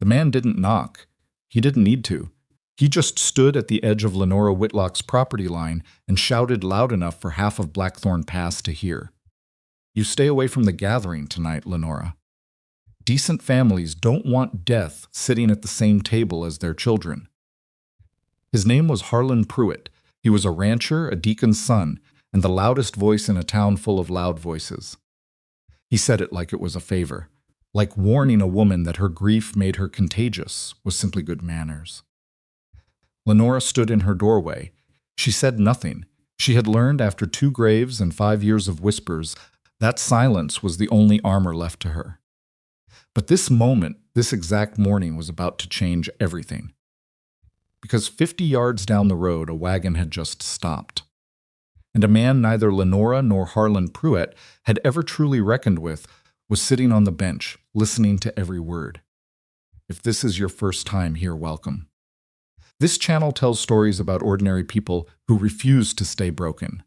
The man didn't knock. He didn't need to. He just stood at the edge of Lenora Whitlock's property line and shouted loud enough for half of Blackthorn Pass to hear. "You stay away from the gathering tonight, Lenora. Decent families don't want death sitting at the same table as their children." His name was Harlan Pruitt. He was a rancher, a deacon's son, and the loudest voice in a town full of loud voices. He said it like it was a favor, like warning a woman that her grief made her contagious was simply good manners. Lenora stood in her doorway. She said nothing. She had learned after 2 graves and 5 years of whispers that silence was the only armor left to her. But this moment, this exact morning, was about to change everything. Because 50 yards down the road, a wagon had just stopped. And a man neither Lenora nor Harlan Pruitt had ever truly reckoned with was sitting on the bench, listening to every word. If this is your first time here, welcome. This channel tells stories about ordinary people who refuse to stay broken.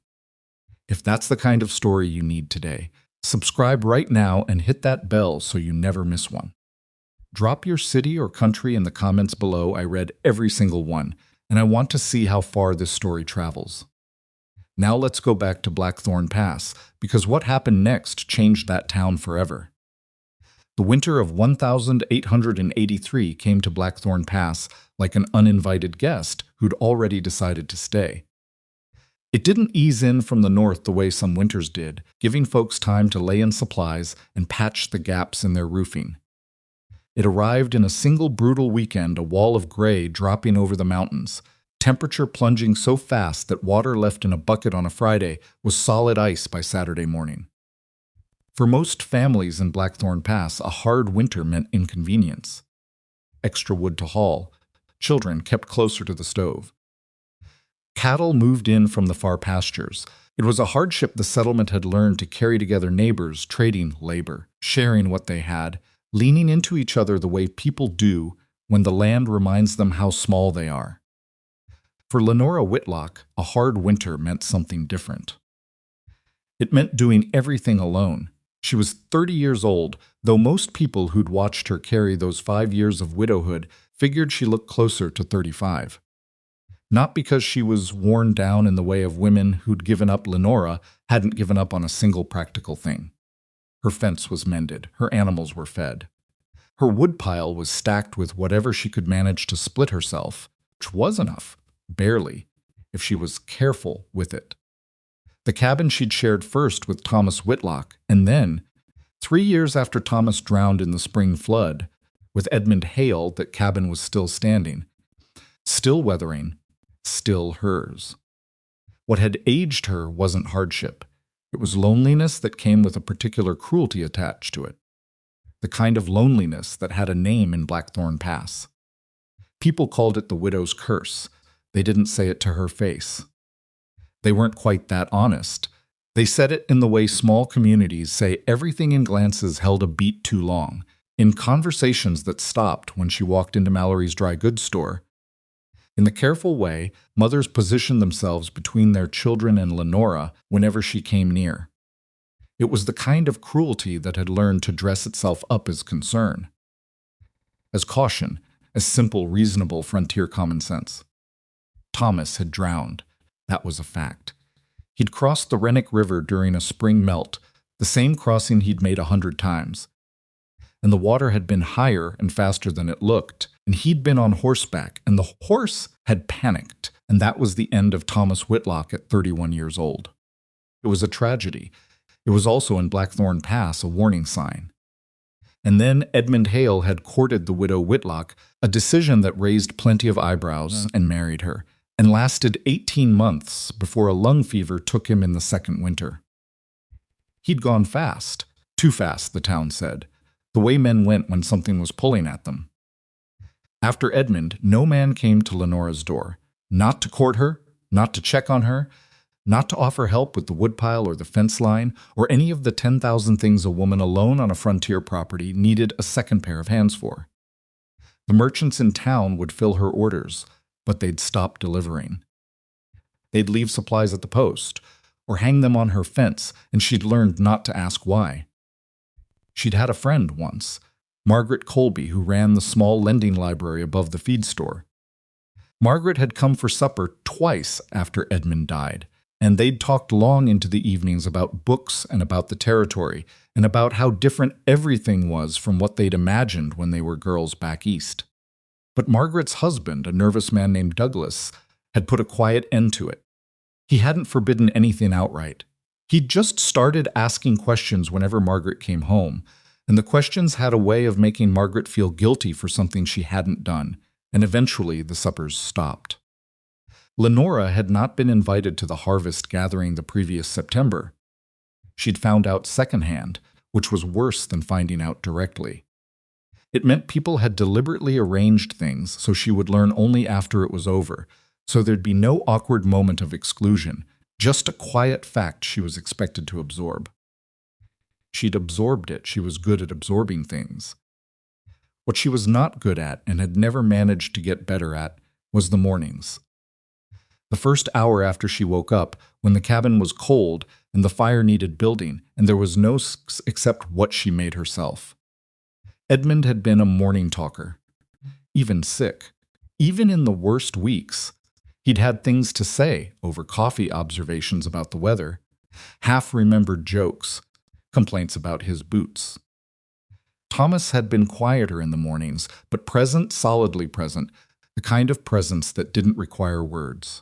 If that's the kind of story you need today, subscribe right now and hit that bell so you never miss one. Drop your city or country in the comments below. I read every single one, and I want to see how far this story travels. Now let's go back to Blackthorn Pass, because what happened next changed that town forever. The winter of 1883 came to Blackthorn Pass like an uninvited guest who'd already decided to stay. It didn't ease in from the north the way some winters did, giving folks time to lay in supplies and patch the gaps in their roofing. It arrived in a single brutal weekend, a wall of gray dropping over the mountains, temperature plunging so fast that water left in a bucket on a Friday was solid ice by Saturday morning. For most families in Blackthorn Pass, a hard winter meant inconvenience. Extra wood to haul, children kept closer to the stove. Cattle moved in from the far pastures. It was a hardship the settlement had learned to carry together neighbors, trading labor, sharing what they had, leaning into each other the way people do when the land reminds them how small they are. For Lenora Whitlock, a hard winter meant something different. It meant doing everything alone. She was 30 years old, though most people who'd watched her carry those 5 years of widowhood figured she looked closer to 35. Not because she was worn down in the way of women who'd given up. Lenora hadn't given up on a single practical thing. Her fence was mended, her animals were fed. Her woodpile was stacked with whatever she could manage to split herself, which was enough, barely, if she was careful with it. The cabin she'd shared first with Thomas Whitlock, and then, 3 years after Thomas drowned in the spring flood, with Edmund Hale, that cabin was still standing, still weathering, still hers. What had aged her wasn't hardship. It was loneliness that came with a particular cruelty attached to it. The kind of loneliness that had a name in Blackthorn Pass. People called it the widow's curse. They didn't say it to her face. They weren't quite that honest. They said it in the way small communities say everything in glances held a beat too long, in conversations that stopped when she walked into Mallory's dry goods store. In the careful way, mothers positioned themselves between their children and Lenora whenever she came near. It was the kind of cruelty that had learned to dress itself up as concern, as caution, as simple, reasonable frontier common sense. Thomas had drowned. That was a fact. He'd crossed the Rennick River during a spring melt, the same crossing he'd made 100 times. And the water had been higher and faster than it looked, and he'd been on horseback, and the horse had panicked, and that was the end of Thomas Whitlock at 31 years old. It was a tragedy. It was also in Blackthorn Pass a warning sign. And then Edmund Hale had courted the widow Whitlock, a decision that raised plenty of eyebrows, and married her, and lasted 18 months before a lung fever took him in the second winter. He'd gone fast, too fast, the town said, the way men went when something was pulling at them. After Edmund, no man came to Lenora's door, not to court her, not to check on her, not to offer help with the woodpile or the fence line, or any of the 10,000 things a woman alone on a frontier property needed a second pair of hands for. The merchants in town would fill her orders, but they'd stop delivering. They'd leave supplies at the post, or hang them on her fence, and she'd learned not to ask why. She'd had a friend once, Margaret Colby, who ran the small lending library above the feed store. Margaret had come for supper twice after Edmund died, and they'd talked long into the evenings about books and about the territory, and about how different everything was from what they'd imagined when they were girls back east. But Margaret's husband, a nervous man named Douglas, had put a quiet end to it. He hadn't forbidden anything outright. He'd just started asking questions whenever Margaret came home, and the questions had a way of making Margaret feel guilty for something she hadn't done, and eventually the suppers stopped. Lenora had not been invited to the harvest gathering the previous September. She'd found out secondhand, which was worse than finding out directly. It meant people had deliberately arranged things so she would learn only after it was over, so there'd be no awkward moment of exclusion, just a quiet fact she was expected to absorb. She'd absorbed it. She was good at absorbing things. What she was not good at and had never managed to get better at was the mornings. The first hour after she woke up, when the cabin was cold and the fire needed building, and there was no except what she made herself. Edmund had been a morning talker, even sick. Even in the worst weeks, he'd had things to say over coffee observations about the weather, half-remembered jokes, complaints about his boots. Thomas had been quieter in the mornings, but present, solidly present, the kind of presence that didn't require words.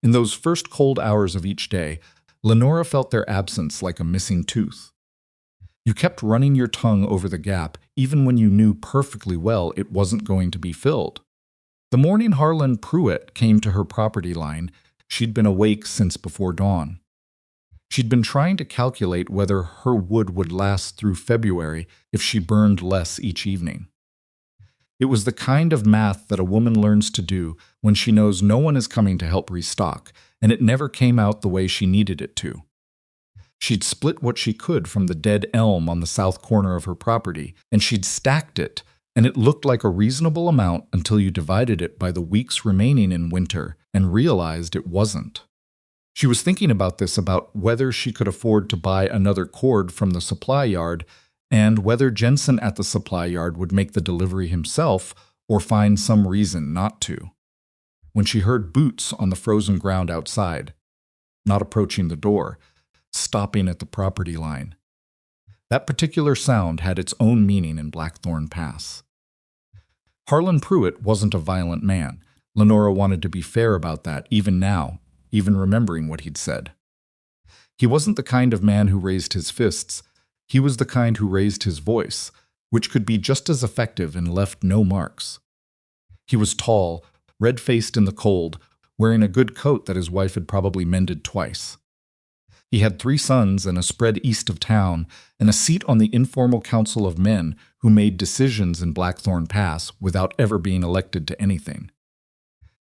In those first cold hours of each day, Lenora felt their absence like a missing tooth. You kept running your tongue over the gap, even when you knew perfectly well it wasn't going to be filled. The morning Harlan Pruitt came to her property line, she'd been awake since before dawn. She'd been trying to calculate whether her wood would last through February if she burned less each evening. It was the kind of math that a woman learns to do when she knows no one is coming to help restock, and it never came out the way she needed it to. She'd split what she could from the dead elm on the south corner of her property, and she'd stacked it, and it looked like a reasonable amount until you divided it by the weeks remaining in winter and realized it wasn't. She was thinking about this, about whether she could afford to buy another cord from the supply yard, and whether Jensen at the supply yard would make the delivery himself or find some reason not to. When she heard boots on the frozen ground outside, not approaching the door, stopping at the property line. That particular sound had its own meaning in Blackthorn Pass. Harlan Pruitt wasn't a violent man. Lenora wanted to be fair about that, even now, even remembering what he'd said. He wasn't the kind of man who raised his fists. He was the kind who raised his voice, which could be just as effective and left no marks. He was tall, red-faced in the cold, wearing a good coat that his wife had probably mended twice. He had 3 sons and a spread east of town, and a seat on the informal council of men who made decisions in Blackthorn Pass without ever being elected to anything.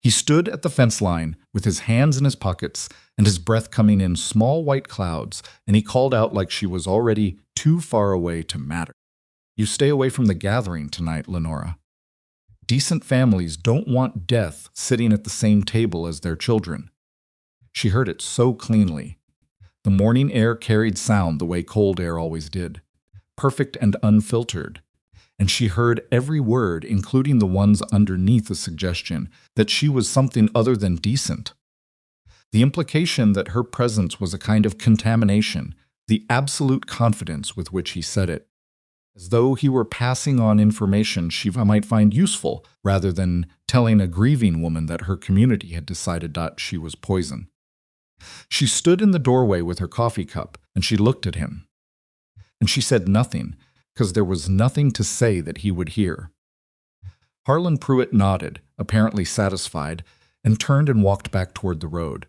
He stood at the fence line with his hands in his pockets and his breath coming in small white clouds, and he called out like she was already too far away to matter. "You stay away from the gathering tonight, Lenora. Decent families don't want death sitting at the same table as their children." She heard it so cleanly. The morning air carried sound the way cold air always did, perfect and unfiltered, and she heard every word, including the ones underneath the suggestion that she was something other than decent. The implication that her presence was a kind of contamination, the absolute confidence with which he said it, as though he were passing on information she might find useful rather than telling a grieving woman that her community had decided that she was poison. She stood in the doorway with her coffee cup, and she looked at him. And she said nothing, because there was nothing to say that he would hear. Harlan Pruitt nodded, apparently satisfied, and turned and walked back toward the road.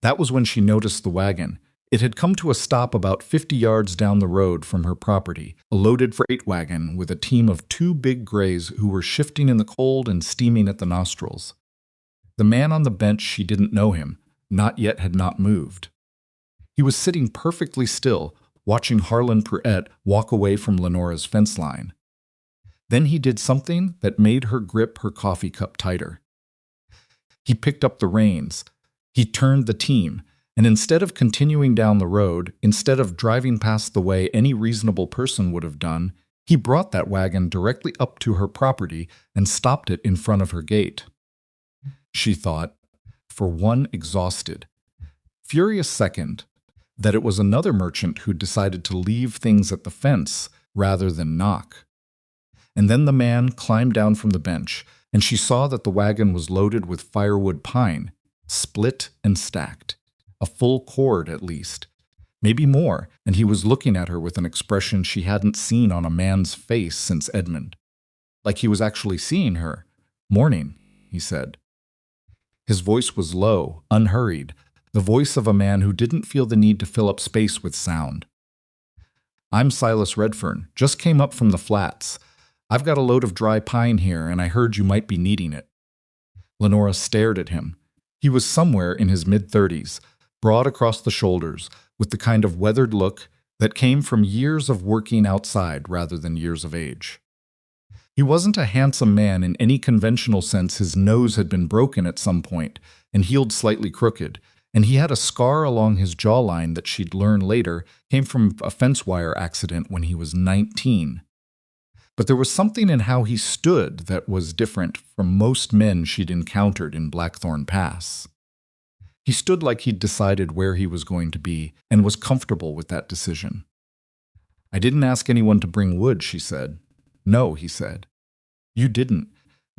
That was when she noticed the wagon. It had come to a stop about 50 yards down the road from her property, a loaded freight wagon with a team of 2 big grays who were shifting in the cold and steaming at the nostrils. The man on the bench, she didn't know him, not yet had not moved. He was sitting perfectly still, watching Harlan Pruitt walk away from Lenora's fence line. Then he did something that made her grip her coffee cup tighter. He picked up the reins. He turned the team, and instead of continuing down the road, instead of driving past the way any reasonable person would have done, He brought that wagon directly up to her property and stopped it in front of her gate. She thought, for one exhausted, furious second, that it was another merchant who decided to leave things at the fence rather than knock. And then the man climbed down from the bench, and she saw that the wagon was loaded with firewood pine, split and stacked, a full cord at least, maybe more, and he was looking at her with an expression she hadn't seen on a man's face since Edmund. Like he was actually seeing her. "Morning," he said. His voice was low, unhurried, the voice of a man who didn't feel the need to fill up space with sound. "I'm Silas Redfern, just came up from the flats. I've got a load of dry pine here, and I heard you might be needing it." Lenora stared at him. He was somewhere in his mid-30s, broad across the shoulders, with the kind of weathered look that came from years of working outside rather than years of age. He wasn't a handsome man in any conventional sense. His nose had been broken at some point and healed slightly crooked, and he had a scar along his jawline that she'd learn later came from a fence wire accident when he was 19. But there was something in how he stood that was different from most men she'd encountered in Blackthorn Pass. He stood like he'd decided where he was going to be and was comfortable with that decision. "I didn't ask anyone to bring wood," she said. "No," he said. "You didn't.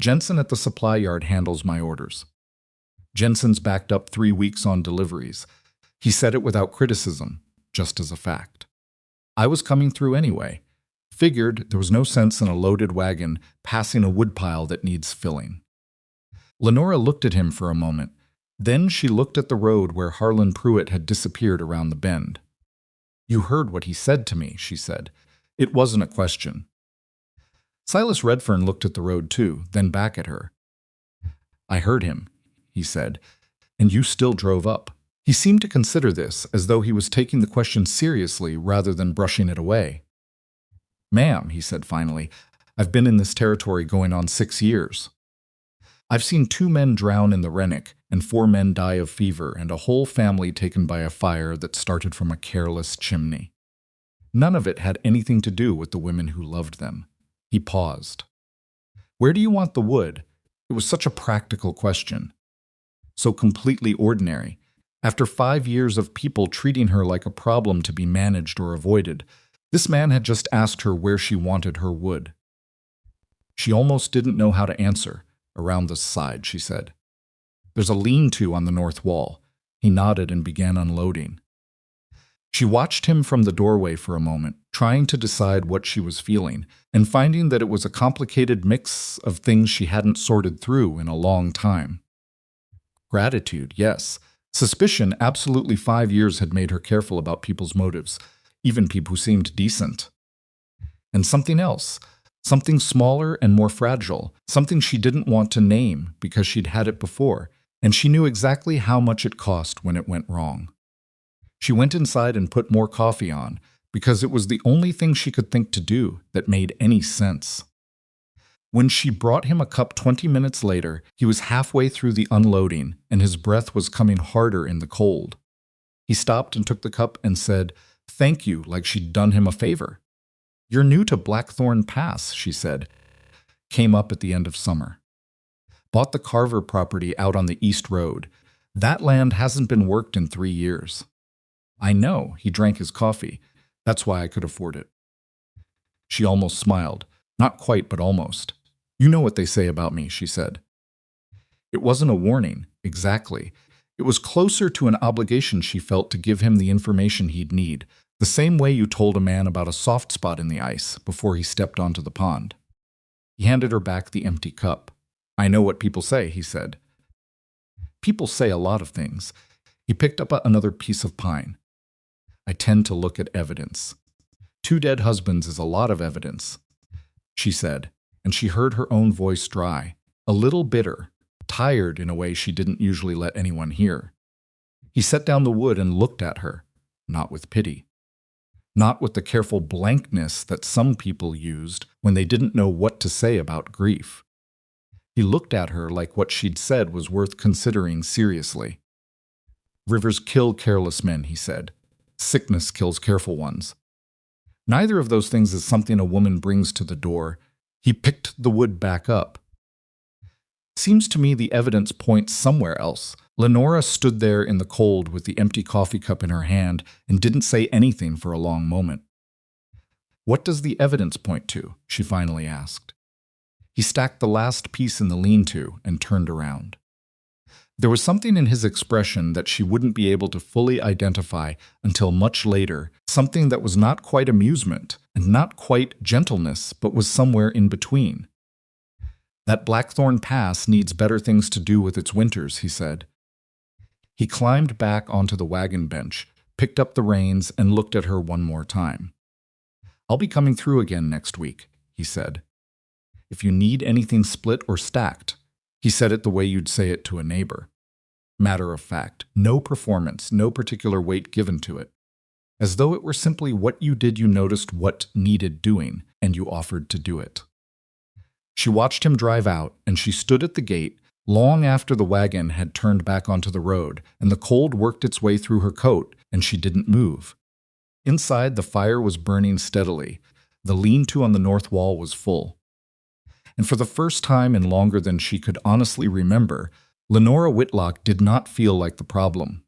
Jensen at the supply yard handles my orders." Jensen's backed up 3 weeks on deliveries. He said it without criticism, just as a fact. "I was coming through anyway. Figured there was no sense in a loaded wagon passing a woodpile that needs filling." Lenora looked at him for a moment. Then she looked at the road where Harlan Pruitt had disappeared around the bend. "You heard what he said to me," she said. "It wasn't a question." Silas Redfern looked at the road too, then back at her. "I heard him," he said, "and you still drove up." He seemed to consider this as though he was taking the question seriously rather than brushing it away. "Ma'am," he said finally, "I've been in this territory going on 6 years. I've seen 2 men drown in the Rennick and 4 men die of fever and a whole family taken by a fire that started from a careless chimney. None of it had anything to do with the women who loved them." He paused. "Where do you want the wood?" It was such a practical question. So completely ordinary. After 5 years of people treating her like a problem to be managed or avoided, this man had just asked her where she wanted her wood. She almost didn't know how to answer. "Around the side," she said. "There's a lean-to on the north wall." He nodded and began unloading. She watched him from the doorway for a moment, trying to decide what she was feeling, and finding that it was a complicated mix of things she hadn't sorted through in a long time. Gratitude, yes. Suspicion, absolutely. 5 years had made her careful about people's motives, even people who seemed decent. And something else, something smaller and more fragile, something she didn't want to name because she'd had it before, and she knew exactly how much it cost when it went wrong. She went inside and put more coffee on, because it was the only thing she could think to do that made any sense. When she brought him a cup 20 minutes later, he was halfway through the unloading, and his breath was coming harder in the cold. He stopped and took the cup and said, "Thank you," like she'd done him a favor. "You're new to Blackthorn Pass," she said. "Came up at the end of summer. Bought the Carver property out on the East Road. That land hasn't been worked in 3 years. "I know," he drank his coffee. "That's why I could afford it." She almost smiled. Not quite, but almost. "You know what they say about me," she said. It wasn't a warning, exactly. It was closer to an obligation she felt to give him the information he'd need, the same way you told a man about a soft spot in the ice before he stepped onto the pond. He handed her back the empty cup. "I know what people say," he said. "People say a lot of things." He picked up another piece of pine. "I tend to look at evidence. 2 dead husbands is a lot of evidence," she said, and she heard her own voice dry, a little bitter, tired in a way she didn't usually let anyone hear. He set down the wood and looked at her, not with pity. Not with the careful blankness that some people used when they didn't know what to say about grief. He looked at her like what she'd said was worth considering seriously. "Rivers kill careless men," he said. "Sickness kills careful ones." Neither of those things is something a woman brings to the door. He picked the wood back up. Seems to me the evidence points somewhere else. Lenora stood there in the cold with the empty coffee cup in her hand and didn't say anything for a long moment. What does the evidence point to? She finally asked. He stacked the last piece in the lean-to and turned around. There was something in his expression that she wouldn't be able to fully identify until much later, something that was not quite amusement and not quite gentleness, but was somewhere in between. That Blackthorn Pass needs better things to do with its winters, he said. He climbed back onto the wagon bench, picked up the reins, and looked at her one more time. I'll be coming through again next week, he said. If you need anything split or stacked, he said it the way you'd say it to a neighbor. Matter of fact, no performance, no particular weight given to it. As though it were simply what you did, you noticed what needed doing, and you offered to do it. She watched him drive out, and she stood at the gate long after the wagon had turned back onto the road, and the cold worked its way through her coat, and she didn't move. Inside, the fire was burning steadily. The lean-to on the north wall was full. And for the first time in longer than she could honestly remember, Lenora Whitlock did not feel like the problem.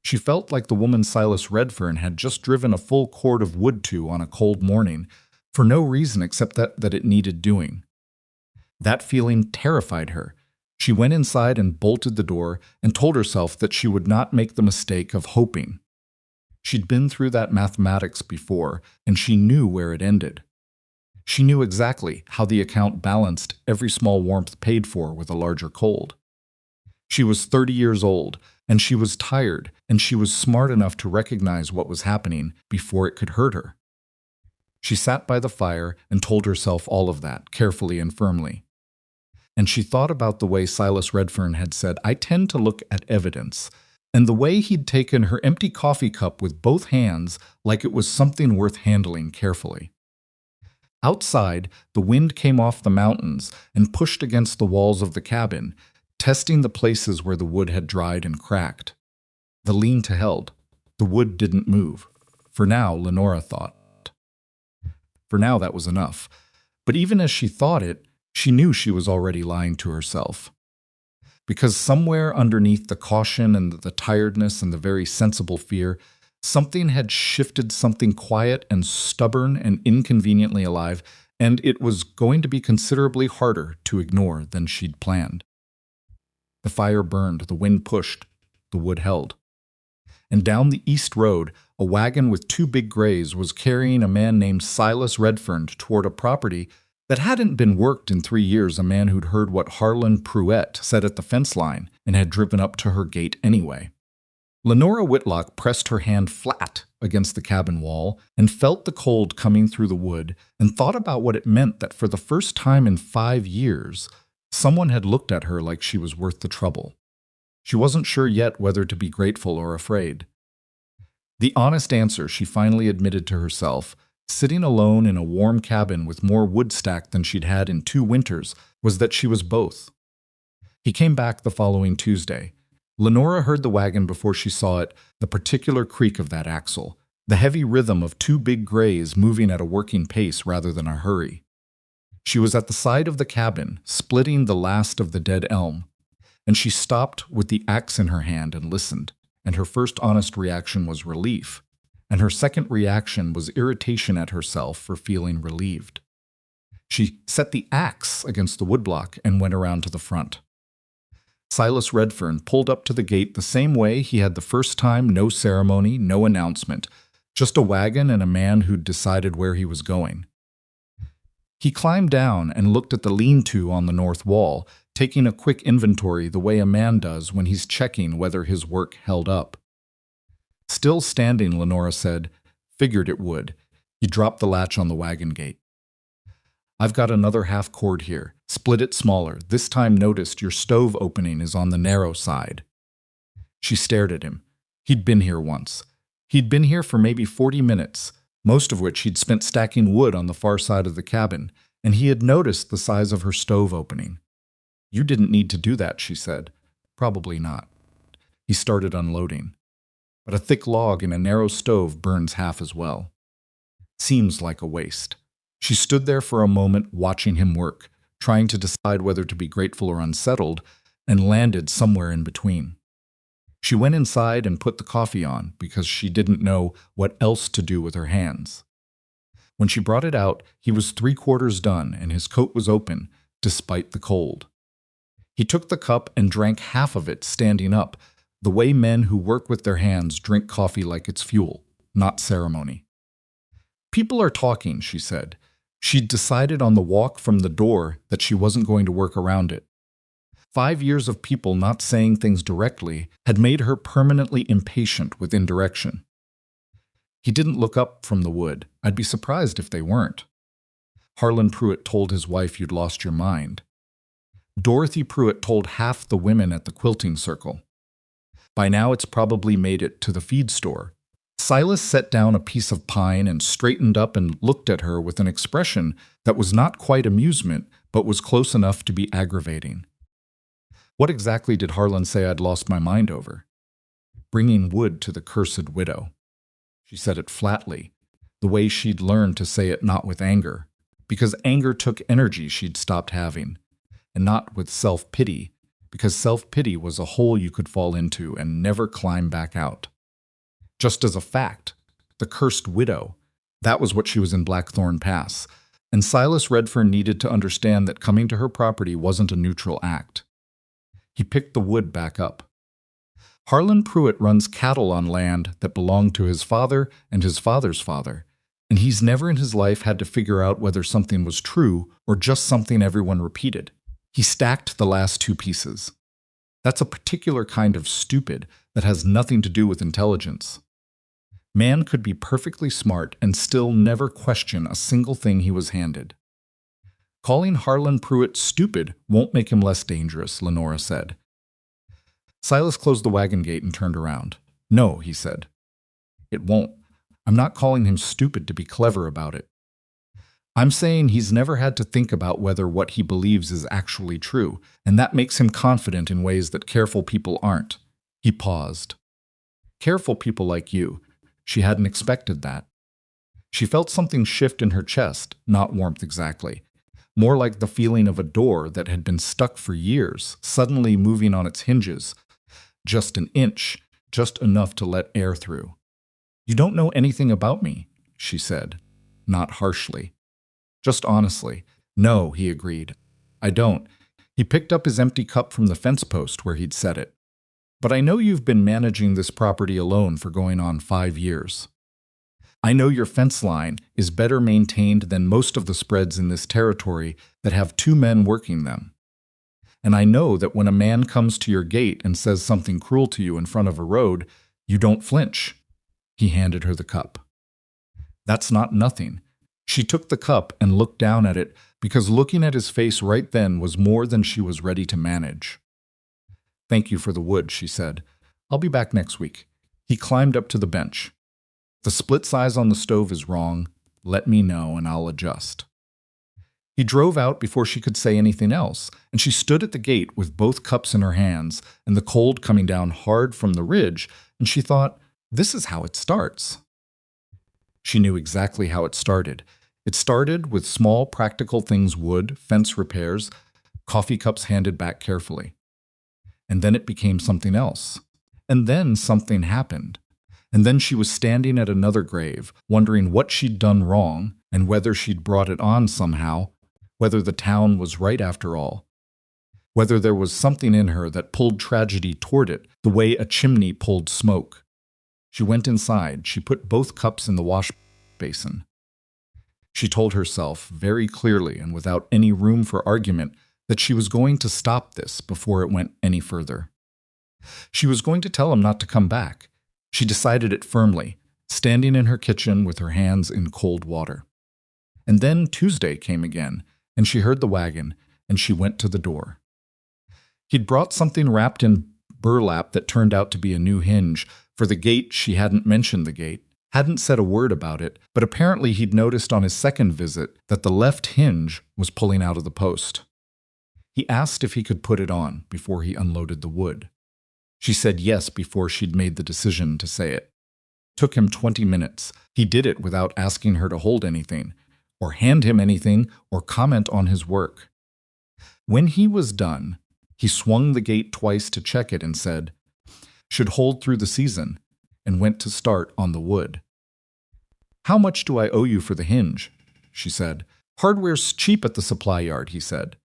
She felt like the woman Silas Redfern had just driven a full cord of wood to on a cold morning, for no reason except that it needed doing. That feeling terrified her. She went inside and bolted the door and told herself that she would not make the mistake of hoping. She'd been through that mathematics before, and she knew where it ended. She knew exactly how the account balanced every small warmth paid for with a larger cold. She was 30 years old, and she was tired, and she was smart enough to recognize what was happening before it could hurt her. She sat by the fire and told herself all of that, carefully and firmly. And she thought about the way Silas Redfern had said, I tend to look at evidence, and the way he'd taken her empty coffee cup with both hands like it was something worth handling carefully. Outside, the wind came off the mountains and pushed against the walls of the cabin, testing the places where the wood had dried and cracked. The lean-to held. The wood didn't move. For now, Lenora thought. For now, that was enough. But even as she thought it, she knew she was already lying to herself. Because somewhere underneath the caution and the tiredness and the very sensible fear, something had shifted, something quiet and stubborn and inconveniently alive, and it was going to be considerably harder to ignore than she'd planned. The fire burned, the wind pushed, the wood held. And down the east road, a wagon with 2 big grays was carrying a man named Silas Redfern toward a property that hadn't been worked in 3 years, a man who'd heard what Harlan Pruett said at the fence line and had driven up to her gate anyway. Lenora Whitlock pressed her hand flat against the cabin wall and felt the cold coming through the wood and thought about what it meant that for the first time in 5 years, someone had looked at her like she was worth the trouble. She wasn't sure yet whether to be grateful or afraid. The honest answer, she finally admitted to herself, sitting alone in a warm cabin with more wood stacked than she'd had in 2 winters, was that she was both. He came back the following Tuesday. Lenora heard the wagon before she saw it, the particular creak of that axle, the heavy rhythm of 2 big grays moving at a working pace rather than a hurry. She was at the side of the cabin, splitting the last of the dead elm, and she stopped with the axe in her hand and listened, and her first honest reaction was relief, and her second reaction was irritation at herself for feeling relieved. She set the axe against the woodblock and went around to the front. Silas Redfern pulled up to the gate the same way he had the first time, no ceremony, no announcement, just a wagon and a man who'd decided where he was going. He climbed down and looked at the lean-to on the north wall, taking a quick inventory the way a man does when he's checking whether his work held up. Still standing, Lenora said, "Figured it would." He dropped the latch on the wagon gate. "I've got another half cord here. Split it smaller. This time noticed your stove opening is on the narrow side." She stared at him. He'd been here once. He'd been here for maybe 40 minutes, most of which he'd spent stacking wood on the far side of the cabin, and he had noticed the size of her stove opening. "You didn't need to do that," she said. "Probably not." He started unloading. But a thick log in a narrow stove burns half as well. Seems like a waste. She stood there for a moment watching him work, trying to decide whether to be grateful or unsettled, and landed somewhere in between. She went inside and put the coffee on because she didn't know what else to do with her hands. When she brought it out, he was 3/4 done and his coat was open, despite the cold. He took the cup and drank half of it standing up, the way men who work with their hands drink coffee like it's fuel, not ceremony. People are talking, she said. She'd decided on the walk from the door that she wasn't going to work around it. 5 years of people not saying things directly had made her permanently impatient with indirection. He didn't look up from the wood. I'd be surprised if they weren't. Harlan Pruitt told his wife you'd lost your mind. Dorothy Pruitt told half the women at the quilting circle. By now it's probably made it to the feed store. Silas set down a piece of pine and straightened up and looked at her with an expression that was not quite amusement, but was close enough to be aggravating. What exactly did Harlan say I'd lost my mind over? Bringing wood to the cursed widow. She said it flatly, the way she'd learned to say it not with anger, because anger took energy she'd stopped having, and not with self-pity, because self-pity was a hole you could fall into and never climb back out. Just as a fact, the cursed widow, that was what she was in Blackthorn Pass, and Silas Redfern needed to understand that coming to her property wasn't a neutral act. He picked the wood back up. Harlan Pruitt runs cattle on land that belonged to his father and his father's father, and he's never in his life had to figure out whether something was true or just something everyone repeated. He stacked the last 2 pieces. That's a particular kind of stupid that has nothing to do with intelligence. Man could be perfectly smart and still never question a single thing he was handed. Calling Harlan Pruitt stupid won't make him less dangerous, Lenora said. Silas closed the wagon gate and turned around. No, he said. It won't. I'm not calling him stupid to be clever about it. I'm saying he's never had to think about whether what he believes is actually true, and that makes him confident in ways that careful people aren't. He paused. Careful people like you. She hadn't expected that. She felt something shift in her chest, not warmth exactly. More like the feeling of a door that had been stuck for years, suddenly moving on its hinges. Just an inch, just enough to let air through. You don't know anything about me, she said, not harshly. Just honestly. No, he agreed. I don't. He picked up his empty cup from the fence post where he'd set it. But I know you've been managing this property alone for going on 5 years. I know your fence line is better maintained than most of the spreads in this territory that have 2 men working them. And I know that when a man comes to your gate and says something cruel to you in front of a road, you don't flinch. He handed her the cup. That's not nothing. She took the cup and looked down at it because looking at his face right then was more than she was ready to manage. Thank you for the wood, she said. I'll be back next week. He climbed up to the bench. The split size on the stove is wrong. Let me know and I'll adjust. He drove out before she could say anything else, and she stood at the gate with both cups in her hands and the cold coming down hard from the ridge, and she thought, this is how it starts. She knew exactly how it started. It started with small practical things: wood, fence repairs, coffee cups handed back carefully. And then it became something else. And then something happened. And then she was standing at another grave, wondering what she'd done wrong and whether she'd brought it on somehow, whether the town was right after all, whether there was something in her that pulled tragedy toward it the way a chimney pulled smoke. She went inside. She put both cups in the wash basin. She told herself very clearly and without any room for argument that she was going to stop this before it went any further. She was going to tell him not to come back. She decided it firmly, standing in her kitchen with her hands in cold water. And then Tuesday came again, and she heard the wagon, and she went to the door. He'd brought something wrapped in burlap that turned out to be a new hinge. For the gate, she hadn't mentioned the gate, hadn't said a word about it, but apparently he'd noticed on his second visit that the left hinge was pulling out of the post. He asked if he could put it on before he unloaded the wood. She said yes before she'd made the decision to say it. Took him 20 minutes. He did it without asking her to hold anything, or hand him anything, or comment on his work. When he was done, he swung the gate twice to check it and said, "Should hold through the season," and went to start on the wood. "How much do I owe you for the hinge?" she said. "Hardware's cheap at the supply yard," he said.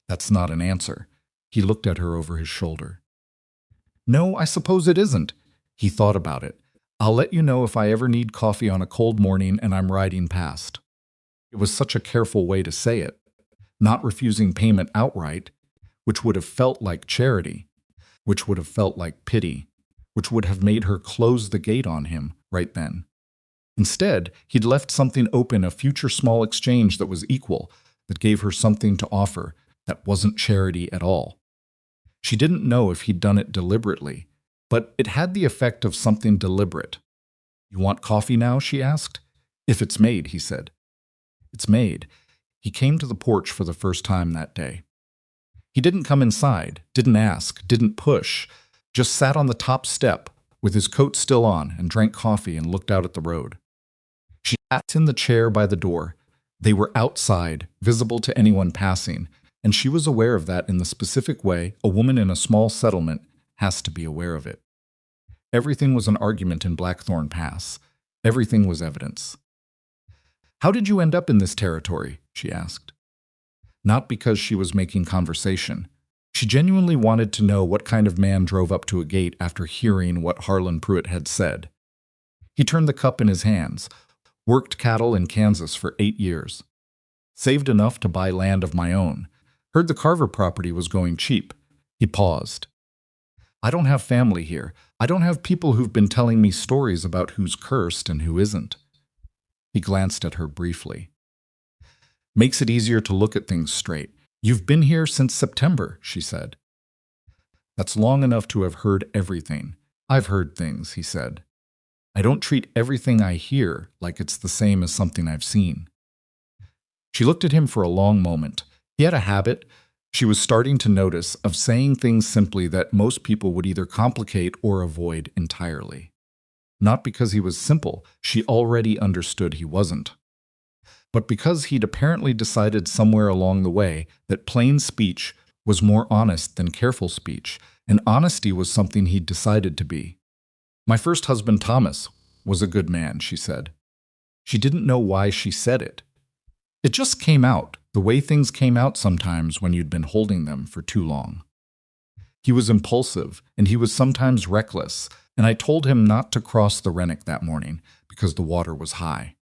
That's not an answer. He looked at her over his shoulder. "No, I suppose it isn't." He thought about it. "I'll let you know if I ever need coffee on a cold morning and I'm riding past." It was such a careful way to say it, not refusing payment outright, which would have felt like charity, which would have felt like pity, which would have made her close the gate on him right then. Instead, he'd left something open, a future small exchange that was equal, that gave her something to offer, that wasn't charity at all. She didn't know if he'd done it deliberately, but it had the effect of something deliberate. "You want coffee now?" she asked. "If it's made," he said. "It's made." He came to the porch for the first time that day. He didn't come inside, didn't ask, didn't push, just sat on the top step with his coat still on and drank coffee and looked out at the road. She sat in the chair by the door. They were outside, visible to anyone passing, and she was aware of that in the specific way a woman in a small settlement has to be aware of it. Everything was an argument in Blackthorn Pass. Everything was evidence. "How did you end up in this territory?" she asked. Not because she was making conversation. She genuinely wanted to know what kind of man drove up to a gate after hearing what Harlan Pruitt had said. He turned the cup in his hands, worked cattle in Kansas for 8 years. Saved enough to buy land of my own. Heard the Carver property was going cheap. He paused. "I don't have family here. I don't have people who've been telling me stories about who's cursed and who isn't." He glanced at her briefly. "Makes it easier to look at things straight. You've been here since September," she said. "That's long enough to have heard everything." "I've heard things," he said. "I don't treat everything I hear like it's the same as something I've seen." She looked at him for a long moment. He had a habit, she was starting to notice, of saying things simply that most people would either complicate or avoid entirely. Not because he was simple, she already understood he wasn't, but because he'd apparently decided somewhere along the way that plain speech was more honest than careful speech, and honesty was something he'd decided to be. "My first husband, Thomas, was a good man," she said. She didn't know why she said it. It just came out, the way things came out sometimes when you'd been holding them for too long. "He was impulsive, and he was sometimes reckless, and I told him not to cross the Rennoc that morning because the water was high.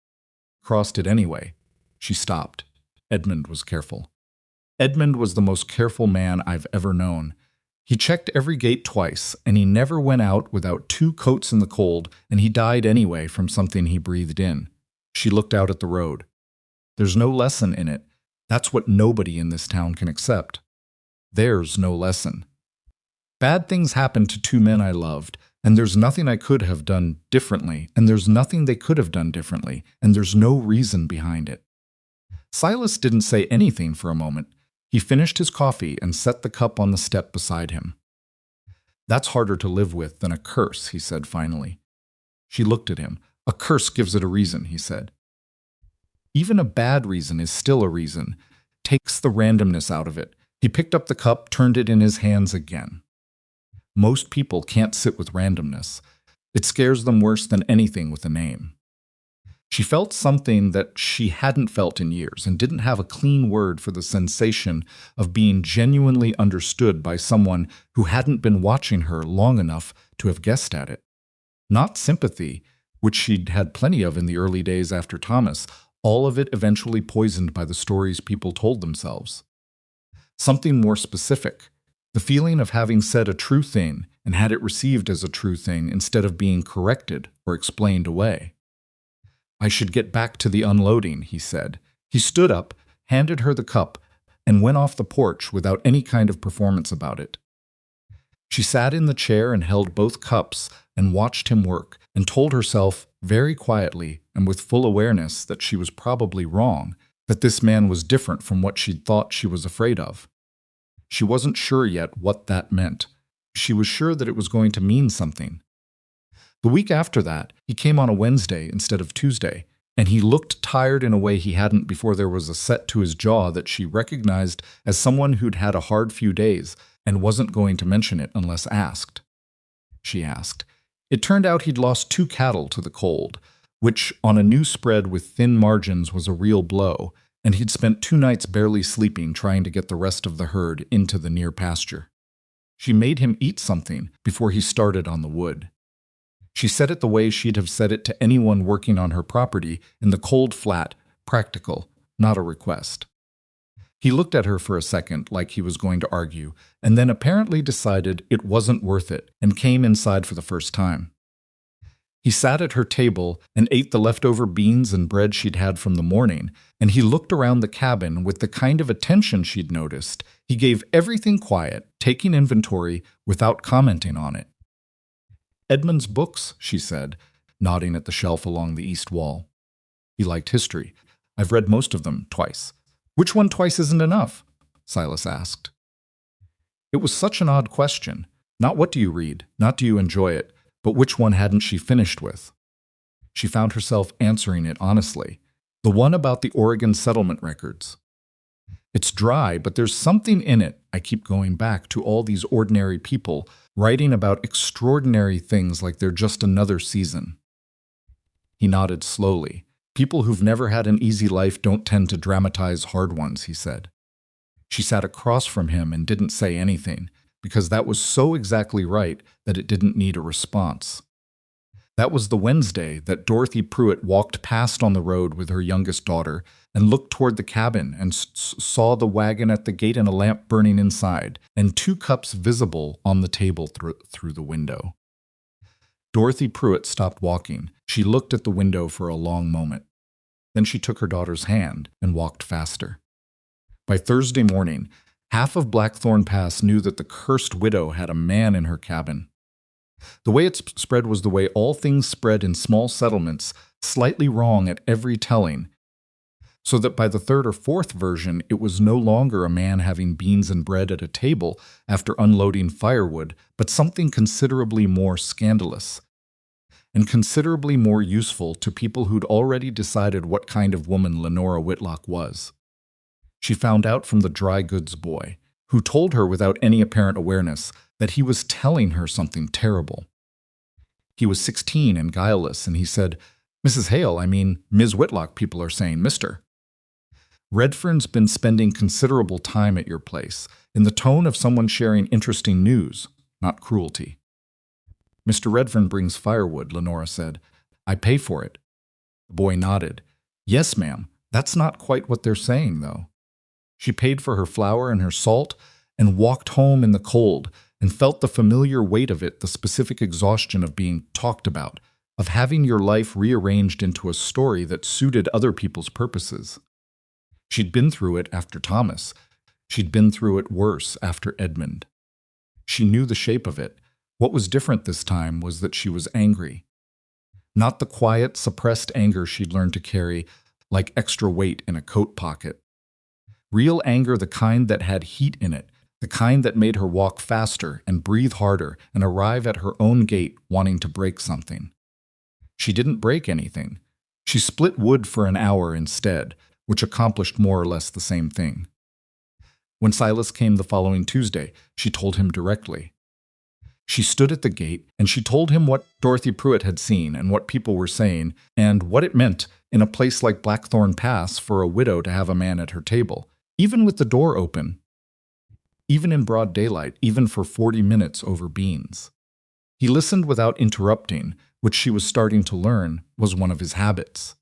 Crossed it anyway." She stopped. Edmund was careful. Edmund was the most careful man I've ever known. He checked every gate twice, and he never went out without 2 coats in the cold, and he died anyway from something he breathed in. She looked out at the road. "There's no lesson in it. That's what nobody in this town can accept. There's no lesson. Bad things happened to 2 men I loved, and there's nothing I could have done differently, and there's nothing they could have done differently, and there's no reason behind it." Silas didn't say anything for a moment. He finished his coffee and set the cup on the step beside him. "That's harder to live with than a curse," he said finally. She looked at him. "A curse gives it a reason," he said. "Even a bad reason is still a reason. Takes the randomness out of it." He picked up the cup, turned it in his hands again. Most people can't sit with randomness. It scares them worse than anything with a name. She felt something that she hadn't felt in years and didn't have a clean word for the sensation of being genuinely understood by someone who hadn't been watching her long enough to have guessed at it. Not sympathy, which she'd had plenty of in the early days after Thomas, all of it eventually poisoned by the stories people told themselves. Something more specific, the feeling of having said a true thing and had it received as a true thing instead of being corrected or explained away. "I should get back to the unloading," he said. He stood up, handed her the cup, and went off the porch without any kind of performance about it. She sat in the chair and held both cups and watched him work, and told herself, very quietly and with full awareness that she was probably wrong, that this man was different from what she'd thought she was afraid of. She wasn't sure yet what that meant. She was sure that it was going to mean something. The week after that, he came on a Wednesday instead of Tuesday, and he looked tired in a way he hadn't before there was a set to his jaw that she recognized as someone who'd had a hard few days and wasn't going to mention it unless asked. She asked. It turned out he'd lost 2 cattle to the cold, which on a new spread with thin margins was a real blow, and he'd spent 2 nights barely sleeping trying to get the rest of the herd into the near pasture. She made him eat something before he started on the wood. She said it the way she'd have said it to anyone working on her property, in the cold flat, practical, not a request. He looked at her for a second like he was going to argue, and then apparently decided it wasn't worth it and came inside for the first time. He sat at her table and ate the leftover beans and bread she'd had from the morning, and he looked around the cabin with the kind of attention she'd noticed. He gave everything quiet, taking inventory without commenting on it. Edmund's books, she said, nodding at the shelf along the east wall. He liked history. I've read most of them twice. Which one twice isn't enough? Silas asked. It was such an odd question. Not what do you read, not do you enjoy it, but which one hadn't she finished with? She found herself answering it honestly. The one about the Oregon settlement records. It's dry, but there's something in it. I keep going back to all these ordinary people writing about extraordinary things like they're just another season. He nodded slowly. People who've never had an easy life don't tend to dramatize hard ones, he said. She sat across from him and didn't say anything, because that was so exactly right that it didn't need a response. That was the Wednesday that Dorothy Pruitt walked past on the road with her youngest daughter and looked toward the cabin and saw the wagon at the gate and a lamp burning inside, and 2 cups visible on the table through the window. Dorothy Pruitt stopped walking. She looked at the window for a long moment. Then she took her daughter's hand and walked faster. By Thursday morning, half of Blackthorn Pass knew that the cursed widow had a man in her cabin. The way it spread was the way all things spread in small settlements, slightly wrong at every telling, so that by the 3rd or 4th version it was no longer a man having beans and bread at a table after unloading firewood, but something considerably more scandalous, and considerably more useful to people who'd already decided what kind of woman Lenora Whitlock was. She found out from the dry goods boy, who told her without any apparent awareness that he was telling her something terrible. He was 16 and guileless, and he said, Mrs. Hale, I mean, Ms. Whitlock, people are saying, Mr. Redfern's been spending considerable time at your place, in the tone of someone sharing interesting news, not cruelty. Mr. Redfern brings firewood, Lenora said. I pay for it. The boy nodded. Yes, ma'am. That's not quite what they're saying, though. She paid for her flour and her salt and walked home in the cold and felt the familiar weight of it, the specific exhaustion of being talked about, of having your life rearranged into a story that suited other people's purposes. She'd been through it after Thomas. She'd been through it worse after Edmund. She knew the shape of it. What was different this time was that she was angry. Not the quiet, suppressed anger she'd learned to carry like extra weight in a coat pocket. Real anger, the kind that had heat in it, the kind that made her walk faster and breathe harder and arrive at her own gate wanting to break something. She didn't break anything. She split wood for an hour instead, which accomplished more or less the same thing. When Silas came the following Tuesday, she told him directly. She stood at the gate, and she told him what Dorothy Pruitt had seen and what people were saying, and what it meant in a place like Blackthorn Pass for a widow to have a man at her table, even with the door open, even in broad daylight, even for 40 minutes over beans. He listened without interrupting, which she was starting to learn was one of his habits.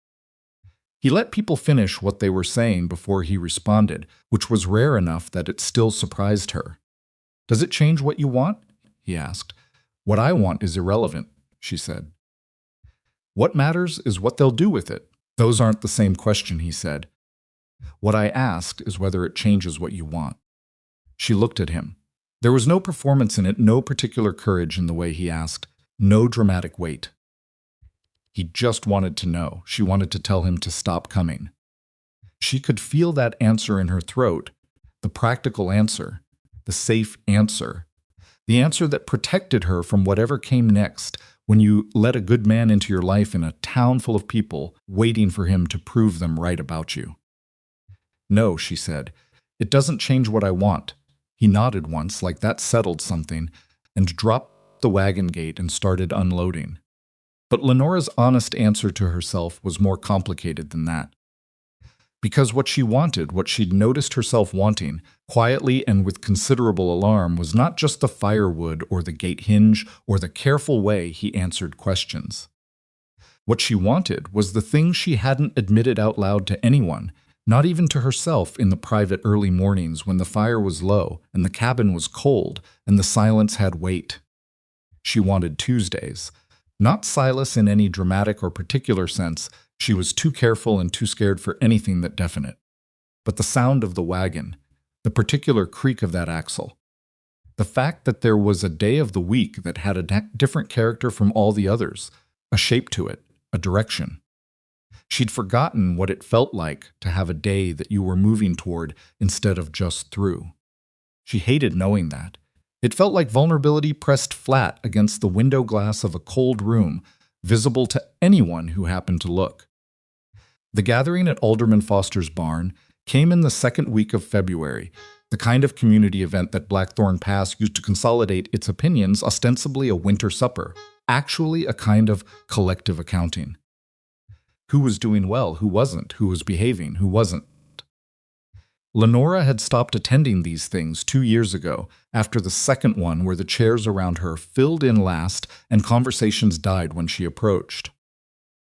He let people finish what they were saying before he responded, which was rare enough that it still surprised her. Does it change what you want? He asked. What I want is irrelevant, she said. What matters is what they'll do with it. Those aren't the same question, he said. What I asked is whether it changes what you want. She looked at him. There was no performance in it, no particular courage in the way he asked, no dramatic weight. He just wanted to know. She wanted to tell him to stop coming. She could feel that answer in her throat, the practical answer, the safe answer, the answer that protected her from whatever came next, when you let a good man into your life in a town full of people waiting for him to prove them right about you. No, she said, it doesn't change what I want. He nodded once, like that settled something, and dropped the wagon gate and started unloading. But Lenora's honest answer to herself was more complicated than that. Because what she wanted, what she'd noticed herself wanting, quietly and with considerable alarm, was not just the firewood or the gate hinge or the careful way he answered questions. What she wanted was the thing she hadn't admitted out loud to anyone, not even to herself in the private early mornings when the fire was low and the cabin was cold and the silence had weight. She wanted Tuesdays. Not Silas in any dramatic or particular sense. She was too careful and too scared for anything that definite. But the sound of the wagon, the particular creak of that axle, the fact that there was a day of the week that had a different character from all the others, a shape to it, a direction. She'd forgotten what it felt like to have a day that you were moving toward instead of just through. She hated knowing that. It felt like vulnerability pressed flat against the window glass of a cold room, visible to anyone who happened to look. The gathering at Alderman Foster's barn came in the second week of February, the kind of community event that Blackthorn Pass used to consolidate its opinions, ostensibly a winter supper, actually a kind of collective accounting. Who was doing well, who wasn't, who was behaving, who wasn't. Lenora had stopped attending these things 2 years ago, after the second one where the chairs around her filled in last and conversations died when she approached.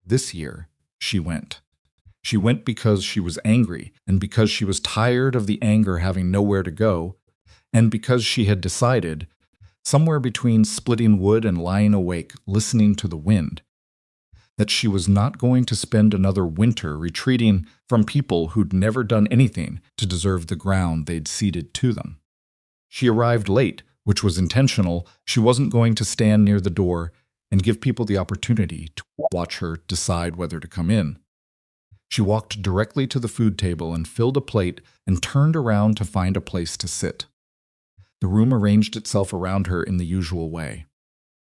This year, she went. She went because she was angry, and because she was tired of the anger having nowhere to go, and because she had decided, somewhere between splitting wood and lying awake listening to the wind, that she was not going to spend another winter retreating from people who'd never done anything to deserve the ground they'd ceded to them. She arrived late, which was intentional. She wasn't going to stand near the door and give people the opportunity to watch her decide whether to come in. She walked directly to the food table and filled a plate and turned around to find a place to sit. The room arranged itself around her in the usual way.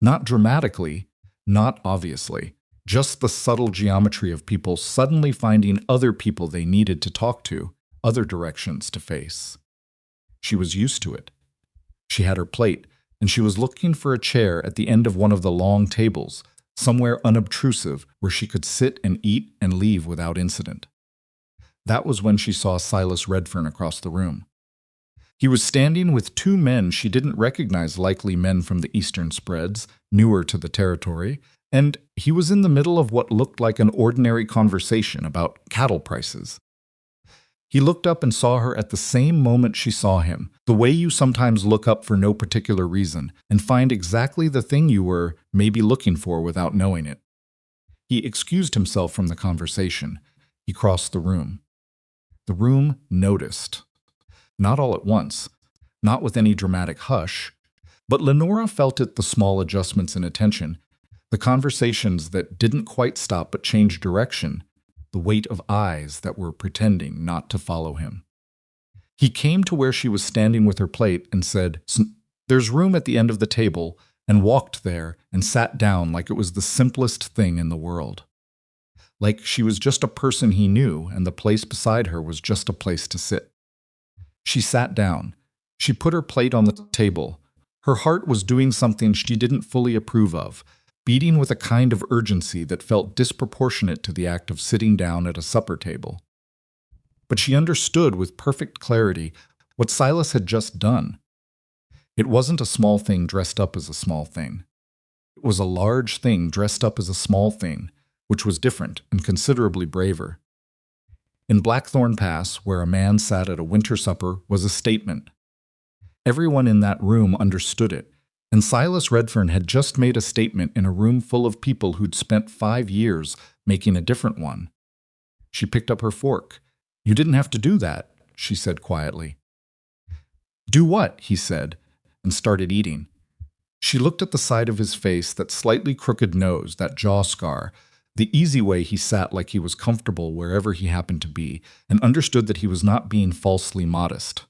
Not dramatically, not obviously. Just the subtle geometry of people suddenly finding other people they needed to talk to, other directions to face. She was used to it. She had her plate, and she was looking for a chair at the end of one of the long tables, somewhere unobtrusive where she could sit and eat and leave without incident. That was when she saw Silas Redfern across the room. He was standing with 2 men she didn't recognize, likely men from the eastern spreads, newer to the territory, and he was in the middle of what looked like an ordinary conversation about cattle prices. He looked up and saw her at the same moment she saw him, the way you sometimes look up for no particular reason and find exactly the thing you were maybe looking for without knowing it. He excused himself from the conversation. He crossed the room. The room noticed. Not all at once, not with any dramatic hush, but Lenora felt it, the small adjustments in attention, the conversations that didn't quite stop but changed direction, the weight of eyes that were pretending not to follow him. He came to where she was standing with her plate and said, "There's room at the end of the table," and walked there and sat down like it was the simplest thing in the world. Like she was just a person he knew and the place beside her was just a place to sit. She sat down. She put her plate on the table. Her heart was doing something she didn't fully approve of, beating with a kind of urgency that felt disproportionate to the act of sitting down at a supper table. But she understood with perfect clarity what Silas had just done. It wasn't a small thing dressed up as a small thing. It was a large thing dressed up as a small thing, which was different and considerably braver. In Blackthorn Pass, where a man sat at a winter supper, was a statement. Everyone in that room understood it, and Silas Redfern had just made a statement in a room full of people who'd spent 5 years making a different one. She picked up her fork. "You didn't have to do that," she said quietly. "Do what?" he said, and started eating. She looked at the side of his face, that slightly crooked nose, that jaw scar, the easy way he sat like he was comfortable wherever he happened to be, and understood that he was not being falsely modest.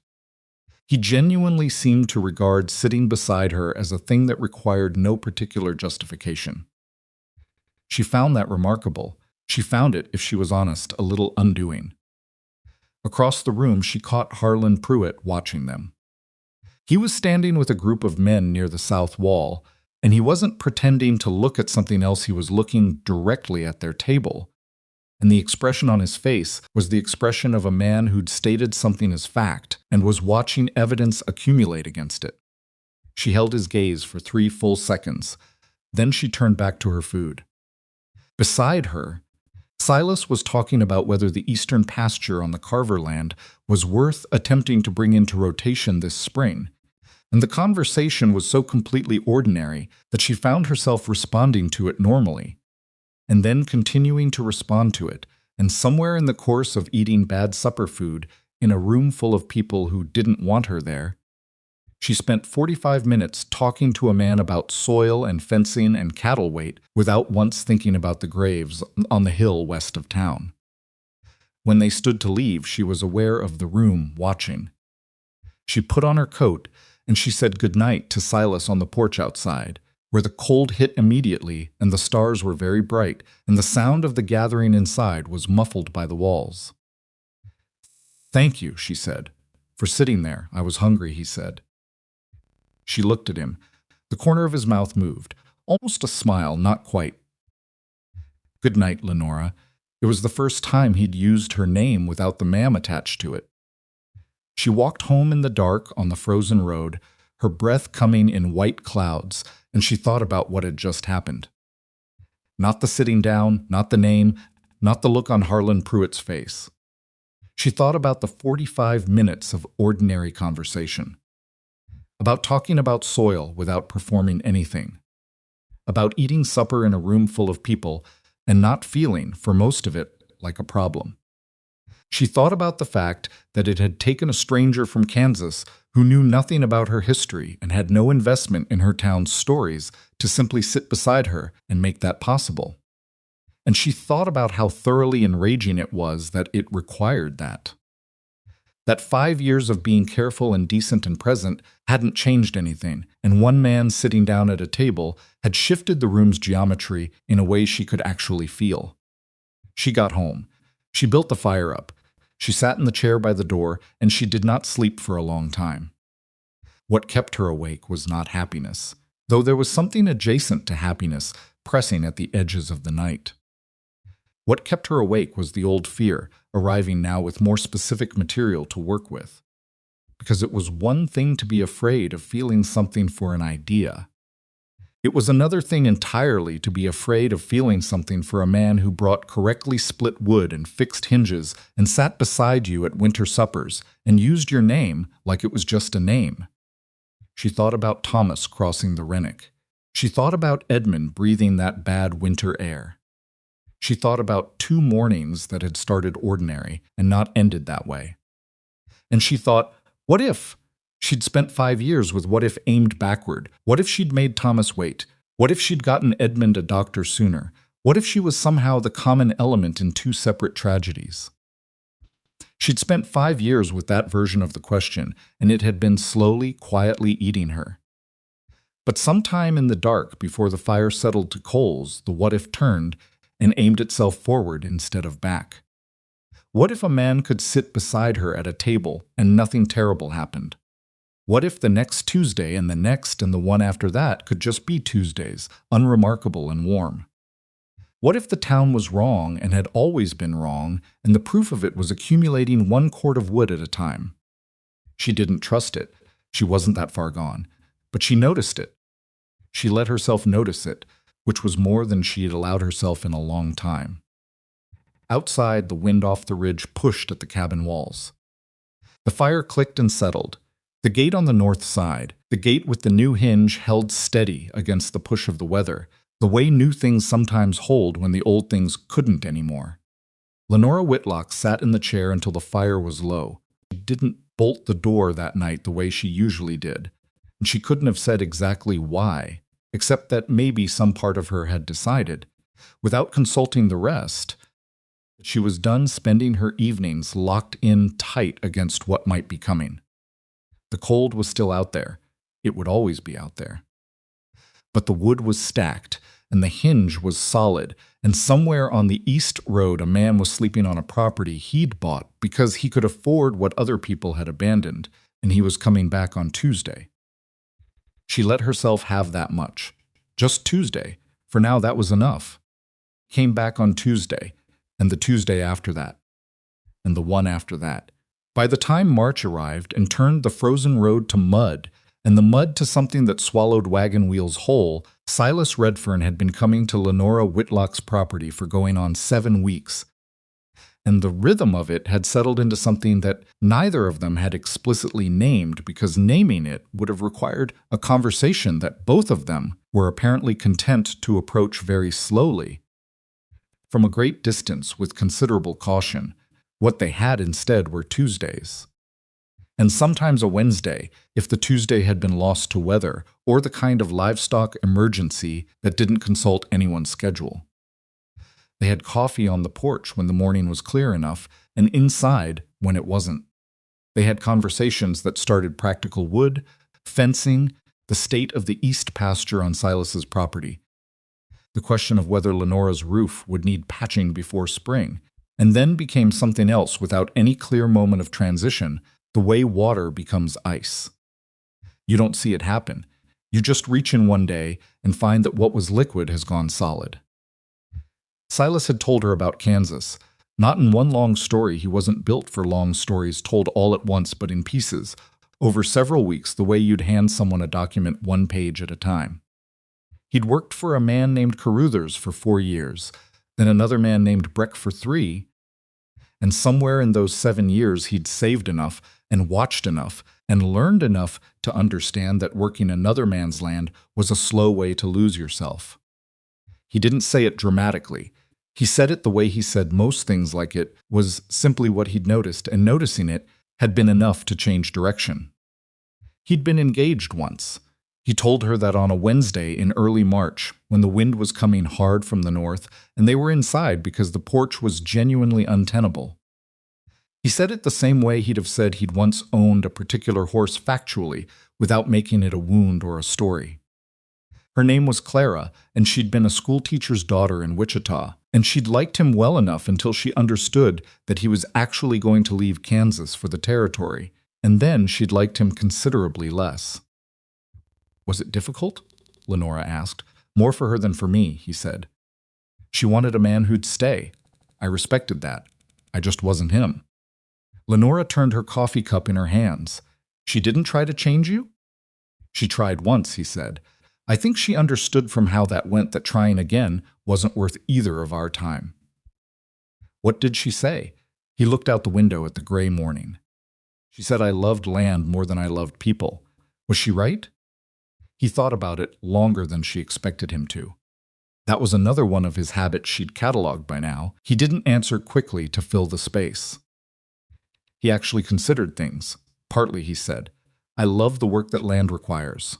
He genuinely seemed to regard sitting beside her as a thing that required no particular justification. She found that remarkable. She found it, if she was honest, a little undoing. Across the room, she caught Harlan Pruitt watching them. He was standing with a group of men near the south wall, and he wasn't pretending to look at something else, he was looking directly at their table. And the expression on his face was the expression of a man who'd stated something as fact and was watching evidence accumulate against it. She held his gaze for 3 full seconds. Then she turned back to her food. Beside her, Silas was talking about whether the eastern pasture on the Carver land was worth attempting to bring into rotation this spring. And the conversation was so completely ordinary that she found herself responding to it normally, and then continuing to respond to it, and somewhere in the course of eating bad supper food in a room full of people who didn't want her there, she spent 45 minutes talking to a man about soil and fencing and cattle weight without once thinking about the graves on the hill west of town. When they stood to leave, she was aware of the room watching. She put on her coat and she said goodnight to Silas on the porch outside, where the cold hit immediately and the stars were very bright, and the sound of the gathering inside was muffled by the walls. "Thank you," she said, "for sitting there. I was hungry," he said. She looked at him. The corner of his mouth moved, almost a smile, not quite. "Good night, Lenora." It was the first time he'd used her name without the ma'am attached to it. She walked home in the dark on the frozen road, her breath coming in white clouds, and she thought about what had just happened. Not the sitting down, not the name, not the look on Harlan Pruitt's face. She thought about the 45 minutes of ordinary conversation. About talking about soil without performing anything. About eating supper in a room full of people and not feeling, for most of it, like a problem. She thought about the fact that it had taken a stranger from Kansas who knew nothing about her history and had no investment in her town's stories to simply sit beside her and make that possible. And she thought about how thoroughly enraging it was that it required that. That 5 years of being careful and decent and present hadn't changed anything, and one man sitting down at a table had shifted the room's geometry in a way she could actually feel. She got home. She built the fire up. She sat in the chair by the door, and she did not sleep for a long time. What kept her awake was not happiness, though there was something adjacent to happiness pressing at the edges of the night. What kept her awake was the old fear, arriving now with more specific material to work with. Because it was one thing to be afraid of feeling something for an idea. It was another thing entirely to be afraid of feeling something for a man who brought correctly split wood and fixed hinges and sat beside you at winter suppers and used your name like it was just a name. She thought about Thomas crossing the Rennick. She thought about Edmund breathing that bad winter air. She thought about 2 mornings that had started ordinary and not ended that way. And she thought, what if? She'd spent 5 years with what if aimed backward. What if she'd made Thomas wait? What if she'd gotten Edmund a doctor sooner? What if she was somehow the common element in 2 separate tragedies? She'd spent 5 years with that version of the question, and it had been slowly, quietly eating her. But sometime in the dark, before the fire settled to coals, the what if turned and aimed itself forward instead of back. What if a man could sit beside her at a table and nothing terrible happened? What if the next Tuesday and the next and the one after that could just be Tuesdays, unremarkable and warm? What if the town was wrong and had always been wrong, and the proof of it was accumulating 1 cord of wood at a time? She didn't trust it. She wasn't that far gone. But she noticed it. She let herself notice it, which was more than she had allowed herself in a long time. Outside, the wind off the ridge pushed at the cabin walls. The fire clicked and settled. The gate on the north side, the gate with the new hinge held steady against the push of the weather, the way new things sometimes hold when the old things couldn't anymore. Lenora Whitlock sat in the chair until the fire was low. She didn't bolt the door that night the way she usually did, and she couldn't have said exactly why, except that maybe some part of her had decided, without consulting the rest, that she was done spending her evenings locked in tight against what might be coming. The cold was still out there. It would always be out there. But the wood was stacked, and the hinge was solid, and somewhere on the East Road a man was sleeping on a property he'd bought because he could afford what other people had abandoned, and he was coming back on Tuesday. She let herself have that much. Just Tuesday. For now, that was enough. Came back on Tuesday, and the Tuesday after that, and the one after that. By the time March arrived and turned the frozen road to mud, and the mud to something that swallowed wagon wheels whole, Silas Redfern had been coming to Lenora Whitlock's property for going on 7 weeks. And the rhythm of it had settled into something that neither of them had explicitly named, because naming it would have required a conversation that both of them were apparently content to approach very slowly, from a great distance with considerable caution. What they had instead were Tuesdays. And sometimes a Wednesday, if the Tuesday had been lost to weather, or the kind of livestock emergency that didn't consult anyone's schedule. They had coffee on the porch when the morning was clear enough, and inside when it wasn't. They had conversations that started practical wood, fencing, the state of the east pasture on Silas's property, the question of whether Lenora's roof would need patching before spring, and then became something else without any clear moment of transition, the way water becomes ice. You don't see it happen. You just reach in one day and find that what was liquid has gone solid. Silas had told her about Kansas. Not in one long story. He wasn't built for long stories told all at once but in pieces, over several weeks, the way you'd hand someone a document 1 page at a time. He'd worked for a man named Carruthers for 4 years, then another man named Breck for 3, and somewhere in those 7 years he'd saved enough and watched enough and learned enough to understand that working another man's land was a slow way to lose yourself. He didn't say it dramatically. He said it the way he said most things, like it was simply what he'd noticed, and noticing it had been enough to change direction. He'd been engaged once. He told her that on a Wednesday in early March, when the wind was coming hard from the north, and they were inside because the porch was genuinely untenable. He said it the same way he'd have said he'd once owned a particular horse factually, without making it a wound or a story. Her name was Clara, and she'd been a schoolteacher's daughter in Wichita, and she'd liked him well enough until she understood that he was actually going to leave Kansas for the territory, and then she'd liked him considerably less. Was it difficult? Lenora asked. More for her than for me, he said. She wanted a man who'd stay. I respected that. I just wasn't him. Lenora turned her coffee cup in her hands. She didn't try to change you? She tried once, he said. I think she understood from how that went that trying again wasn't worth either of our time. What did she say? He looked out the window at the gray morning. She said I loved land more than I loved people. Was she right? He thought about it longer than she expected him to. That was another one of his habits she'd cataloged by now. He didn't answer quickly to fill the space. He actually considered things. Partly, he said. I love the work that land requires.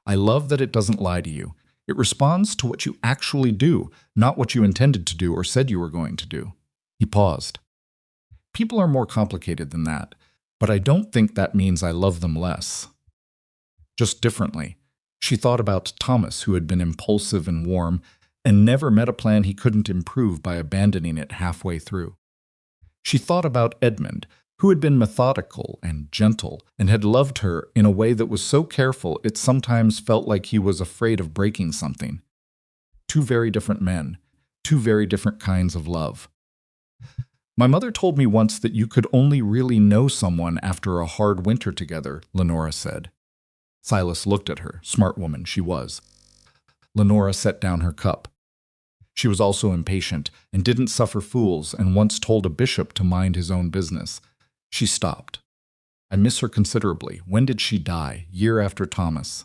I love that it doesn't lie to you. It responds to what you actually do, not what you intended to do or said you were going to do. He paused. People are more complicated than that, but I don't think that means I love them less. Just differently. She thought about Thomas, who had been impulsive and warm, and never met a plan he couldn't improve by abandoning it halfway through. She thought about Edmund, who had been methodical and gentle, and had loved her in a way that was so careful it sometimes felt like he was afraid of breaking something. 2 very different men, 2 very different kinds of love. My mother told me once that you could only really know someone after a hard winter together, Lenora said. Silas looked at her, smart woman she was. Lenora set down her cup. She was also impatient and didn't suffer fools, and once told a bishop to mind his own business. She stopped. I miss her considerably. When did she die? Year after Thomas.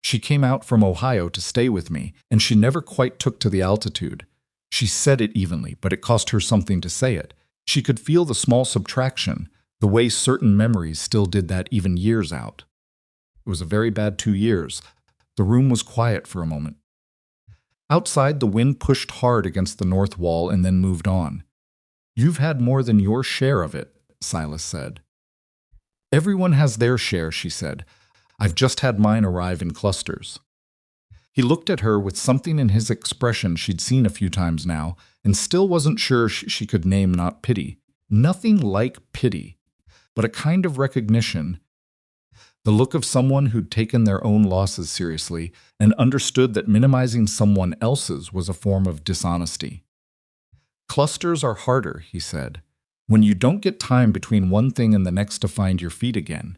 She came out from Ohio to stay with me, and she never quite took to the altitude. She said it evenly, but it cost her something to say it. She could feel the small subtraction, the way certain memories still did that even years out. It was a very bad 2 years. The room was quiet for a moment. Outside, the wind pushed hard against the north wall and then moved on. You've had more than your share of it, Silas said. Everyone has their share, she said. I've just had mine arrive in clusters. He looked at her with something in his expression she'd seen a few times now, and still wasn't sure she could name not pity. Nothing like pity, but a kind of recognition. The look of someone who'd taken their own losses seriously and understood that minimizing someone else's was a form of dishonesty. Clusters are harder, he said, when you don't get time between one thing and the next to find your feet again.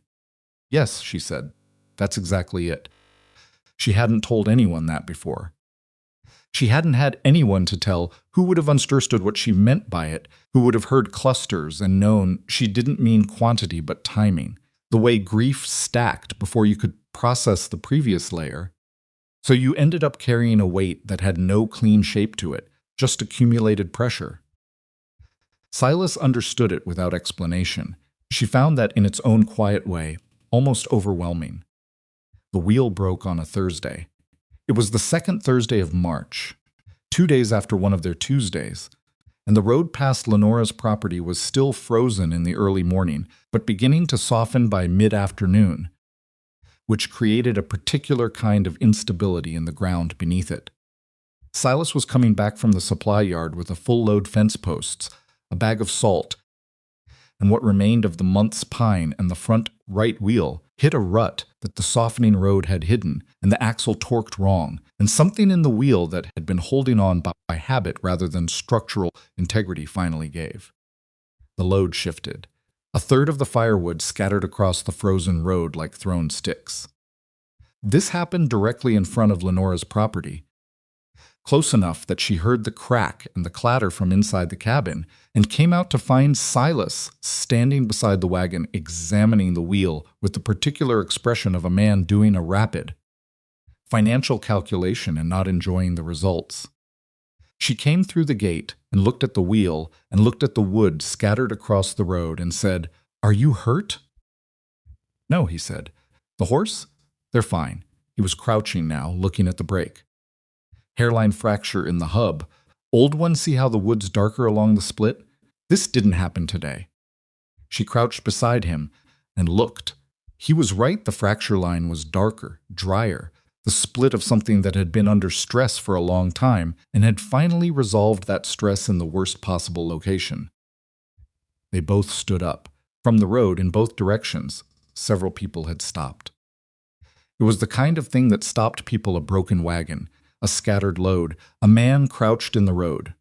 Yes, she said. That's exactly it. She hadn't told anyone that before. She hadn't had anyone to tell who would have understood what she meant by it, who would have heard clusters and known she didn't mean quantity but timing, the way grief stacked before you could process the previous layer. So you ended up carrying a weight that had no clean shape to it, just accumulated pressure. Silas understood it without explanation. She found that in its own quiet way, almost overwhelming. The wheel broke on a Thursday. It was the second Thursday of March, 2 days after one of their Tuesdays, and the road past Lenora's property was still frozen in the early morning, but beginning to soften by mid-afternoon, which created a particular kind of instability in the ground beneath it. Silas was coming back from the supply yard with a full load fence posts, a bag of salt, and what remained of the month's pine, and the front right wheel hit a rut that the softening road had hidden, and the axle torqued wrong, and something in the wheel that had been holding on by habit rather than structural integrity finally gave. The load shifted. A third of the firewood scattered across the frozen road like thrown sticks. This happened directly in front of Lenora's property, close enough that she heard the crack and the clatter from inside the cabin, and came out to find Silas standing beside the wagon examining the wheel with the particular expression of a man doing a rapid financial calculation and not enjoying the results. She came through the gate and looked at the wheel and looked at the wood scattered across the road and said, "Are you hurt?" "No," he said. "The horse? They're fine." He was crouching now, looking at the brake. Hairline fracture in the hub. Old one, see how the wood's darker along the split? This didn't happen today. She crouched beside him and looked. He was right, the fracture line was darker, drier, the split of something that had been under stress for a long time and had finally resolved that stress in the worst possible location. They both stood up. From the road in both directions, several people had stopped. It was the kind of thing that stopped people: a broken wagon, a scattered load, a man crouched in the road.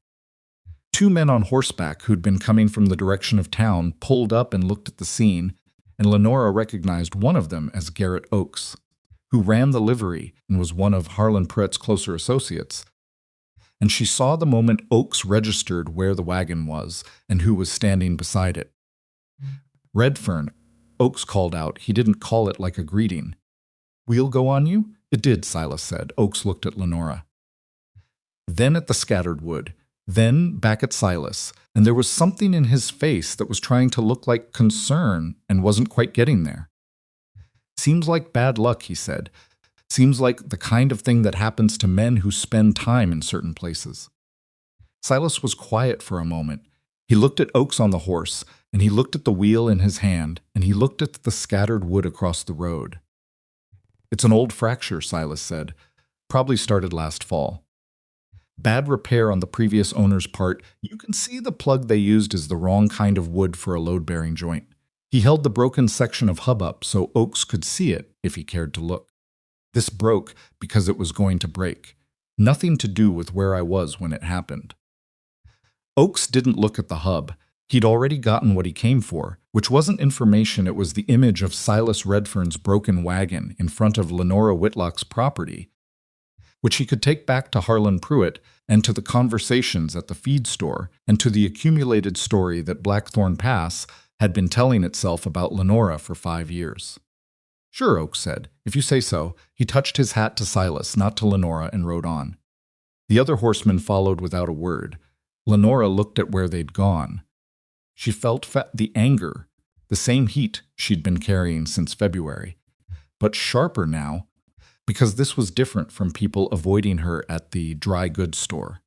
2 men on horseback who'd been coming from the direction of town pulled up and looked at the scene, and Lenora recognized one of them as Garrett Oakes, who ran the livery and was one of Harlan Pruitt's closer associates. And she saw the moment Oakes registered where the wagon was and who was standing beside it. "Redfern," Oakes called out. He didn't call it like a greeting. "Wheel go on you?" "It did," Silas said. Oakes looked at Lenora. Then at the scattered wood. Then back at Silas. And there was something in his face that was trying to look like concern and wasn't quite getting there. "Seems like bad luck," he said. "Seems like the kind of thing that happens to men who spend time in certain places." Silas was quiet for a moment. He looked at Oakes on the horse, and he looked at the wheel in his hand, and he looked at the scattered wood across the road. "It's an old fracture," Silas said. "Probably started last fall. Bad repair on the previous owner's part. You can see the plug they used is the wrong kind of wood for a load-bearing joint." He held the broken section of hub up so Oakes could see it if he cared to look. "This broke because it was going to break. Nothing to do with where I was when it happened." Oakes didn't look at the hub. He'd already gotten what he came for, which wasn't information, it was the image of Silas Redfern's broken wagon in front of Lenora Whitlock's property, which he could take back to Harlan Pruitt and to the conversations at the feed store and to the accumulated story that Blackthorn Pass had been telling itself about Lenora for 5 years. "Sure," Oakes said, "if you say so." He touched his hat to Silas, not to Lenora, and rode on. The other horsemen followed without a word. Lenora looked at where they'd gone. She felt the anger, the same heat she'd been carrying since February, but sharper now, because this was different from people avoiding her at the dry goods store.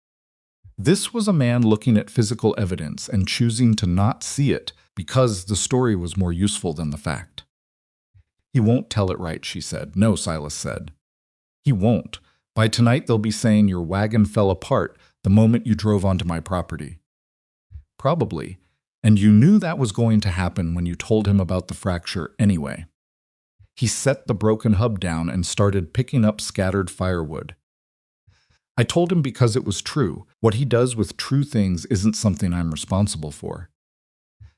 This was a man looking at physical evidence and choosing to not see it because the story was more useful than the fact. "He won't tell it right," she said. "No," Silas said. "He won't. By tonight, they'll be saying your wagon fell apart the moment you drove onto my property. Probably. And you knew that was going to happen when you told him about the fracture anyway. He set the broken hub down and started picking up scattered firewood. I told him because it was true. What he does with true things isn't something I'm responsible for.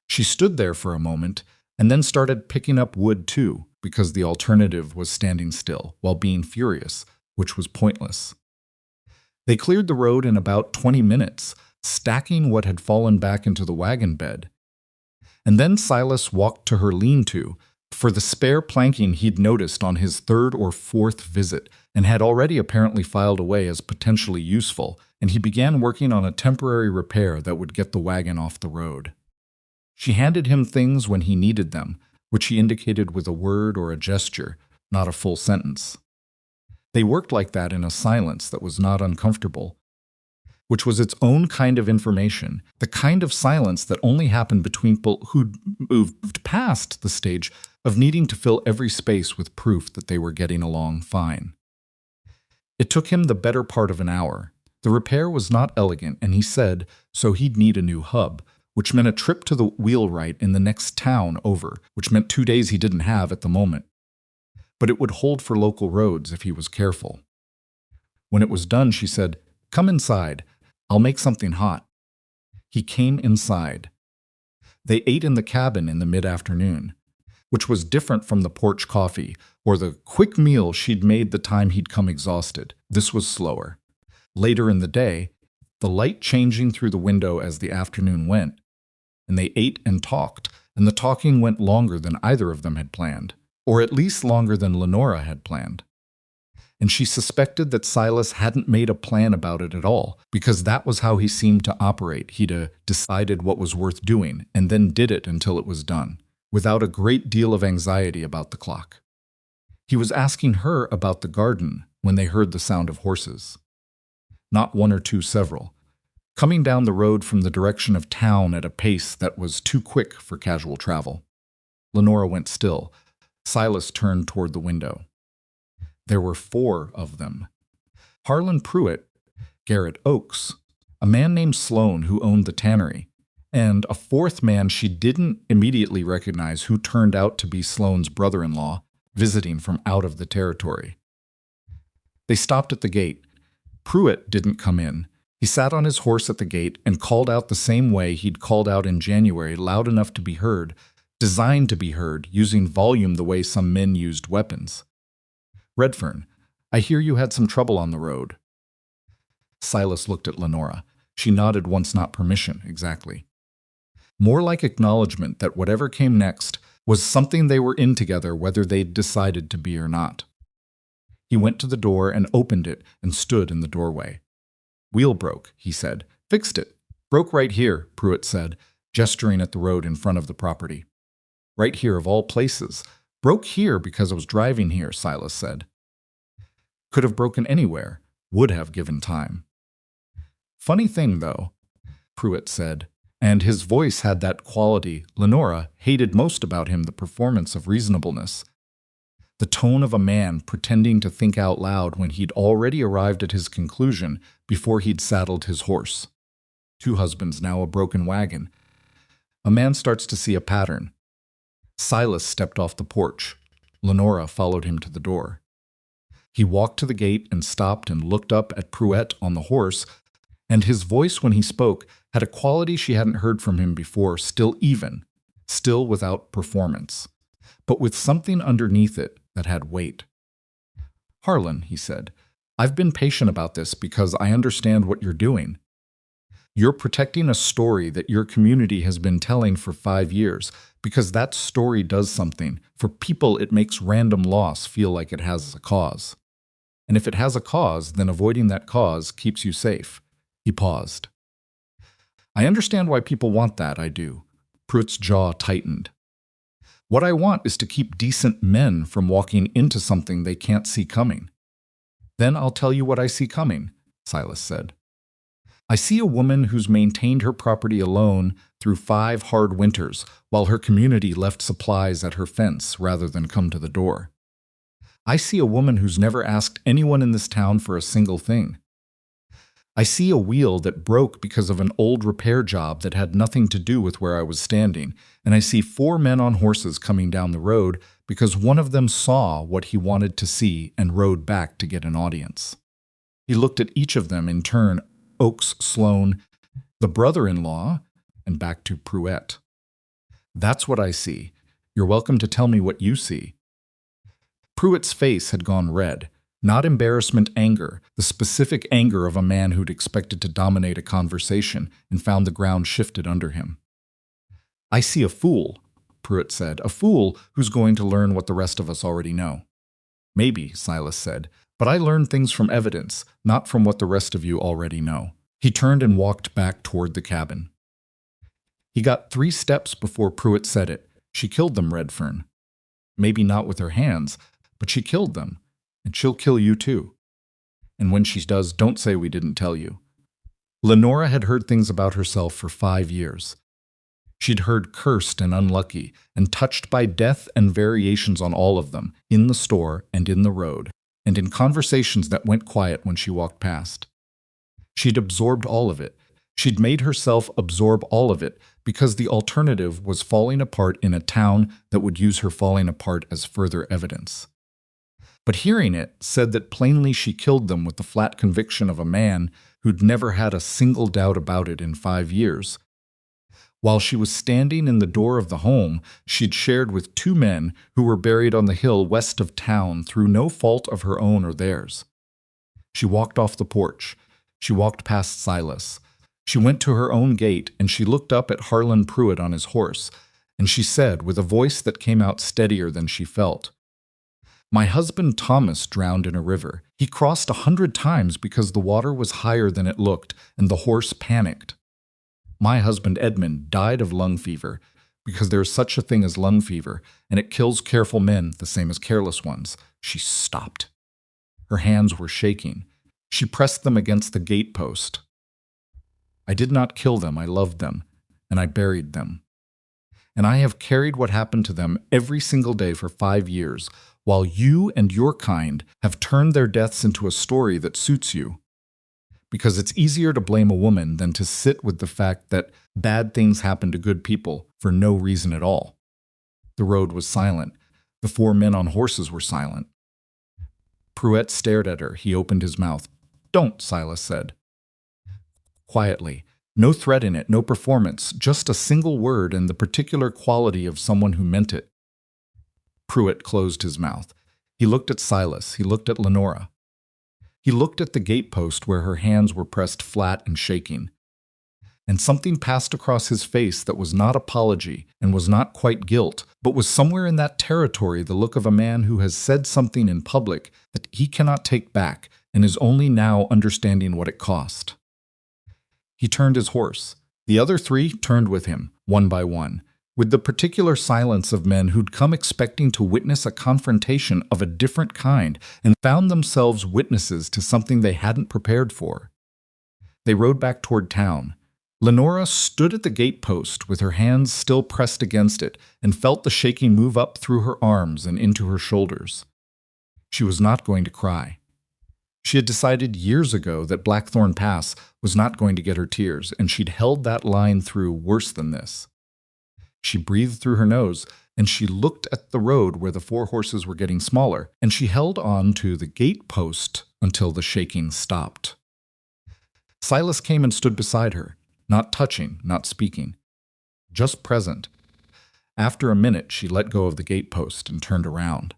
She stood there for a moment and then started picking up wood too, because the alternative was standing still while being furious, which was pointless. They cleared the road in about 20 minutes, stacking what had fallen back into the wagon bed. And then Silas walked to her lean-to for the spare planking he'd noticed on his third or fourth visit and had already apparently filed away as potentially useful, and he began working on a temporary repair that would get the wagon off the road. She handed him things when he needed them, which he indicated with a word or a gesture, not a full sentence. They worked like that in a silence that was not uncomfortable, which was its own kind of information, the kind of silence that only happened between people who'd moved past the stage of needing to fill every space with proof that they were getting along fine. It took him the better part of an hour. The repair was not elegant, and he said, so he'd need a new hub, which meant a trip to the wheelwright in the next town over, which meant 2 days he didn't have at the moment. But it would hold for local roads if he was careful. When it was done, she said, "Come inside. I'll make something hot." He came inside. They ate in the cabin in the mid-afternoon, which was different from the porch coffee or the quick meal she'd made the time he'd come exhausted. This was slower. Later in the day, the light changing through the window as the afternoon went, and they ate and talked, and the talking went longer than either of them had planned, or at least longer than Lenora had planned. And she suspected that Silas hadn't made a plan about it at all, because that was how he seemed to operate. He'd decided what was worth doing, and then did it until it was done, without a great deal of anxiety about the clock. He was asking her about the garden when they heard the sound of horses. Not one or two, several, coming down the road from the direction of town at a pace that was too quick for casual travel. Lenora went still. Silas turned toward the window. There were 4 of them. Harlan Pruitt, Garrett Oakes, a man named Sloan who owned the tannery, and a 4th man she didn't immediately recognize who turned out to be Sloan's brother-in-law, visiting from out of the territory. They stopped at the gate. Pruitt didn't come in. He sat on his horse at the gate and called out the same way he'd called out in January, loud enough to be heard, designed to be heard, using volume the way some men used weapons. "Redfern, I hear you had some trouble on the road." Silas looked at Lenora. She nodded once, not permission, exactly. More like acknowledgement that whatever came next was something they were in together, whether they'd decided to be or not. He went to the door and opened it and stood in the doorway. "Wheel broke," he said. "Fixed it." "Broke right here," Pruitt said, gesturing at the road in front of the property. "Right here, of all places. Broke here because I was driving here," Silas said. "Could have broken anywhere. Would have given time." "Funny thing, though," Pruitt said, and his voice had that quality Lenora hated most about him, the performance of reasonableness. The tone of a man pretending to think out loud when he'd already arrived at his conclusion before he'd saddled his horse. 2 husbands, now a broken wagon. A man starts to see a pattern. Silas stepped off the porch. Lenora followed him to the door. He walked to the gate and stopped and looked up at Pruitt on the horse, and his voice when he spoke had a quality she hadn't heard from him before, still even, still without performance, but with something underneath it that had weight. "Harlan," he said, "I've been patient about this because I understand what you're doing. You're protecting a story that your community has been telling for 5 years, because that story does something. For people, it makes random loss feel like it has a cause. And if it has a cause, then avoiding that cause keeps you safe." He paused. "I understand why people want that, I do." Pruitt's jaw tightened. "What I want is to keep decent men from walking into something they can't see coming." "Then I'll tell you what I see coming," Silas said. "I see a woman who's maintained her property alone through 5 hard winters while her community left supplies at her fence rather than come to the door. I see a woman who's never asked anyone in this town for a single thing. I see a wheel that broke because of an old repair job that had nothing to do with where I was standing, and I see 4 men on horses coming down the road because one of them saw what he wanted to see and rode back to get an audience. He looked at each of them in turn, Oakes, Sloane, the brother-in-law, and back to Pruitt. That's what I see. You're welcome to tell me what you see. Pruitt's face had gone red. Not embarrassment, anger, the specific anger of a man who'd expected to dominate a conversation and found the ground shifted under him. I see a fool, Pruitt said, a fool who's going to learn what the rest of us already know. Maybe, Silas said, but I learn things from evidence, not from what the rest of you already know. He turned and walked back toward the cabin. He got 3 steps before Pruitt said it. She killed them, Redfern. Maybe not with her hands, but she killed them. And she'll kill you too. And when she does, don't say we didn't tell you. Lenora had heard things about herself for 5 years. She'd heard cursed and unlucky, and touched by death and variations on all of them, in the store and in the road, and in conversations that went quiet when she walked past. She'd absorbed all of it. She'd made herself absorb all of it because the alternative was falling apart in a town that would use her falling apart as further evidence. But hearing it said that plainly she killed them with the flat conviction of a man who'd never had a single doubt about it in 5 years. While she was standing in the door of the home she'd shared with 2 men who were buried on the hill west of town through no fault of her own or theirs. She walked off the porch. She walked past Silas. She went to her own gate, and she looked up at Harlan Pruitt on his horse, and she said, with a voice that came out steadier than she felt, "My husband Thomas drowned in a river. He crossed 100 times because the water was higher than it looked, and the horse panicked. My husband Edmund died of lung fever, because there is such a thing as lung fever, and it kills careful men the same as careless ones." She stopped. Her hands were shaking. She pressed them against the gate post. "I did not kill them, I loved them, and I buried them. And I have carried what happened to them every single day for 5 years, while you and your kind have turned their deaths into a story that suits you. Because it's easier to blame a woman than to sit with the fact that bad things happen to good people for no reason at all." The road was silent. The 4 men on horses were silent. Pruitt stared at her. He opened his mouth. "Don't," Silas said. Quietly. No threat in it, no performance, just a single word and the particular quality of someone who meant it. Pruitt closed his mouth. He looked at Silas. He looked at Lenora. He looked at the gatepost where her hands were pressed flat and shaking. And something passed across his face that was not apology and was not quite guilt, but was somewhere in that territory the look of a man who has said something in public that he cannot take back and is only now understanding what it cost. He turned his horse. The other 3 turned with him, one by one, with the particular silence of men who'd come expecting to witness a confrontation of a different kind and found themselves witnesses to something they hadn't prepared for. They rode back toward town. Lenora stood at the gatepost with her hands still pressed against it and felt the shaking move up through her arms and into her shoulders. She was not going to cry. She had decided years ago that Blackthorn Pass was not going to get her tears, and she'd held that line through worse than this. She breathed through her nose, and she looked at the road where the 4 horses were getting smaller, and she held on to the gate post until the shaking stopped. Silas came and stood beside her, not touching, not speaking, just present. After a minute, she let go of the gate post and turned around.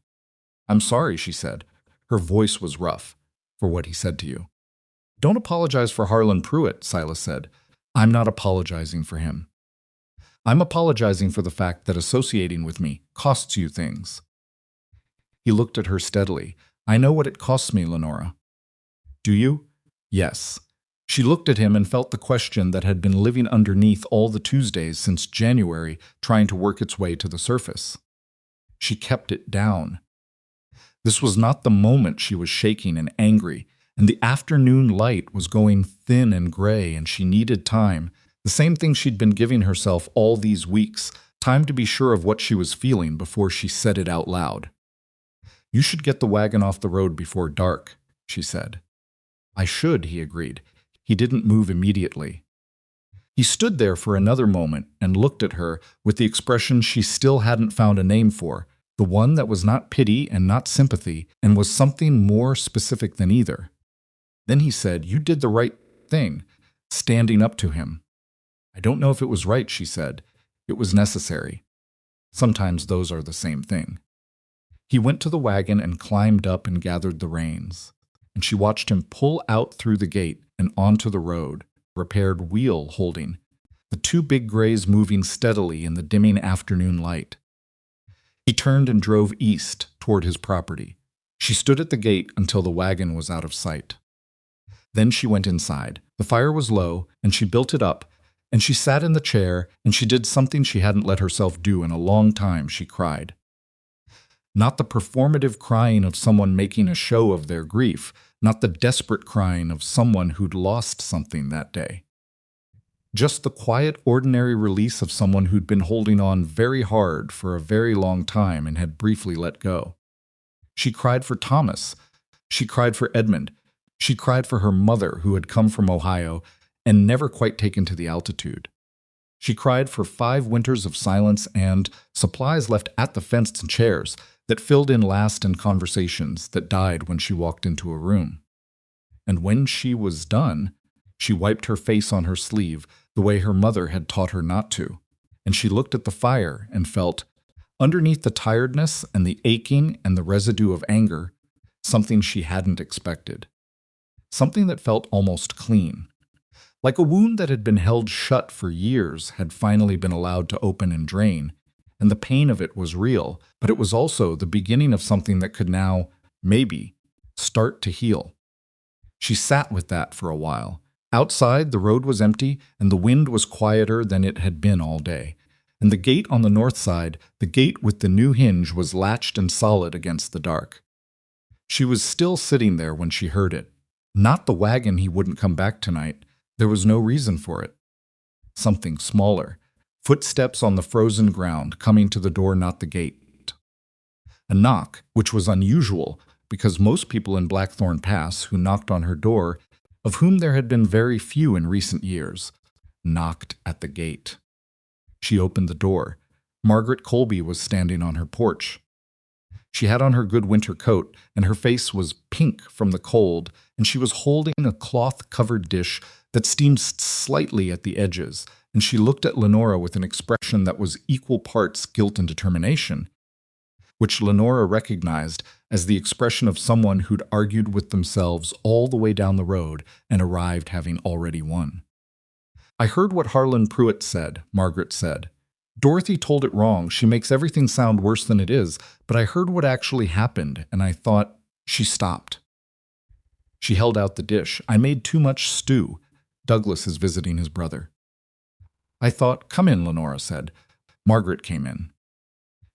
"I'm sorry," she said. Her voice was rough. "For what he said to you." "Don't apologize for Harlan Pruitt," Silas said. "I'm not apologizing for him. I'm apologizing for the fact that associating with me costs you things." He looked at her steadily. "I know what it costs me, Lenora." "Do you?" "Yes." She looked at him and felt the question that had been living underneath all the Tuesdays since January, trying to work its way to the surface. She kept it down. This was not the moment she was shaking and angry, and the afternoon light was going thin and gray, and she needed time, the same thing she'd been giving herself all these weeks, time to be sure of what she was feeling before she said it out loud. You should get the wagon off the road before dark, she said. I should, he agreed. He didn't move immediately. He stood there for another moment and looked at her with the expression she still hadn't found a name for, the one that was not pity and not sympathy and was something more specific than either. Then he said, You did the right thing, standing up to him. I don't know if it was right, she said. It was necessary. Sometimes those are the same thing. He went to the wagon and climbed up and gathered the reins, and she watched him pull out through the gate and onto the road, repaired wheel holding, the two big grays moving steadily in the dimming afternoon light. He turned and drove east toward his property. She stood at the gate until the wagon was out of sight. Then she went inside. The fire was low, and she built it up, and she sat in the chair, and she did something she hadn't let herself do in a long time. She cried. Not the performative crying of someone making a show of their grief, not the desperate crying of someone who'd lost something that day. Just the quiet, ordinary release of someone who'd been holding on very hard for a very long time and had briefly let go. She cried for Thomas. She cried for Edmund. She cried for her mother, who had come from Ohio and never quite taken to the altitude. She cried for 5 winters of silence and supplies left at the fence and chairs that filled in last and conversations that died when she walked into a room. And when she was done, she wiped her face on her sleeve the way her mother had taught her not to, and she looked at the fire and felt, underneath the tiredness and the aching and the residue of anger, something she hadn't expected. Something that felt almost clean. Like a wound that had been held shut for years had finally been allowed to open and drain, and the pain of it was real, but it was also the beginning of something that could now, maybe, start to heal. She sat with that for a while. Outside, the road was empty, and the wind was quieter than it had been all day. And the gate on the north side, the gate with the new hinge, was latched and solid against the dark. She was still sitting there when she heard it. Not the wagon he wouldn't come back tonight. There was no reason for it. Something smaller. Footsteps on the frozen ground, coming to the door, not the gate. A knock, which was unusual, because most people in Blackthorn Pass who knocked on her door, of whom there had been very few in recent years, knocked at the gate. She opened the door. Margaret Colby was standing on her porch. She had on her good winter coat, and her face was pink from the cold, and she was holding a cloth-covered dish that steamed slightly at the edges, and she looked at Lenora with an expression that was equal parts guilt and determination, which Lenora recognized as the expression of someone who'd argued with themselves all the way down the road and arrived having already won. I heard what Harlan Pruitt said, Margaret said. Dorothy told it wrong. She makes everything sound worse than it is, but I heard what actually happened, and I thought. She stopped. She held out the dish. I made too much stew. Douglas is visiting his brother. I thought, come in, Lenora said. Margaret came in.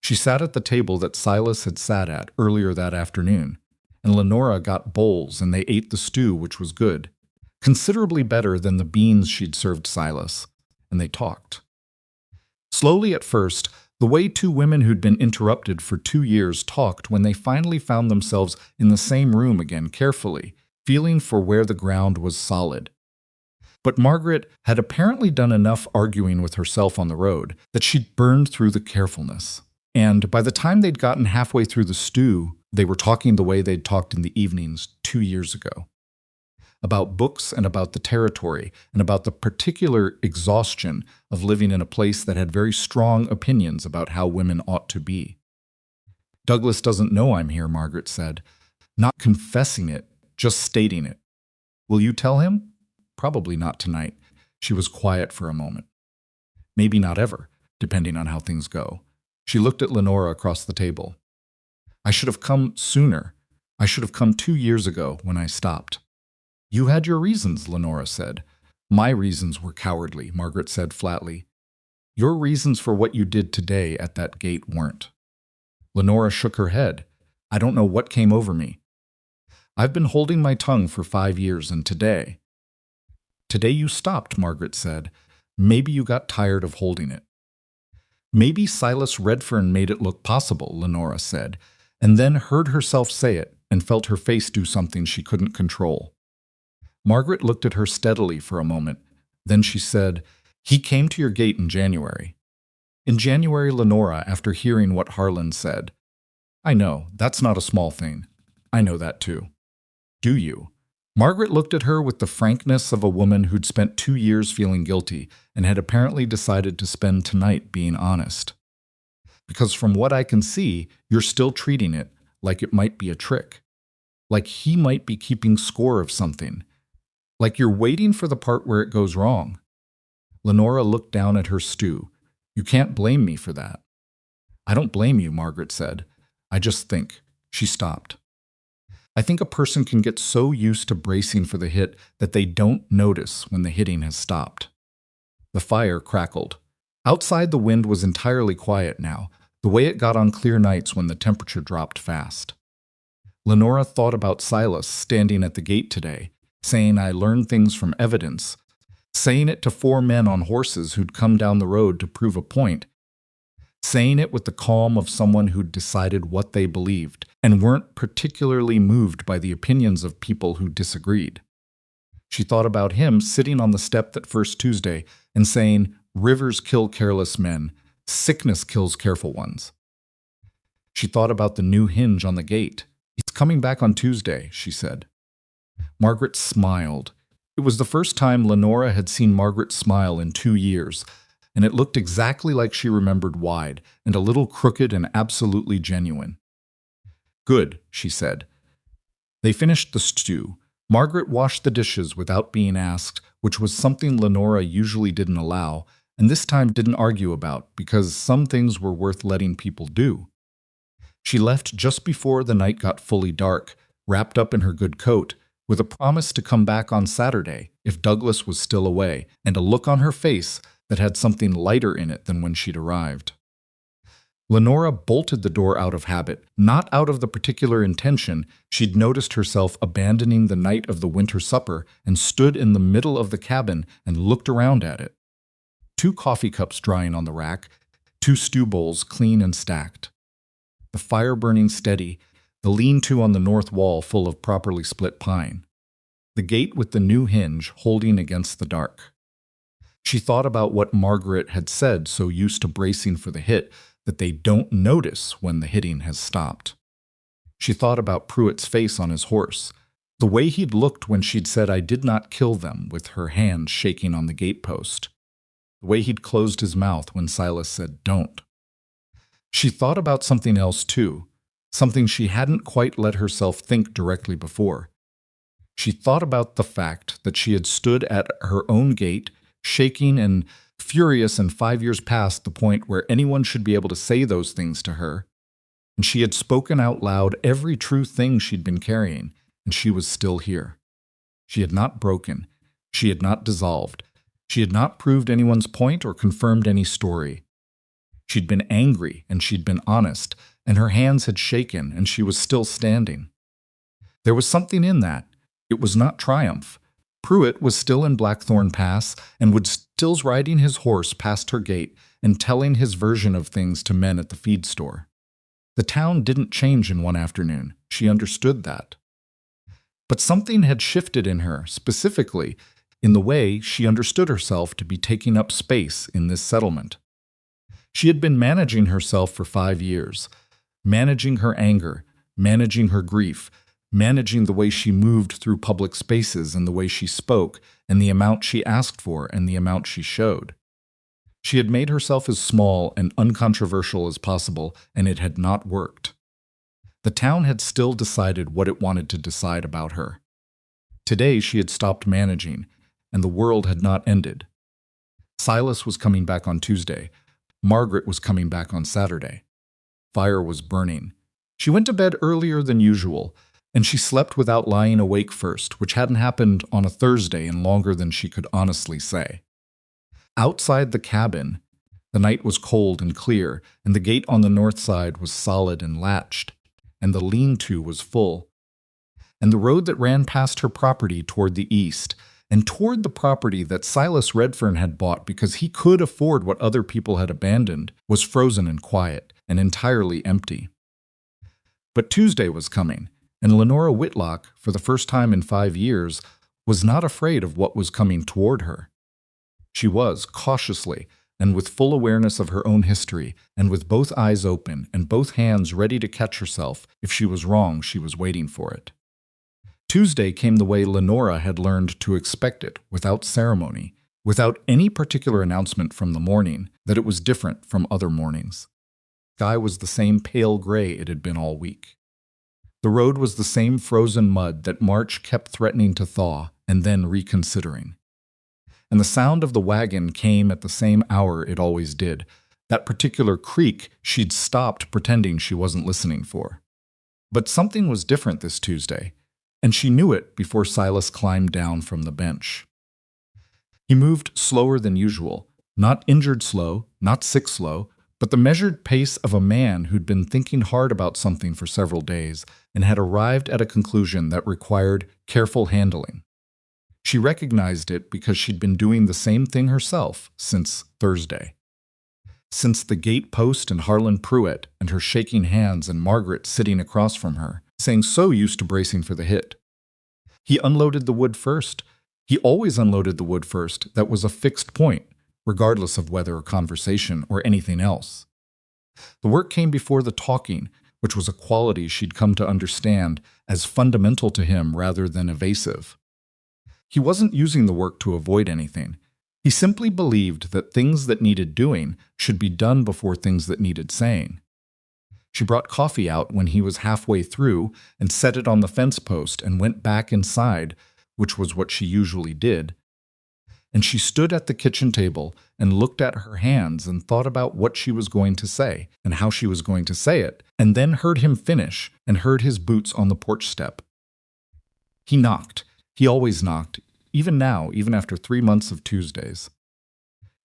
She sat at the table that Silas had sat at earlier that afternoon, and Lenora got bowls, and they ate the stew, which was good, considerably better than the beans she'd served Silas, and they talked. Slowly at first, the way 2 women who'd been interrupted for 2 years talked when they finally found themselves in the same room again, carefully, feeling for where the ground was solid. But Margaret had apparently done enough arguing with herself on the road that she'd burned through the carefulness. And by the time they'd gotten halfway through the stew, they were talking the way they'd talked in the evenings 2 years ago. About books and about the territory and about the particular exhaustion of living in a place that had very strong opinions about how women ought to be. Douglas doesn't know I'm here, Margaret said. Not confessing it, just stating it. Will you tell him? Probably not tonight. She was quiet for a moment. Maybe not ever, depending on how things go. She looked at Lenora across the table. I should have come sooner. I should have come 2 years ago when I stopped. You had your reasons, Lenora said. My reasons were cowardly, Margaret said flatly. Your reasons for what you did today at that gate weren't. Lenora shook her head. I don't know what came over me. I've been holding my tongue for 5 years, and today you stopped, Margaret said. Maybe you got tired of holding it. Maybe Silas Redfern made it look possible, Lenora said. and then heard herself say it and felt her face do something she couldn't control. Margaret looked at her steadily for a moment. Then she said, "He came to your gate in January." In January, Lenora, after hearing what Harlan said, "I know, that's not a small thing. I know that too." "Do you?" Margaret looked at her with the frankness of a woman who'd spent 2 years feeling guilty and had apparently decided to spend tonight being honest. "Because from what I can see, you're still treating it like it might be a trick. Like he might be keeping score of something. Like you're waiting for the part where it goes wrong." Lenora looked down at her stew. "You can't blame me for that." "I don't blame you," Margaret said. "I just think." She stopped. "I think a person can get so used to bracing for the hit that they don't notice when the hitting has stopped." The fire crackled. Outside, the wind was entirely quiet now, the way it got on clear nights when the temperature dropped fast. Lenora thought about Silas standing at the gate today, saying, "I learned things from evidence," saying it to 4 men on horses who'd come down the road to prove a point, saying it with the calm of someone who'd decided what they believed and weren't particularly moved by the opinions of people who disagreed. She thought about him sitting on the step that first Tuesday and saying, "Rivers kill careless men, sickness kills careful ones." She thought about the new hinge on the gate. "He's coming back on Tuesday," she said. Margaret smiled. It was the first time Lenora had seen Margaret smile in 2 years, and it looked exactly like she remembered, wide and a little crooked and absolutely genuine. "Good," she said. They finished the stew. Margaret washed the dishes without being asked, which was something Lenora usually didn't allow, and this time didn't argue about, because some things were worth letting people do. She left just before the night got fully dark, wrapped up in her good coat, with a promise to come back on Saturday if Douglas was still away, and a look on her face that had something lighter in it than when she'd arrived. Lenora bolted the door out of habit, not out of the particular intention. She'd noticed herself abandoning the night of the winter supper and stood in the middle of the cabin and looked around at it. 2 coffee cups drying on the rack, 2 stew bowls clean and stacked. The fire burning steady, the lean-to on the north wall full of properly split pine. The gate with the new hinge holding against the dark. She thought about what Margaret had said, so used to bracing for the hit that they don't notice when the hitting has stopped. She thought about Pruitt's face on his horse, the way he'd looked when she'd said, "I did not kill them," with her hand shaking on the gatepost. The way he'd closed his mouth when Silas said, "Don't." She thought about something else too, something she hadn't quite let herself think directly before. She thought about the fact that she had stood at her own gate, shaking and furious and 5 years past the point where anyone should be able to say those things to her, and she had spoken out loud every true thing she'd been carrying, and she was still here. She had not broken. She had not dissolved. She had not proved anyone's point or confirmed any story. She'd been angry, and she'd been honest, and her hands had shaken, and she was still standing. There was something in that. It was not triumph. Pruitt was still in Blackthorn Pass and was still riding his horse past her gate and telling his version of things to men at the feed store. The town didn't change in one afternoon. She understood that. But something had shifted in her, specifically in the way she understood herself to be taking up space in this settlement. She had been managing herself for 5 years, managing her anger, managing her grief, managing the way she moved through public spaces and the way she spoke, and the amount she asked for and the amount she showed. She had made herself as small and uncontroversial as possible, and it had not worked. The town had still decided what it wanted to decide about her. Today she had stopped managing, and the world had not ended. Silas was coming back on Tuesday. Margaret was coming back on Saturday. Fire was burning. She went to bed earlier than usual, and she slept without lying awake first, which hadn't happened on a Thursday in longer than she could honestly say. Outside the cabin, the night was cold and clear, and the gate on the north side was solid and latched, and the lean-to was full. And the road that ran past her property toward the east, and toward the property that Silas Redfern had bought because he could afford what other people had abandoned, was frozen and quiet, and entirely empty. But Tuesday was coming, and Lenora Whitlock, for the first time in 5 years, was not afraid of what was coming toward her. She was, cautiously, and with full awareness of her own history, and with both eyes open and both hands ready to catch herself. If she was wrong, she was waiting for it. Tuesday came the way Lenora had learned to expect it, without ceremony, without any particular announcement from the morning that it was different from other mornings. The sky was the same pale gray it had been all week. The road was the same frozen mud that March kept threatening to thaw and then reconsidering. And the sound of the wagon came at the same hour it always did, that particular creak she'd stopped pretending she wasn't listening for. But something was different this Tuesday, and she knew it before Silas climbed down from the bench. He moved slower than usual, not injured slow, not sick slow, but the measured pace of a man who'd been thinking hard about something for several days and had arrived at a conclusion that required careful handling. She recognized it because she'd been doing the same thing herself since Thursday. Since the gate post and Harlan Pruitt and her shaking hands and Margaret sitting across from her, saying so used to bracing for the hit. He unloaded the wood first. He always unloaded the wood first. That was a fixed point, regardless of weather or conversation or anything else. The work came before the talking, which was a quality she'd come to understand as fundamental to him rather than evasive. He wasn't using the work to avoid anything. He simply believed that things that needed doing should be done before things that needed saying. She brought coffee out when he was halfway through and set it on the fence post and went back inside, which was what she usually did. And she stood at the kitchen table and looked at her hands and thought about what she was going to say and how she was going to say it, and then heard him finish and heard his boots on the porch step. He knocked. He always knocked, even now, even after 3 months of Tuesdays.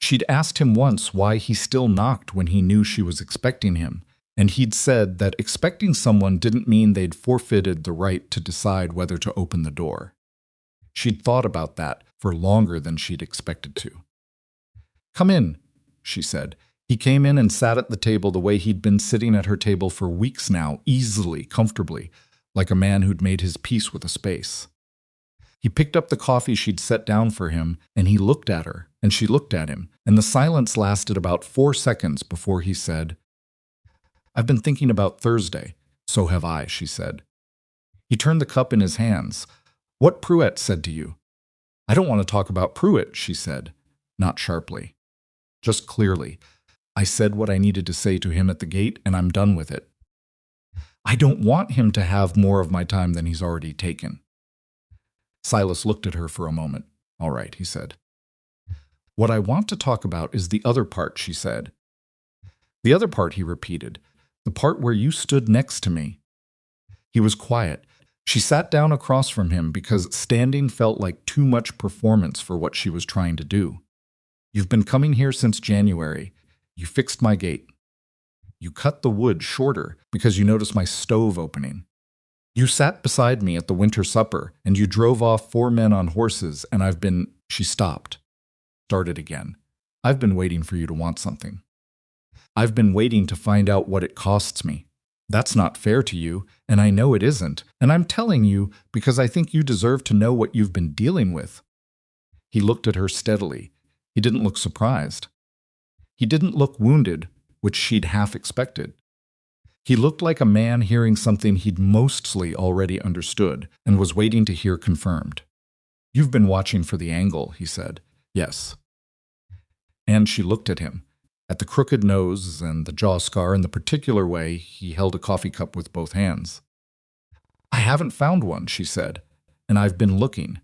She'd asked him once why he still knocked when he knew she was expecting him, and he'd said that expecting someone didn't mean they'd forfeited the right to decide whether to open the door. She'd thought about that for longer than she'd expected to. "Come in," she said. He came in and sat at the table the way he'd been sitting at her table for weeks now, easily, comfortably, like a man who'd made his peace with a space. He picked up the coffee she'd set down for him, and he looked at her, and she looked at him, and the silence lasted about 4 seconds before he said, "I've been thinking about Thursday." "So have I," she said. He turned the cup in his hands. "What Pruitt said to you?" "I don't want to talk about Pruitt," she said, not sharply, just clearly. "I said what I needed to say to him at the gate, and I'm done with it. I don't want him to have more of my time than he's already taken." Silas looked at her for a moment. "All right," he said. "What I want to talk about is the other part," she said. "The other part," he repeated. "The part where you stood next to me." He was quiet. She sat down across from him because standing felt like too much performance for what she was trying to do. "You've been coming here since January. You fixed my gate. You cut the wood shorter because you noticed my stove opening. You sat beside me at the winter supper, and you drove off 4 men on horses, and I've been—" She stopped. Started again. "I've been waiting for you to want something. I've been waiting to find out what it costs me. That's not fair to you, and I know it isn't, and I'm telling you because I think you deserve to know what you've been dealing with." He looked at her steadily. He didn't look surprised. He didn't look wounded, which she'd half expected. He looked like a man hearing something he'd mostly already understood and was waiting to hear confirmed. "You've been watching for the angle," he said. "Yes." And she looked at him, at the crooked nose and the jaw scar and the particular way he held a coffee cup with both hands. "I haven't found one," she said, "and I've been looking."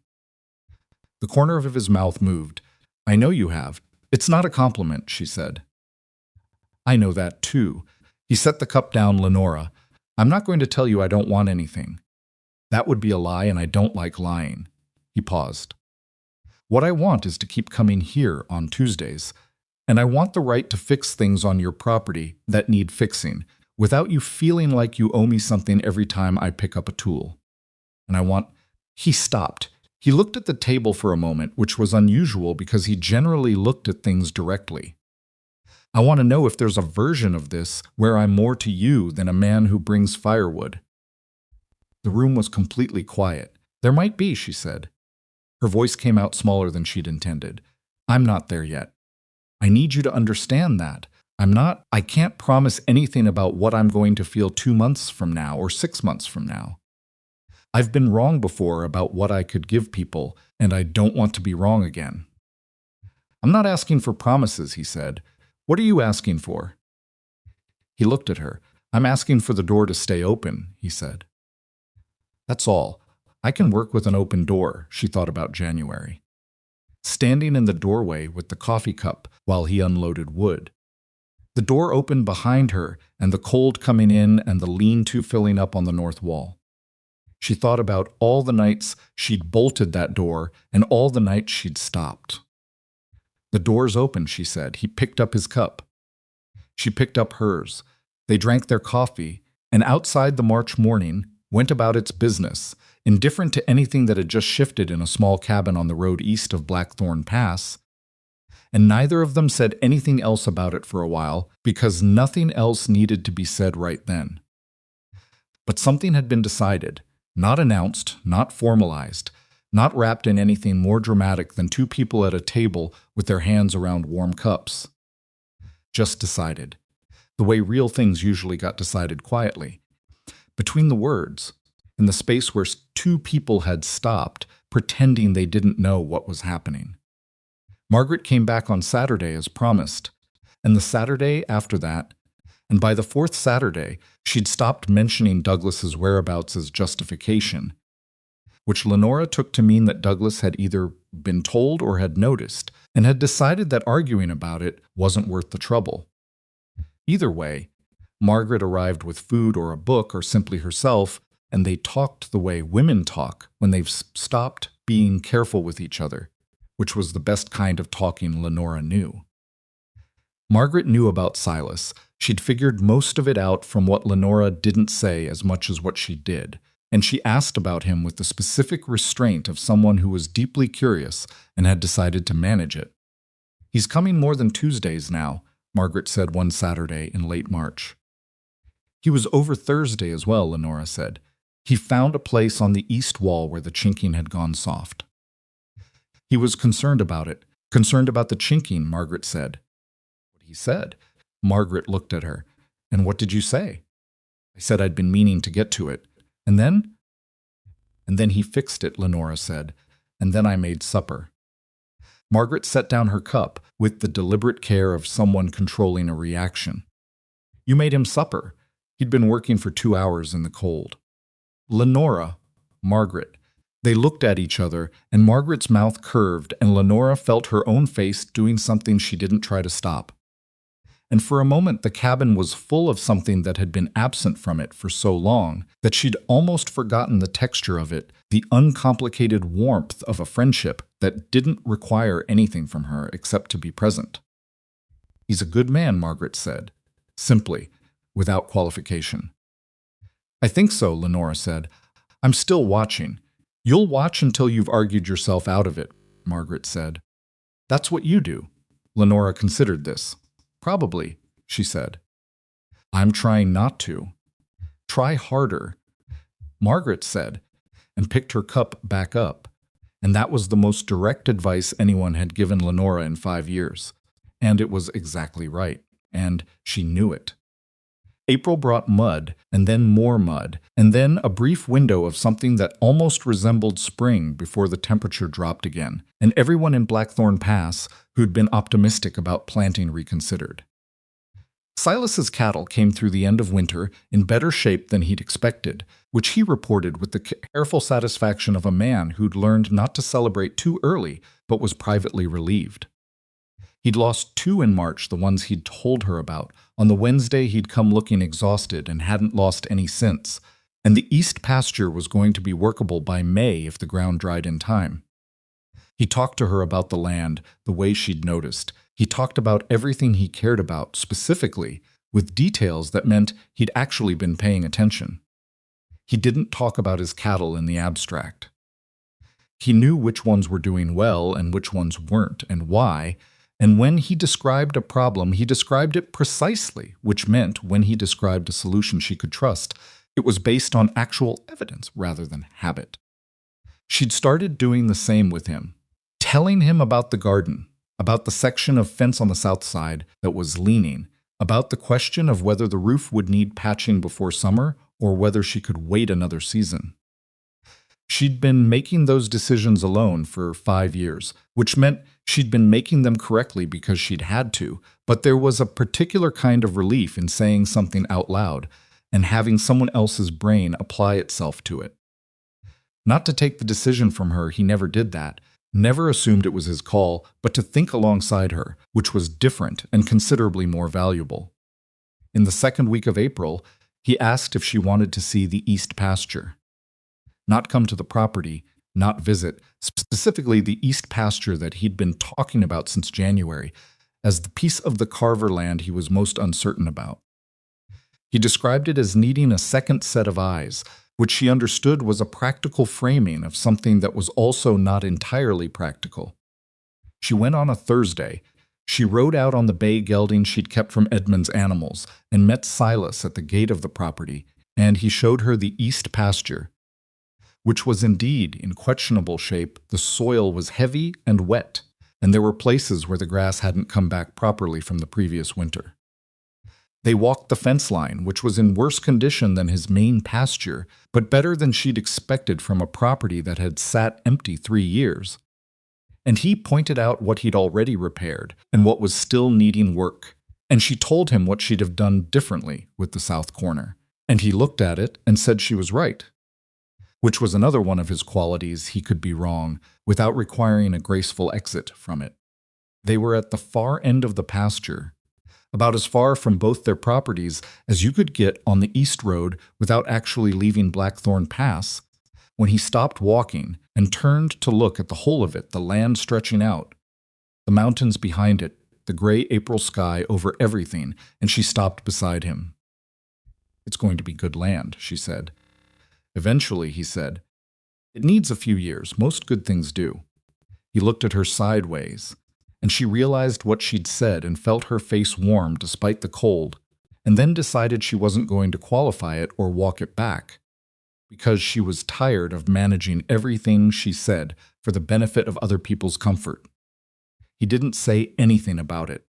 The corner of his mouth moved. "I know you have. It's not a compliment," she said. "I know that, too." He set the cup down. "Lenora, I'm not going to tell you I don't want anything. That would be a lie, and I don't like lying." He paused. "What I want is to keep coming here on Tuesdays, and I want the right to fix things on your property that need fixing, without you feeling like you owe me something every time I pick up a tool. And I want—" He stopped. He looked at the table for a moment, which was unusual because he generally looked at things directly. I want to know if there's a version of this where I'm more to you than a man who brings firewood." The room was completely quiet. "There might be," she said. Her voice came out smaller than she'd intended. "I'm not there yet. I need you to understand that. I can't promise anything about what I'm going to feel 2 months from now or 6 months from now. I've been wrong before about what I could give people, and I don't want to be wrong again." "I'm not asking for promises," he said. "What are you asking for?" He looked at her. "I'm asking for the door to stay open," he said. "That's all. I can work with an open door," she thought about January. Standing in the doorway with the coffee cup while he unloaded wood. The door opened behind her, and the cold coming in and the lean-to filling up on the north wall. She thought about all the nights she'd bolted that door and all the nights she'd stopped. "The door's open," she said. He picked up his cup. She picked up hers. They drank their coffee, and outside the March morning went about its business, indifferent to anything that had just shifted in a small cabin on the road east of Blackthorn Pass. And neither of them said anything else about it for a while, because nothing else needed to be said right then. But something had been decided, not announced, not formalized, not wrapped in anything more dramatic than two people at a table with their hands around warm cups. Just decided, the way real things usually got decided quietly. Between the words, in the space where two people had stopped, pretending they didn't know what was happening. Margaret came back on Saturday as promised, and the Saturday after that, and by the fourth Saturday, she'd stopped mentioning Douglas's whereabouts as justification, which Lenora took to mean that Douglas had either been told or had noticed, and had decided that arguing about it wasn't worth the trouble. Either way, Margaret arrived with food or a book or simply herself, and they talked the way women talk when they've stopped being careful with each other, which was the best kind of talking Lenora knew. Margaret knew about Silas. She'd figured most of it out from what Lenora didn't say as much as what she did, and she asked about him with the specific restraint of someone who was deeply curious and had decided to manage it. "He's coming more than Tuesdays now," Margaret said one Saturday in late March. "He was over Thursday as well," Lenora said. "He found a place on the east wall where the chinking had gone soft." "He was concerned about it. Concerned about the chinking," Margaret said. "What he said?" Margaret looked at her. "And what did you say?" "I said I'd been meaning to get to it. And then?" "And then he fixed it," Lenora said. "And then I made supper." Margaret set down her cup with the deliberate care of someone controlling a reaction. "You made him supper. He'd been working for 2 hours in the cold." "Lenora," Margaret. They looked at each other, and Margaret's mouth curved, and Lenora felt her own face doing something she didn't try to stop. And for a moment the cabin was full of something that had been absent from it for so long that she'd almost forgotten the texture of it, the uncomplicated warmth of a friendship that didn't require anything from her except to be present. "He's a good man," Margaret said, simply, without qualification. "I think so," Lenora said. "I'm still watching." "You'll watch until you've argued yourself out of it," Margaret said. "That's what you do." Lenora considered this. "Probably," she said. "I'm trying not to." "Try harder," Margaret said, and picked her cup back up. And that was the most direct advice anyone had given Lenora in 5 years. And it was exactly right. And she knew it. April brought mud, and then more mud, and then a brief window of something that almost resembled spring before the temperature dropped again, and everyone in Blackthorn Pass who'd been optimistic about planting reconsidered. Silas's cattle came through the end of winter in better shape than he'd expected, which he reported with the careful satisfaction of a man who'd learned not to celebrate too early but was privately relieved. He'd lost 2 in March, the ones he'd told her about. On the Wednesday, he'd come looking exhausted and hadn't lost any since, and the east pasture was going to be workable by May if the ground dried in time. He talked to her about the land, the way she'd noticed. He talked about everything he cared about, specifically, with details that meant he'd actually been paying attention. He didn't talk about his cattle in the abstract. He knew which ones were doing well and which ones weren't, and why, And when he described a problem, he described it precisely, which meant when he described a solution she could trust, it was based on actual evidence rather than habit. She'd started doing the same with him, telling him about the garden, about the section of fence on the south side that was leaning, about the question of whether the roof would need patching before summer or whether she could wait another season. She'd been making those decisions alone for 5 years, which meant she'd been making them correctly because she'd had to, but there was a particular kind of relief in saying something out loud and having someone else's brain apply itself to it. Not to take the decision from her, he never did that, never assumed it was his call, but to think alongside her, which was different and considerably more valuable. In the second week of April, he asked if she wanted to see the east pasture. Not come to the property, not visit, specifically the east pasture that he'd been talking about since January, as the piece of the Carver land he was most uncertain about. He described it as needing a second set of eyes, which she understood was a practical framing of something that was also not entirely practical. She went on a Thursday. She rode out on the bay gelding she'd kept from Edmund's animals and met Silas at the gate of the property, and he showed her the east pasture, which was indeed in questionable shape. The soil was heavy and wet, and there were places where the grass hadn't come back properly from the previous winter. They walked the fence line, which was in worse condition than his main pasture, but better than she'd expected from a property that had sat empty 3 years. And he pointed out what he'd already repaired and what was still needing work, and she told him what she'd have done differently with the south corner. And he looked at it and said she was right, which was another one of his qualities. He could be wrong without requiring a graceful exit from it. They were at the far end of the pasture, about as far from both their properties as you could get on the east road without actually leaving Blackthorn Pass, when he stopped walking and turned to look at the whole of it, the land stretching out, the mountains behind it, the gray April sky over everything, and she stopped beside him. "It's going to be good land," she said. "Eventually," he said. "It needs a few years. Most good things do." He looked at her sideways, and she realized what she'd said and felt her face warm despite the cold, and then decided she wasn't going to qualify it or walk it back, because she was tired of managing everything she said for the benefit of other people's comfort. He didn't say anything about it,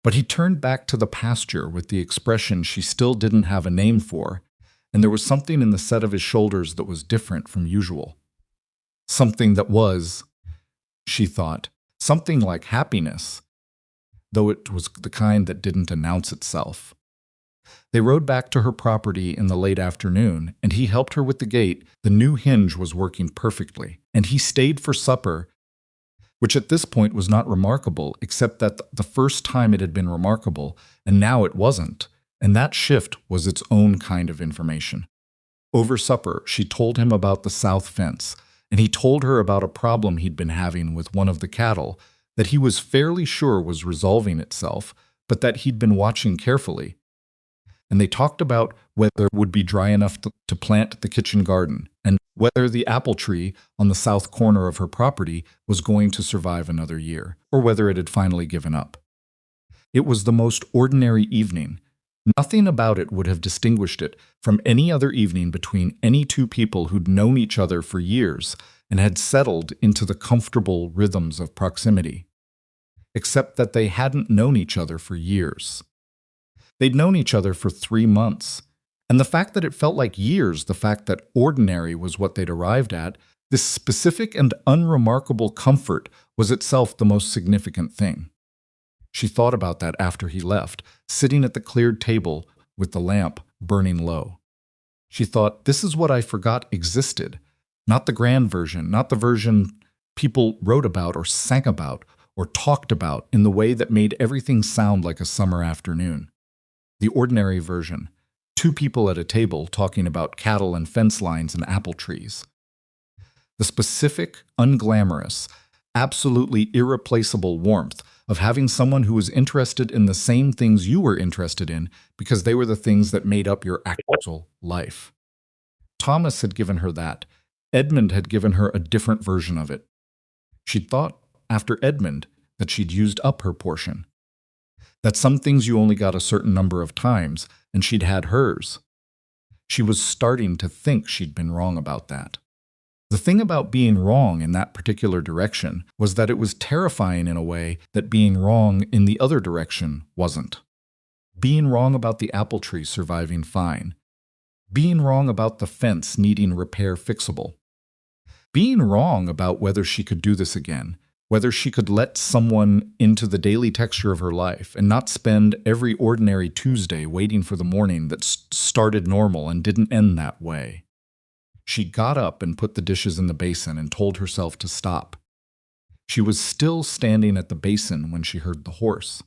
but he turned back to the pasture with the expression she still didn't have a name for, and there was something in the set of his shoulders that was different from usual. Something that was, she thought, something like happiness, though it was the kind that didn't announce itself. They rode back to her property in the late afternoon, and he helped her with the gate. The new hinge was working perfectly, and he stayed for supper, which at this point was not remarkable, except that the first time it had been remarkable, and now it wasn't, and that shift was its own kind of information. Over supper, she told him about the south fence, and he told her about a problem he'd been having with one of the cattle that he was fairly sure was resolving itself, but that he'd been watching carefully. And they talked about whether it would be dry enough to plant the kitchen garden, and whether the apple tree on the south corner of her property was going to survive another year, or whether it had finally given up. It was the most ordinary evening. Nothing about it would have distinguished it from any other evening between any two people who'd known each other for years and had settled into the comfortable rhythms of proximity, except that they hadn't known each other for years. They'd known each other for 3 months, and the fact that it felt like years, the fact that ordinary was what they'd arrived at, this specific and unremarkable comfort was itself the most significant thing. She thought about that after he left, sitting at the cleared table with the lamp burning low. She thought, this is what I forgot existed, not the grand version, not the version people wrote about or sang about or talked about in the way that made everything sound like a summer afternoon. The ordinary version, 2 people at a table talking about cattle and fence lines and apple trees. The specific, unglamorous, absolutely irreplaceable warmth of having someone who was interested in the same things you were interested in because they were the things that made up your actual life. Thomas had given her that. Edmund had given her a different version of it. She'd thought, after Edmund, that she'd used up her portion, that some things you only got a certain number of times, and she'd had hers. She was starting to think she'd been wrong about that. The thing about being wrong in that particular direction was that it was terrifying in a way that being wrong in the other direction wasn't. Being wrong about the apple tree surviving fine. Being wrong about the fence needing repair fixable. Being wrong about whether she could do this again, whether she could let someone into the daily texture of her life and not spend every ordinary Tuesday waiting for the morning that started normal and didn't end that way. She got up and put the dishes in the basin and told herself to stop. She was still standing at the basin when she heard the horse.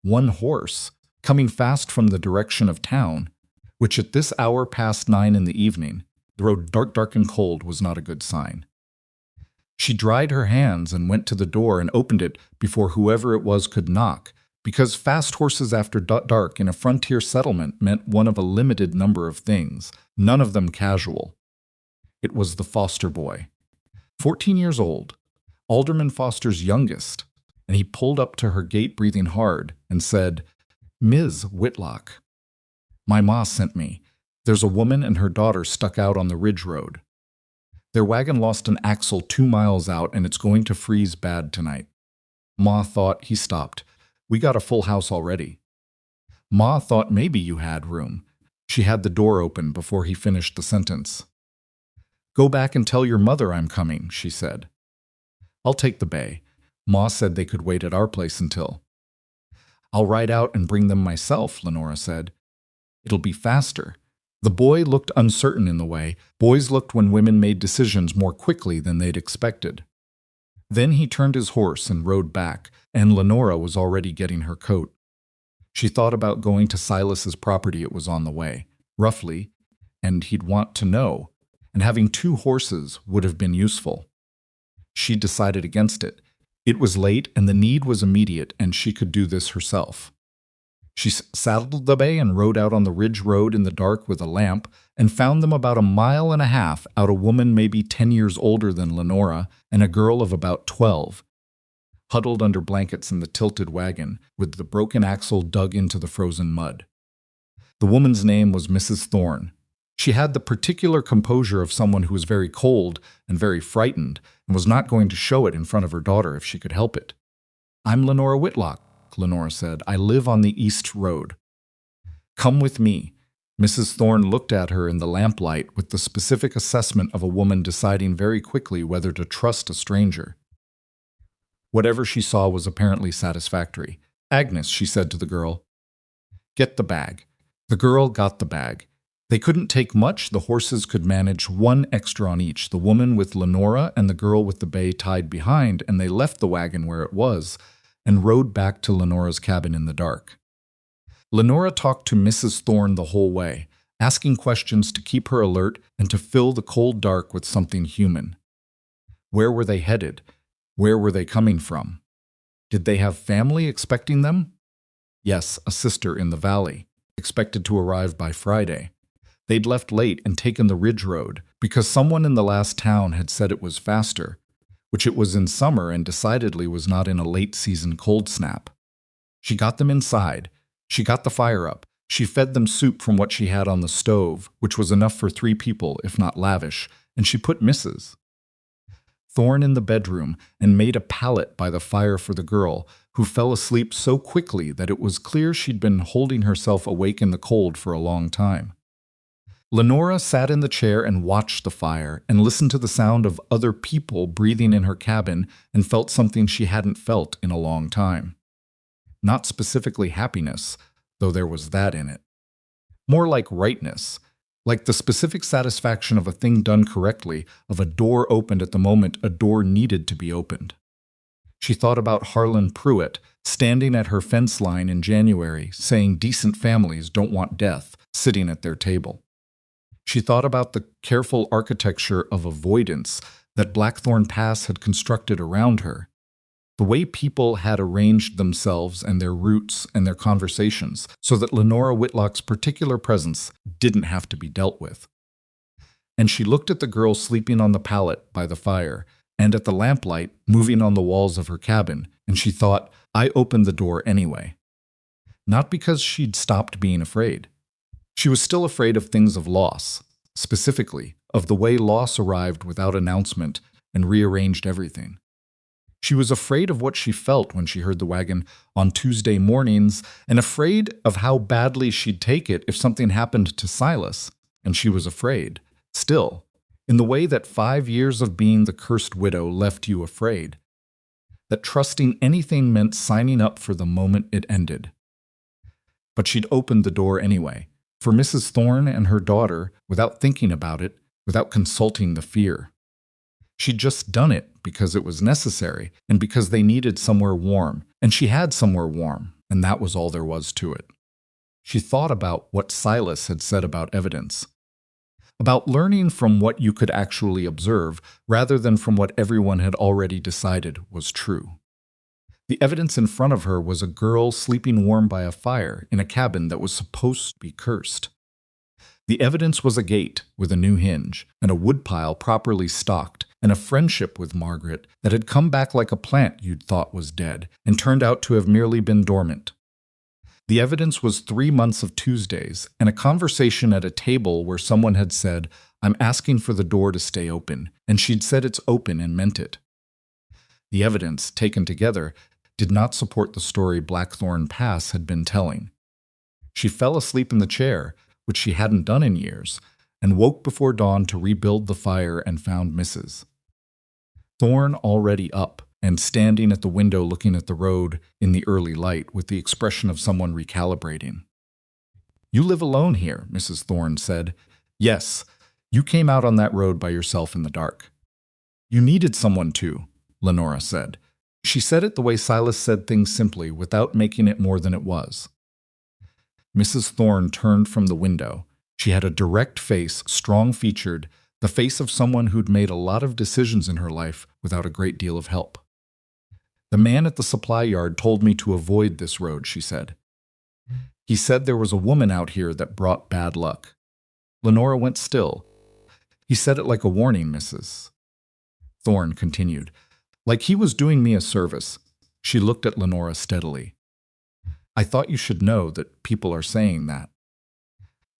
One horse, coming fast from the direction of town, which at this hour past 9 in the evening, the road dark and cold, was not a good sign. She dried her hands and went to the door and opened it before whoever it was could knock, because fast horses after dark in a frontier settlement meant one of a limited number of things, none of them casual. It was the foster boy. 14 years old, Alderman Foster's youngest, and he pulled up to her gate breathing hard and said, "Ms. Whitlock, my ma sent me. There's a woman and her daughter stuck out on the ridge road. Their wagon lost an axle 2 miles out and it's going to freeze bad tonight." Ma thought. He stopped. "We got a full house already." Ma thought maybe you had room. She had the door open before he finished the sentence. "Go back and tell your mother I'm coming," she said. "I'll take the bay. Ma said they could wait at our place until." "I'll ride out and bring them myself," Lenora said. "It'll be faster." The boy looked uncertain in the way boys looked when women made decisions more quickly than they'd expected. Then he turned his horse and rode back, and Lenora was already getting her coat. She thought about going to Silas's property. It was on the way, roughly, and he'd want to know, and having 2 horses would have been useful. She decided against it. It was late, and the need was immediate, and she could do this herself. She saddled the bay and rode out on the ridge road in the dark with a lamp, and found them about 1.5 miles out, a woman maybe 10 years older than Lenora and a girl of about 12, huddled under blankets in the tilted wagon with the broken axle dug into the frozen mud. The woman's name was Mrs. Thorne. She had the particular composure of someone who was very cold and very frightened and was not going to show it in front of her daughter if she could help it. "I'm Lenora Whitlock," Lenora said. "I live on the East Road." "Come with me." Mrs. Thorne looked at her in the lamplight with the specific assessment of a woman deciding very quickly whether to trust a stranger. Whatever she saw was apparently satisfactory. "Agnes," she said to the girl, "get the bag." The girl got the bag. They couldn't take much. The horses could manage 1 extra on each, the woman with Lenora and the girl with the bay tied behind, and they left the wagon where it was and rode back to Lenora's cabin in the dark. Lenora talked to Mrs. Thorne the whole way, asking questions to keep her alert and to fill the cold dark with something human. Where were they headed? Where were they coming from? Did they have family expecting them? Yes, a sister in the valley, expected to arrive by Friday. They'd left late and taken the ridge road because someone in the last town had said it was faster, which it was in summer and decidedly was not in a late-season cold snap. She got them inside. She got the fire up. She fed them soup from what she had on the stove, which was enough for 3 people, if not lavish, and she put Mrs. Thorne in the bedroom and made a pallet by the fire for the girl, who fell asleep so quickly that it was clear she'd been holding herself awake in the cold for a long time. Lenora sat in the chair and watched the fire and listened to the sound of other people breathing in her cabin and felt something she hadn't felt in a long time. Not specifically happiness, though there was that in it. More like rightness, like the specific satisfaction of a thing done correctly, of a door opened at the moment a door needed to be opened. She thought about Harlan Pruitt, standing at her fence line in January, saying decent families don't want death, sitting at their table. She thought about the careful architecture of avoidance that Blackthorn Pass had constructed around her, the way people had arranged themselves and their routes and their conversations so that Lenora Whitlock's particular presence didn't have to be dealt with. And she looked at the girl sleeping on the pallet by the fire and at the lamplight moving on the walls of her cabin, and she thought, I opened the door anyway. Not because she'd stopped being afraid. She was still afraid of things of loss, specifically of the way loss arrived without announcement and rearranged everything. She was afraid of what she felt when she heard the wagon on Tuesday mornings, and afraid of how badly she'd take it if something happened to Silas. And she was afraid, still, in the way that 5 years of being the cursed widow left you afraid. That trusting anything meant signing up for the moment it ended. But she'd opened the door anyway, for Mrs. Thorne and her daughter, without thinking about it, without consulting the fear. She'd just done it because it was necessary and because they needed somewhere warm, and she had somewhere warm, and that was all there was to it. She thought about what Silas had said about evidence, about learning from what you could actually observe rather than from what everyone had already decided was true. The evidence in front of her was a girl sleeping warm by a fire in a cabin that was supposed to be cursed. The evidence was a gate with a new hinge, and a woodpile properly stocked, and a friendship with Margaret that had come back like a plant you'd thought was dead, and turned out to have merely been dormant. The evidence was 3 months of Tuesdays, and a conversation at a table where someone had said, I'm asking for the door to stay open, and she'd said it's open and meant it. The evidence, taken together, did not support the story Blackthorn Pass had been telling. She fell asleep in the chair, which she hadn't done in years, and woke before dawn to rebuild the fire and found Mrs. Thorne already up and standing at the window looking at the road in the early light with the expression of someone recalibrating. You live alone here, Mrs. Thorne said. Yes, you came out on that road by yourself in the dark. You needed someone to, Lenora said. She said it the way Silas said things simply, without making it more than it was. Mrs. Thorne turned from the window. She had a direct face, strong-featured, the face of someone who'd made a lot of decisions in her life without a great deal of help. The man at the supply yard told me to avoid this road, she said. He said there was a woman out here that brought bad luck. Lenora went still. He said it like a warning, Mrs. Thorne continued. Like he was doing me a service. She looked at Lenora steadily. I thought you should know that people are saying that.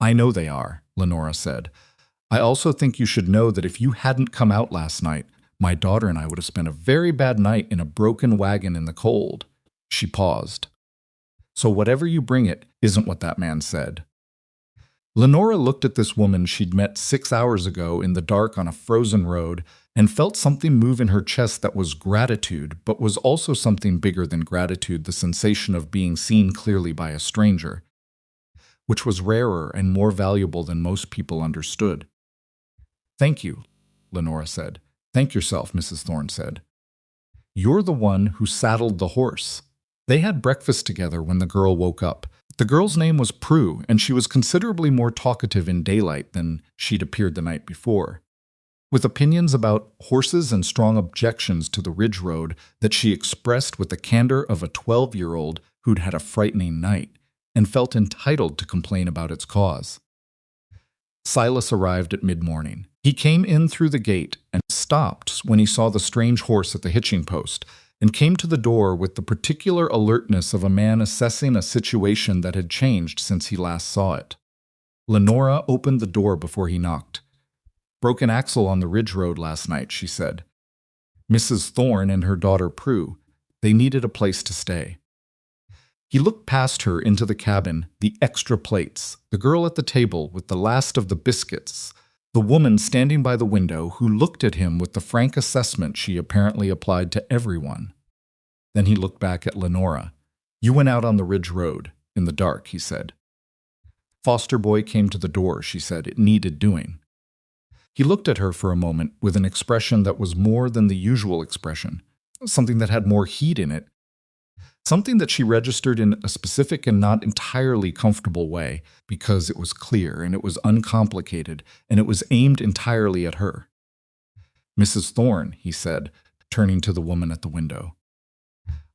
I know they are, Lenora said. I also think you should know that if you hadn't come out last night, my daughter and I would have spent a very bad night in a broken wagon in the cold. She paused. So whatever you bring it isn't what that man said. Lenora looked at this woman she'd met 6 hours ago in the dark on a frozen road and felt something move in her chest that was gratitude, but was also something bigger than gratitude, the sensation of being seen clearly by a stranger, which was rarer and more valuable than most people understood. Thank you, Lenora said. Thank yourself, Mrs. Thorne said. You're the one who saddled the horse. They had breakfast together when the girl woke up. The girl's name was Prue, and she was considerably more talkative in daylight than she'd appeared the night before, with opinions about horses and strong objections to the ridge road that she expressed with the candor of a 12-year-old who'd had a frightening night and felt entitled to complain about its cause. Silas arrived at mid-morning. He came in through the gate and stopped when he saw the strange horse at the hitching post, and came to the door with the particular alertness of a man assessing a situation that had changed since he last saw it. Lenora opened the door before he knocked. Broken axle on the ridge road last night, she said. Mrs. Thorne and her daughter Prue, they needed a place to stay. He looked past her into the cabin, the extra plates, the girl at the table with the last of the biscuits, the woman standing by the window who looked at him with the frank assessment she apparently applied to everyone. Then he looked back at Lenora. You went out on the ridge road, in the dark, he said. Foster boy came to the door, she said. It needed doing. He looked at her for a moment with an expression that was more than the usual expression, something that had more heat in it, something that she registered in a specific and not entirely comfortable way, because it was clear and it was uncomplicated and it was aimed entirely at her. Mrs. Thorne, he said, turning to the woman at the window.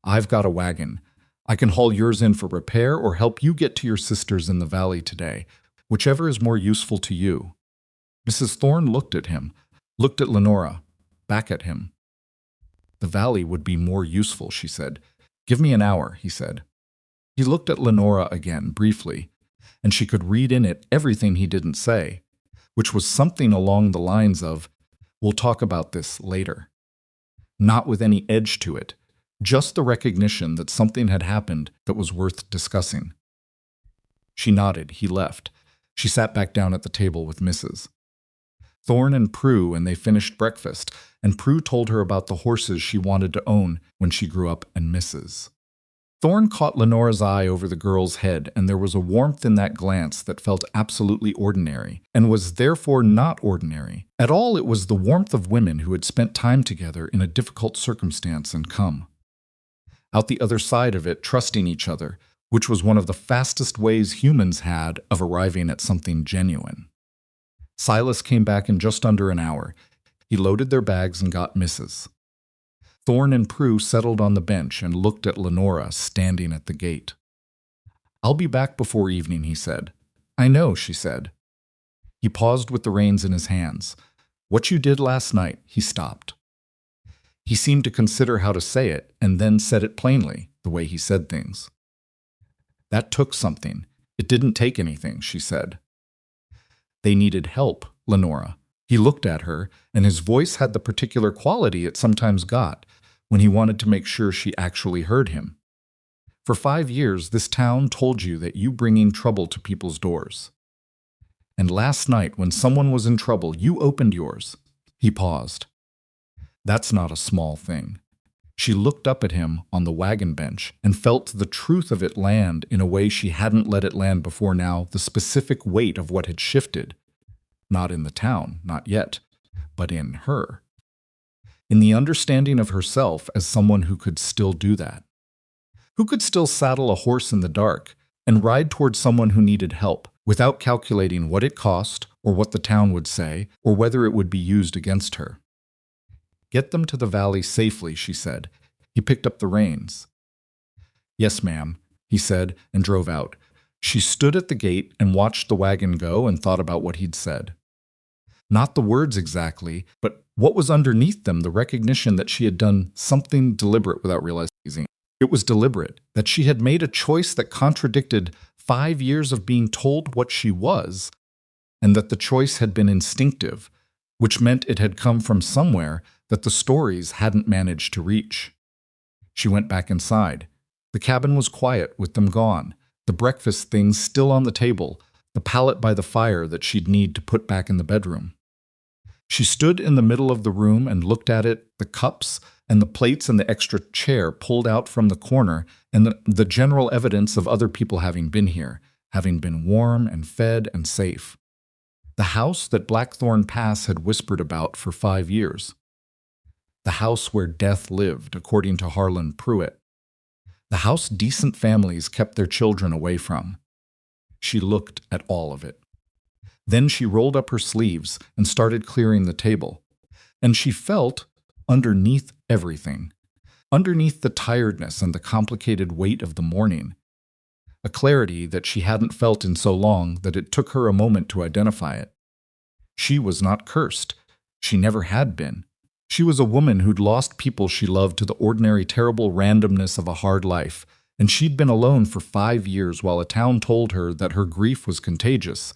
I've got a wagon. I can haul yours in for repair or help you get to your sisters in the valley today, whichever is more useful to you. Mrs. Thorne looked at him, looked at Lenora, back at him. The valley would be more useful, she said. Give me an hour, he said. He looked at Lenora again, briefly, and she could read in it everything he didn't say, which was something along the lines of, "We'll talk about this later." Not with any edge to it, just the recognition that something had happened that was worth discussing. She nodded. He left. She sat back down at the table with Mrs. Thorne and Prue, and they finished breakfast, and Prue told her about the horses she wanted to own when she grew up, and Mrs. Thorne caught Lenora's eye over the girl's head, and there was a warmth in that glance that felt absolutely ordinary, and was therefore not ordinary. At all, it was the warmth of women who had spent time together in a difficult circumstance and come out the other side of it trusting each other, which was one of the fastest ways humans had of arriving at something genuine. Silas came back in just under an hour. He loaded their bags and got Mrs. Thorne and Prue settled on the bench and looked at Lenora standing at the gate. "I'll be back before evening," he said. "I know," she said. He paused with the reins in his hands. "What you did last night," he stopped. He seemed to consider how to say it, and then said it plainly, the way he said things. "That took something. It didn't take anything," she said. "They needed help, Lenora." He looked at her, and his voice had the particular quality it sometimes got when he wanted to make sure she actually heard him. "For 5 years, this town told you that you bringing trouble to people's doors. And last night, when someone was in trouble, you opened yours." He paused. "That's not a small thing." She looked up at him on the wagon bench and felt the truth of it land in a way she hadn't let it land before now, the specific weight of what had shifted. Not in the town, not yet, but in her. In the understanding of herself as someone who could still do that. Who could still saddle a horse in the dark and ride toward someone who needed help without calculating what it cost or what the town would say or whether it would be used against her. "Get them to the valley safely," she said. He picked up the reins. "Yes, ma'am," he said, and drove out. She stood at the gate and watched the wagon go and thought about what he'd said. Not the words exactly, but what was underneath them, the recognition that she had done something deliberate without realizing. It was deliberate, that she had made a choice that contradicted 5 years of being told what she was, and that the choice had been instinctive, which meant it had come from somewhere that the stories hadn't managed to reach. She went back inside. The cabin was quiet with them gone, the breakfast things still on the table, the pallet by the fire that she'd need to put back in the bedroom. She stood in the middle of the room and looked at it, the cups and the plates and the extra chair pulled out from the corner, and the general evidence of other people having been here, having been warm and fed and safe. The house that Blackthorn Pass had whispered about for 5 years. The house where death lived, according to Harlan Pruitt. The house decent families kept their children away from. She looked at all of it. Then she rolled up her sleeves and started clearing the table. And she felt, underneath everything, underneath the tiredness and the complicated weight of the morning, a clarity that she hadn't felt in so long that it took her a moment to identify it. She was not cursed. She never had been. She was a woman who'd lost people she loved to the ordinary terrible randomness of a hard life, and she'd been alone for 5 years while a town told her that her grief was contagious.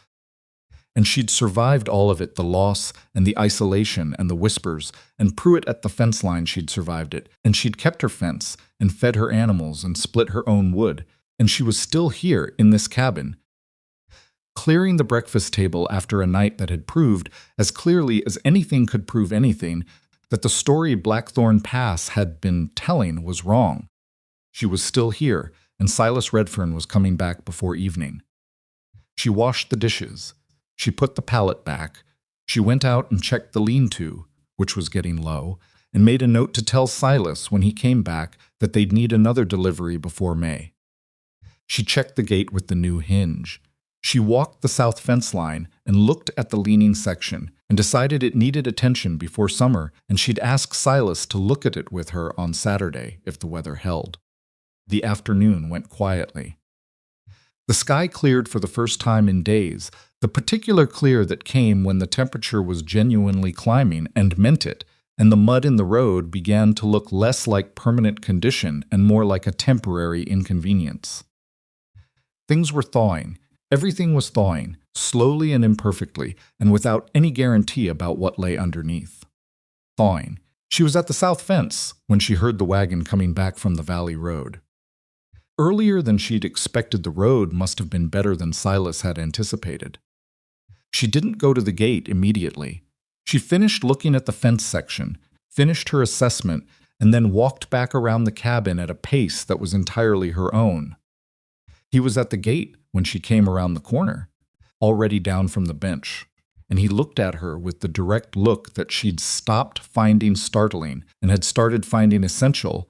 And she'd survived all of it, the loss and the isolation and the whispers, and Pruitt at the fence line she'd survived it, and she'd kept her fence and fed her animals and split her own wood, and she was still here in this cabin, clearing the breakfast table after a night that had proved, as clearly as anything could prove anything, that the story Blackthorn Pass had been telling was wrong. She was still here, and Silas Redfern was coming back before evening. She washed the dishes. She put the pallet back. She went out and checked the lean-to, which was getting low, and made a note to tell Silas when he came back that they'd need another delivery before May. She checked the gate with the new hinge. She walked the south fence line and looked at the leaning section and decided it needed attention before summer, and she'd ask Silas to look at it with her on Saturday if the weather held. The afternoon went quietly. The sky cleared for the first time in days, the particular clear that came when the temperature was genuinely climbing and meant it, and the mud in the road began to look less like permanent condition and more like a temporary inconvenience. Things were thawing. Everything was thawing, slowly and imperfectly, and without any guarantee about what lay underneath. Thawing. She was at the south fence when she heard the wagon coming back from the valley road. Earlier than she'd expected, the road must have been better than Silas had anticipated. She didn't go to the gate immediately. She finished looking at the fence section, finished her assessment, and then walked back around the cabin at a pace that was entirely her own. He was at the gate when she came around the corner, already down from the bench, and he looked at her with the direct look that she'd stopped finding startling and had started finding essential.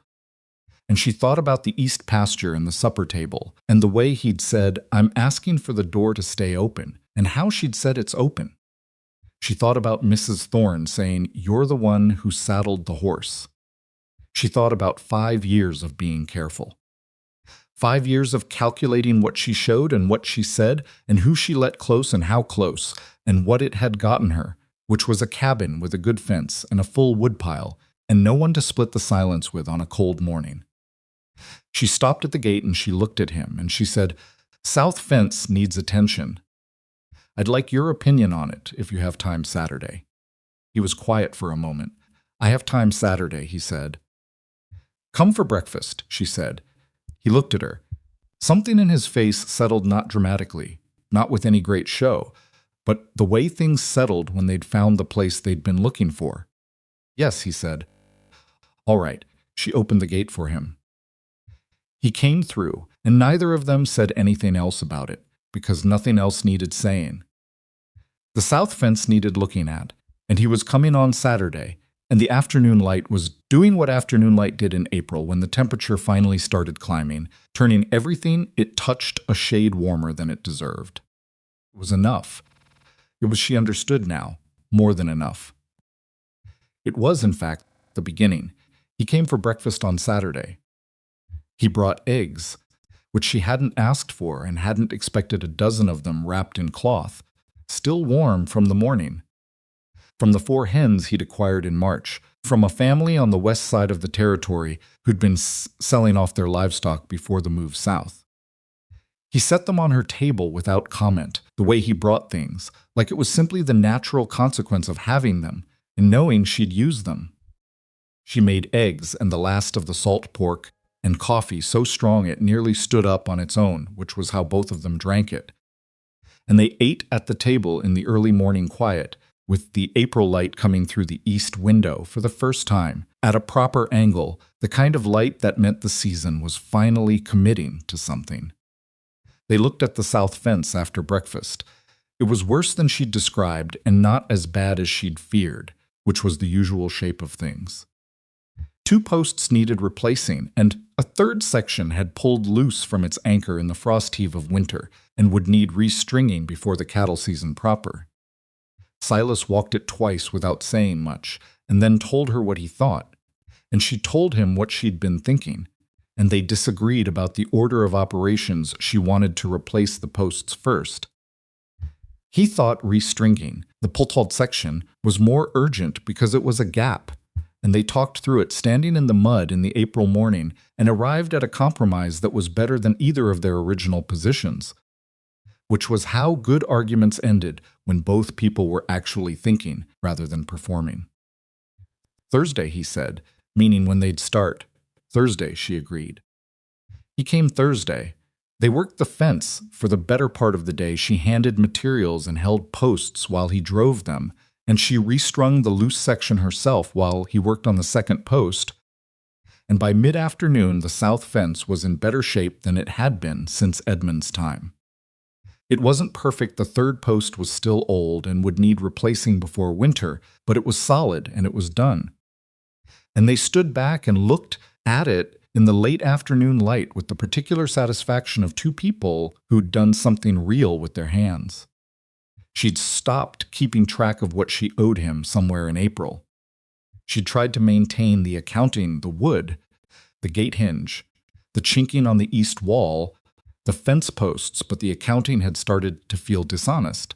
And she thought about the east pasture and the supper table, and the way he'd said, "I'm asking for the door to stay open," and how she'd said it's open. She thought about Mrs. Thorne saying, "You're the one who saddled the horse." She thought about 5 years of being careful. 5 years of calculating what she showed and what she said, and who she let close and how close, and what it had gotten her, which was a cabin with a good fence and a full woodpile, and no one to split the silence with on a cold morning. She stopped at the gate and she looked at him, and she said, "South fence needs attention. I'd like your opinion on it if you have time Saturday." He was quiet for a moment. "I have time Saturday," he said. "Come for breakfast," she said. He looked at her. Something in his face settled, not dramatically, not with any great show, but the way things settled when they'd found the place they'd been looking for. "Yes," he said. "All right." She opened the gate for him. He came through, and neither of them said anything else about it, because nothing else needed saying. The south fence needed looking at, and he was coming on Saturday, and the afternoon light was doing what afternoon light did in April when the temperature finally started climbing, turning everything it touched a shade warmer than it deserved. It was enough. It was, she understood now, more than enough. It was, in fact, the beginning. He came for breakfast on Saturday. He brought eggs, which she hadn't asked for and hadn't expected a dozen of them wrapped in cloth, still warm from the morning. From the 4 hens he'd acquired in March, from a family on the west side of the territory who'd been selling off their livestock before the move south. He set them on her table without comment, the way he brought things, like it was simply the natural consequence of having them and knowing she'd use them. She made eggs and the last of the salt pork and coffee so strong it nearly stood up on its own, which was how both of them drank it. And they ate at the table in the early morning quiet, with the April light coming through the east window for the first time, at a proper angle, the kind of light that meant the season was finally committing to something. They looked at the south fence after breakfast. It was worse than she'd described and not as bad as she'd feared, which was the usual shape of things. 2 posts needed replacing, and a 3rd section had pulled loose from its anchor in the frost heave of winter and would need restringing before the cattle season proper. Silas walked it twice without saying much, and then told her what he thought, and she told him what she'd been thinking, and they disagreed about the order of operations she wanted to replace the posts first. He thought restringing, the pulled section, was more urgent because it was a gap, and they talked through it standing in the mud in the April morning and arrived at a compromise that was better than either of their original positions, which was how good arguments ended when both people were actually thinking rather than performing. "Thursday," he said, meaning when they'd start. "Thursday," she agreed. He came Thursday. They worked the fence. For the better part of the day, she handed materials and held posts while he drove them, and she restrung the loose section herself while he worked on the 2nd post. And by mid-afternoon, the south fence was in better shape than it had been since Edmund's time. It wasn't perfect. The 3rd post was still old and would need replacing before winter, but it was solid and it was done. And they stood back and looked at it in the late afternoon light with the particular satisfaction of 2 people who'd done something real with their hands. She'd stopped keeping track of what she owed him somewhere in April. She'd tried to maintain the accounting, the wood, the gate hinge, the chinking on the east wall, the fence posts, but the accounting had started to feel dishonest,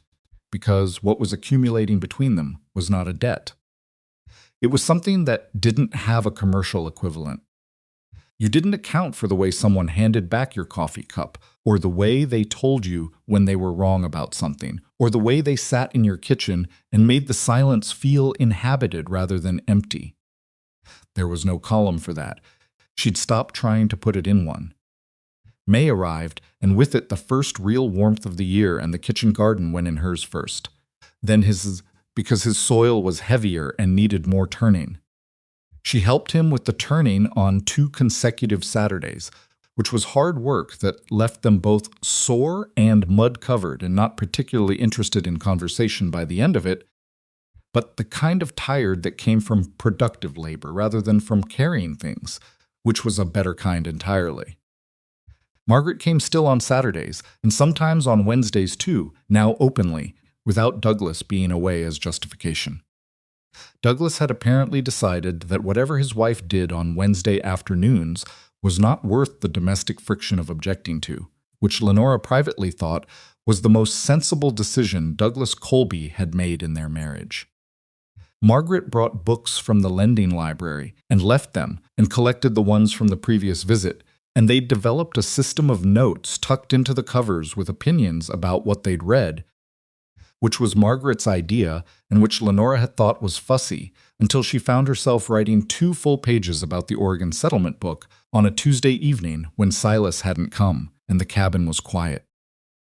because what was accumulating between them was not a debt. It was something that didn't have a commercial equivalent. You didn't account for the way someone handed back your coffee cup, or the way they told you when they were wrong about something, or the way they sat in your kitchen and made the silence feel inhabited rather than empty. There was no column for that. She'd stopped trying to put it in one. May arrived, and with it the first real warmth of the year, and the kitchen garden went in hers first. Then because his soil was heavier and needed more turning. She helped him with the turning on 2 consecutive Saturdays, which was hard work that left them both sore and mud-covered and not particularly interested in conversation by the end of it, but the kind of tired that came from productive labor rather than from carrying things, which was a better kind entirely. Margaret came still on Saturdays, and sometimes on Wednesdays too, now openly, without Douglas being away as justification. Douglas had apparently decided that whatever his wife did on Wednesday afternoons was not worth the domestic friction of objecting to, which Lenora privately thought was the most sensible decision Douglas Colby had made in their marriage. Margaret brought books from the lending library and left them and collected the ones from the previous visit, and they'd developed a system of notes tucked into the covers with opinions about what they'd read, which was Margaret's idea and which Lenora had thought was fussy, until she found herself writing 2 full pages about the Oregon settlement book on a Tuesday evening when Silas hadn't come and the cabin was quiet.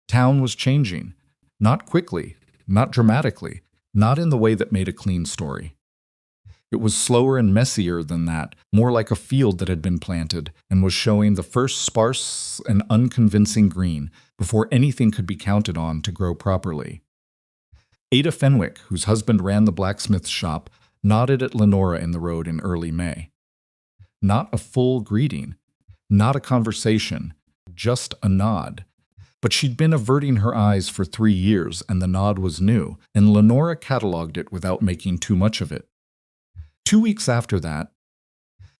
Town was changing. Not quickly, not dramatically, not in the way that made a clean story. It was slower and messier than that, more like a field that had been planted and was showing the first sparse and unconvincing green before anything could be counted on to grow properly. Ada Fenwick, whose husband ran the blacksmith's shop, nodded at Lenora in the road in early May. Not a full greeting, not a conversation, just a nod. But she'd been averting her eyes for 3 years, and the nod was new, and Lenora catalogued it without making too much of it. 2 weeks after that,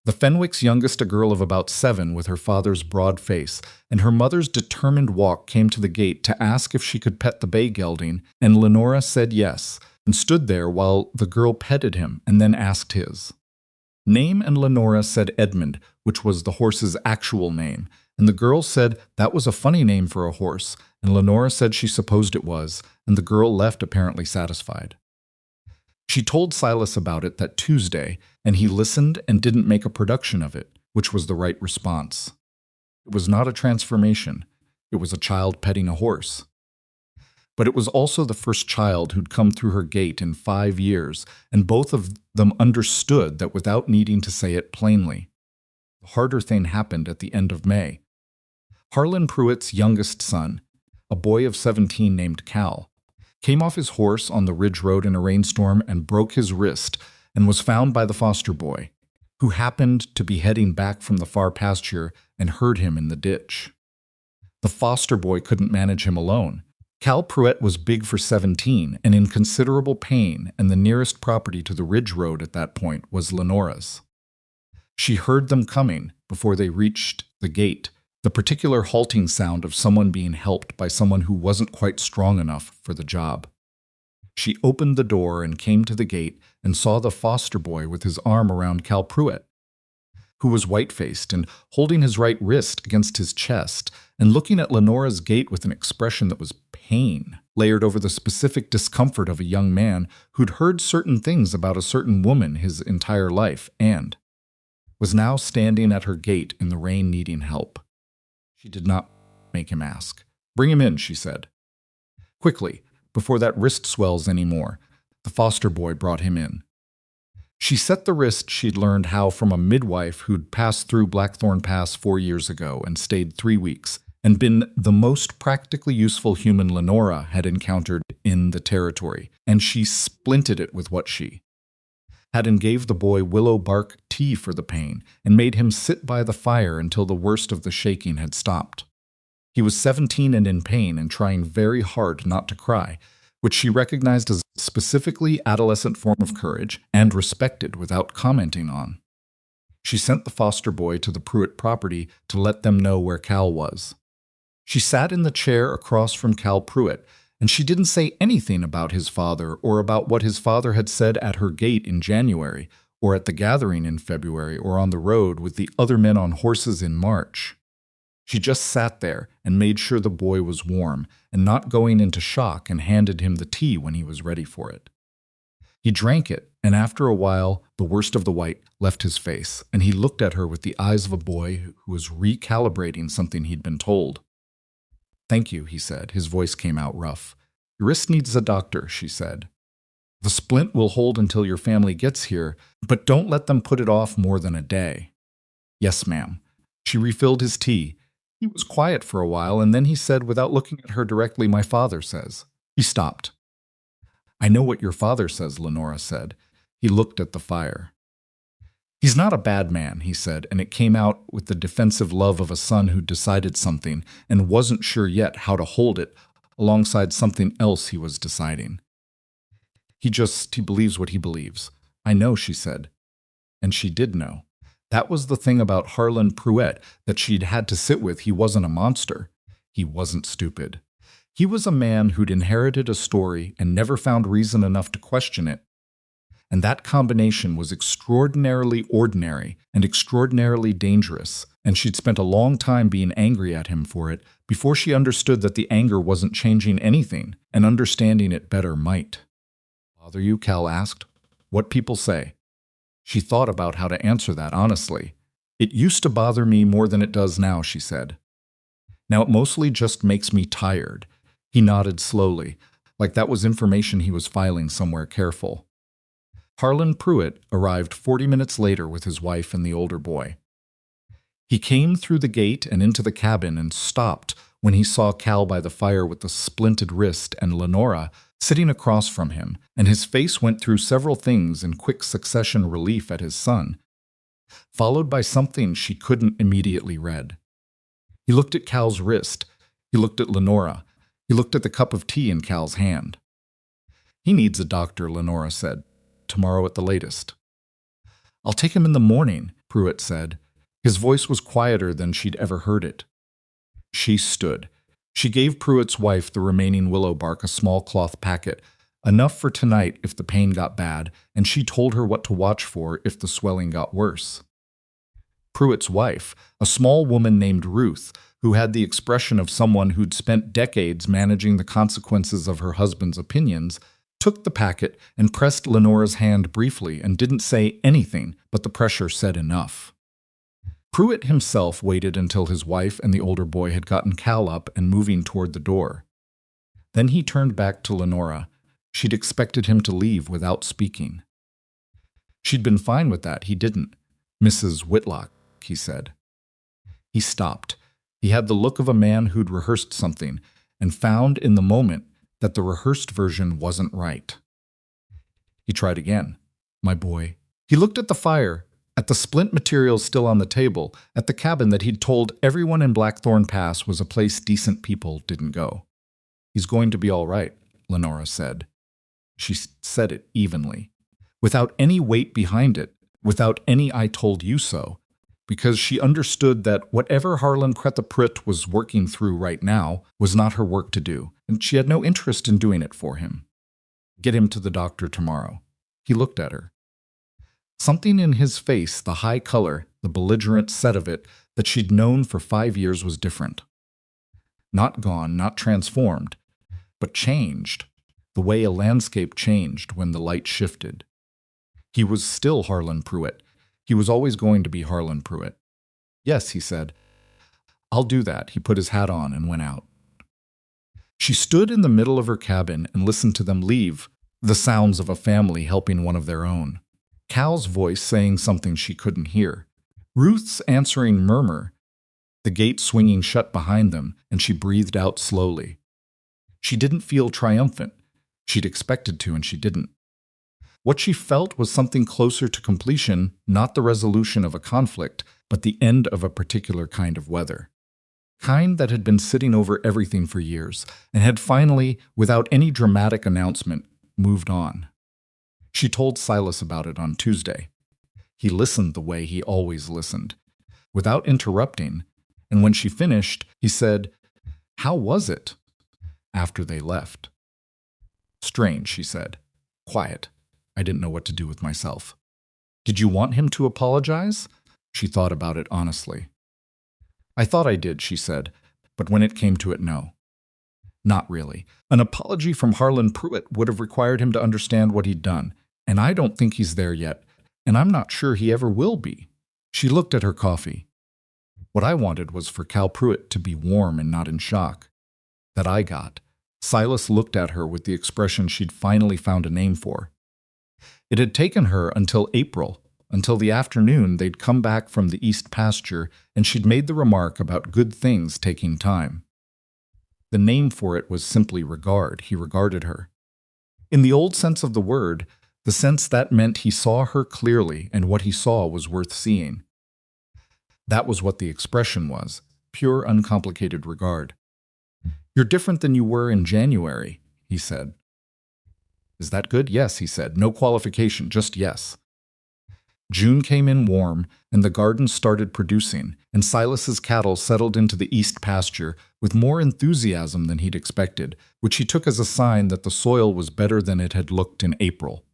the Fenwicks' youngest, a girl of about 7 with her father's broad face, and her mother's determined walk, came to the gate to ask if she could pet the bay gelding, and Lenora said yes, and stood there while the girl petted him and then asked his name, and Lenora said Edmund, which was the horse's actual name, and the girl said that was a funny name for a horse, and Lenora said she supposed it was, and the girl left apparently satisfied. She told Silas about it that Tuesday, and he listened and didn't make a production of it, which was the right response. It was not a transformation. It was a child petting a horse. But it was also the first child who'd come through her gate in 5 years, and both of them understood that without needing to say it plainly. The harder thing happened at the end of May. Harlan Pruitt's youngest son, a boy of 17 named Cal, came off his horse on the Ridge Road in a rainstorm and broke his wrist and was found by the foster boy, who happened to be heading back from the far pasture and heard him in the ditch. The foster boy couldn't manage him alone. Cal Pruitt was big for 17 and in considerable pain, and the nearest property to the Ridge Road at that point was Lenora's. She heard them coming before they reached the gate, the particular halting sound of someone being helped by someone who wasn't quite strong enough for the job. She opened the door and came to the gate and saw the foster boy with his arm around Cal Pruitt, who was white-faced and holding his right wrist against his chest and looking at Lenora's gait with an expression that was pain, layered over the specific discomfort of a young man who'd heard certain things about a certain woman his entire life and was now standing at her gate in the rain needing help. She did not make him ask. "Bring him in," she said. Quickly, before that wrist swells any more, the foster boy brought him in. She set the wrist she'd learned how from a midwife who'd passed through Blackthorn Pass 4 years ago and stayed 3 weeks, and been the most practically useful human Lenora had encountered in the territory, and she splinted it with what she had and gave the boy willow bark tea for the pain and made him sit by the fire until the worst of the shaking had stopped. He was 17 and in pain and trying very hard not to cry, which she recognized as a specifically adolescent form of courage and respected without commenting on. She sent the foster boy to the Pruitt property to let them know where Cal was. She sat in the chair across from Cal Pruitt, and she didn't say anything about his father or about what his father had said at her gate in January, or at the gathering in February, or on the road with the other men on horses in March. She just sat there and made sure the boy was warm and not going into shock, and handed him the tea when he was ready for it. He drank it, and after a while, the worst of the white left his face, and he looked at her with the eyes of a boy who was recalibrating something he'd been told. "Thank you," he said. His voice came out rough. "Your wrist needs a doctor," she said. "The splint will hold until your family gets here, but don't let them put it off more than a day." "Yes, ma'am." She refilled his tea. He was quiet for a while, and then he said, without looking at her directly, "My father says." He stopped. "I know what your father says," Lenora said. He looked at the fire. "He's not a bad man," he said, and it came out with the defensive love of a son who decided something and wasn't sure yet how to hold it alongside something else he was deciding. He believes what he believes." "I know," she said. And she did know. That was the thing about Harlan Pruett that she'd had to sit with. He wasn't a monster. He wasn't stupid. He was a man who'd inherited a story and never found reason enough to question it. And that combination was extraordinarily ordinary and extraordinarily dangerous, and she'd spent a long time being angry at him for it before she understood that the anger wasn't changing anything, and understanding it better might. "Bother you?" Cal asked. "What people say?" She thought about how to answer that honestly. "It used to bother me more than it does now," she said. "Now it mostly just makes me tired." He nodded slowly, like that was information he was filing somewhere careful. Harlan Pruett arrived 40 minutes later with his wife and the older boy. He came through the gate and into the cabin and stopped when he saw Cal by the fire with the splinted wrist and Lenora sitting across from him, and his face went through several things in quick succession: relief at his son, followed by something she couldn't immediately read. He looked at Cal's wrist. He looked at Lenora. He looked at the cup of tea in Cal's hand. "He needs a doctor," Lenora said. "Tomorrow at the latest." "I'll take him in the morning," Pruett said. His voice was quieter than she'd ever heard it. She stood. She gave Pruett's wife the remaining willow bark, a small cloth packet, enough for tonight if the pain got bad, and she told her what to watch for if the swelling got worse. Pruett's wife, a small woman named Ruth, who had the expression of someone who'd spent decades managing the consequences of her husband's opinions, took the packet and pressed Lenora's hand briefly and didn't say anything, but the pressure said enough. Pruett himself waited until his wife and the older boy had gotten Cal up and moving toward the door. Then he turned back to Lenora. She'd expected him to leave without speaking. She'd been fine with that. He didn't. "Mrs. Whitlock," he said. He stopped. He had the look of a man who'd rehearsed something and found in the moment that the rehearsed version wasn't right. He tried again. "My boy." He looked at the fire, at the splint materials still on the table, at the cabin that he'd told everyone in Blackthorn Pass was a place decent people didn't go. "He's going to be all right," Lenora said. She said it evenly, without any weight behind it, without any "I told you so," because she understood that whatever Harlan Pruett was working through right now was not her work to do, and she had no interest in doing it for him. "Get him to the doctor tomorrow." He looked at her. Something in his face, the high color, the belligerent set of it, that she'd known for 5 years was different. Not gone, not transformed, but changed, the way a landscape changed when the light shifted. He was still Harlan Pruett. He was always going to be Harlan Pruett. "Yes," he said. "I'll do that." He put his hat on and went out. She stood in the middle of her cabin and listened to them leave, the sounds of a family helping one of their own. Cal's voice saying something she couldn't hear. Ruth's answering murmur. The gate swinging shut behind them, and she breathed out slowly. She didn't feel triumphant. She'd expected to, and she didn't. What she felt was something closer to completion, not the resolution of a conflict, but the end of a particular kind of weather. Kind that had been sitting over everything for years, and had finally, without any dramatic announcement, moved on. She told Silas about it on Tuesday. He listened the way he always listened, without interrupting, and when she finished, he said, "How was it?" after they left. "Strange," she said. "Quiet. I didn't know what to do with myself." Did you want him to apologize? She thought about it honestly. I thought I did, she said, but when it came to it, no. Not really. An apology from Harlan Pruitt would have required him to understand what he'd done, and I don't think he's there yet, and I'm not sure he ever will be. She looked at her coffee. What I wanted was for Cal Pruitt to be warm and not in shock. That I got. Silas looked at her with the expression she'd finally found a name for. It had taken her until April, until the afternoon they'd come back from the east pasture, and she'd made the remark about good things taking time. The name for it was simply regard. He regarded her. In the old sense of the word, the sense that meant he saw her clearly, and what he saw was worth seeing. That was what the expression was, pure, uncomplicated regard. You're different than you were in January, he said. Is that good? Yes, he said. No qualification, just yes. June came in warm, and the garden started producing, and Silas's cattle settled into the east pasture with more enthusiasm than he'd expected, which he took as a sign that the soil was better than it had looked in April.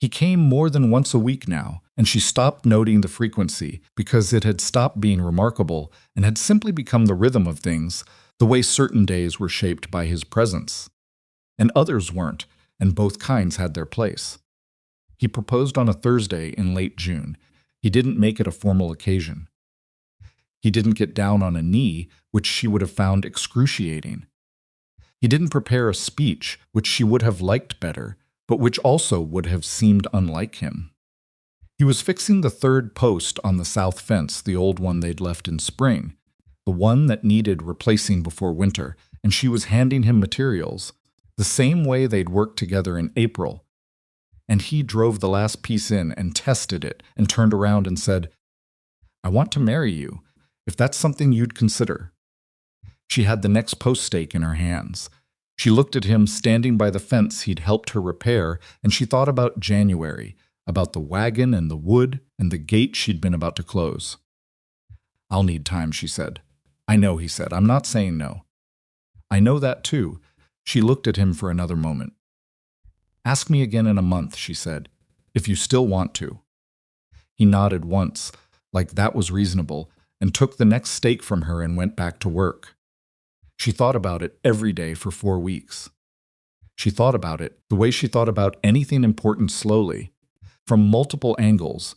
He came more than once a week now, and she stopped noting the frequency because it had stopped being remarkable and had simply become the rhythm of things, the way certain days were shaped by his presence. And others weren't, and both kinds had their place. He proposed on a Thursday in late June. He didn't make it a formal occasion. He didn't get down on a knee, which she would have found excruciating. He didn't prepare a speech, which she would have liked better, but which also would have seemed unlike him. He was fixing the third post on the south fence, the old one they'd left in spring, the one that needed replacing before winter, and she was handing him materials, the same way they'd worked together in April. And he drove the last piece in and tested it and turned around and said, I want to marry you, if that's something you'd consider. She had the next post stake in her hands. She looked at him standing by the fence he'd helped her repair, and she thought about January, about the wagon and the wood and the gate she'd been about to close. I'll need time, she said. I know, he said. I'm not saying no. I know that too. She looked at him for another moment. Ask me again in a month, she said, if you still want to. He nodded once, like that was reasonable, and took the next stake from her and went back to work. She thought about it every day for 4 weeks. She thought about it the way she thought about anything important slowly, from multiple angles,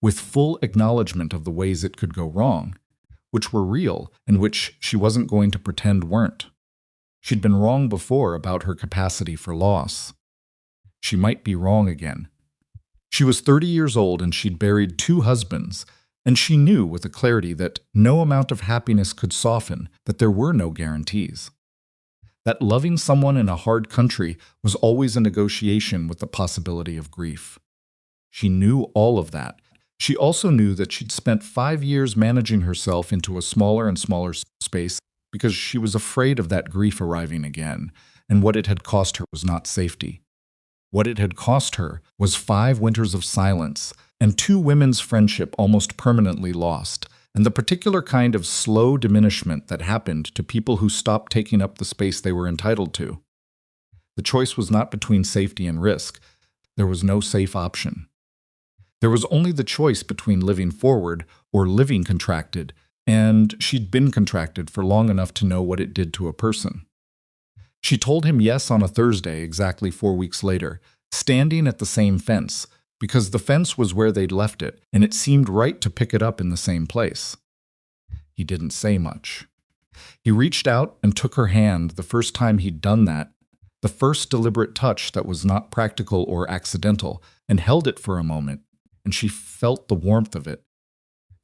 with full acknowledgement of the ways it could go wrong, which were real and which she wasn't going to pretend weren't. She'd been wrong before about her capacity for loss. She might be wrong again. She was 30 years old and she'd buried 2 husbands, and she knew with a clarity that no amount of happiness could soften, that there were no guarantees. That loving someone in a hard country was always a negotiation with the possibility of grief. She knew all of that. She also knew that she'd spent 5 years managing herself into a smaller and smaller space because she was afraid of that grief arriving again, and what it had cost her was not safety. What it had cost her was 5 winters of silence, and 2 women's friendship almost permanently lost, and the particular kind of slow diminishment that happened to people who stopped taking up the space they were entitled to. The choice was not between safety and risk. There was no safe option. There was only the choice between living forward or living contracted, and she'd been contracted for long enough to know what it did to a person. She told him yes on a Thursday exactly 4 weeks later, standing at the same fence, because the fence was where they'd left it, and it seemed right to pick it up in the same place. He didn't say much. He reached out and took her hand the first time he'd done that, the first deliberate touch that was not practical or accidental, and held it for a moment, and she felt the warmth of it.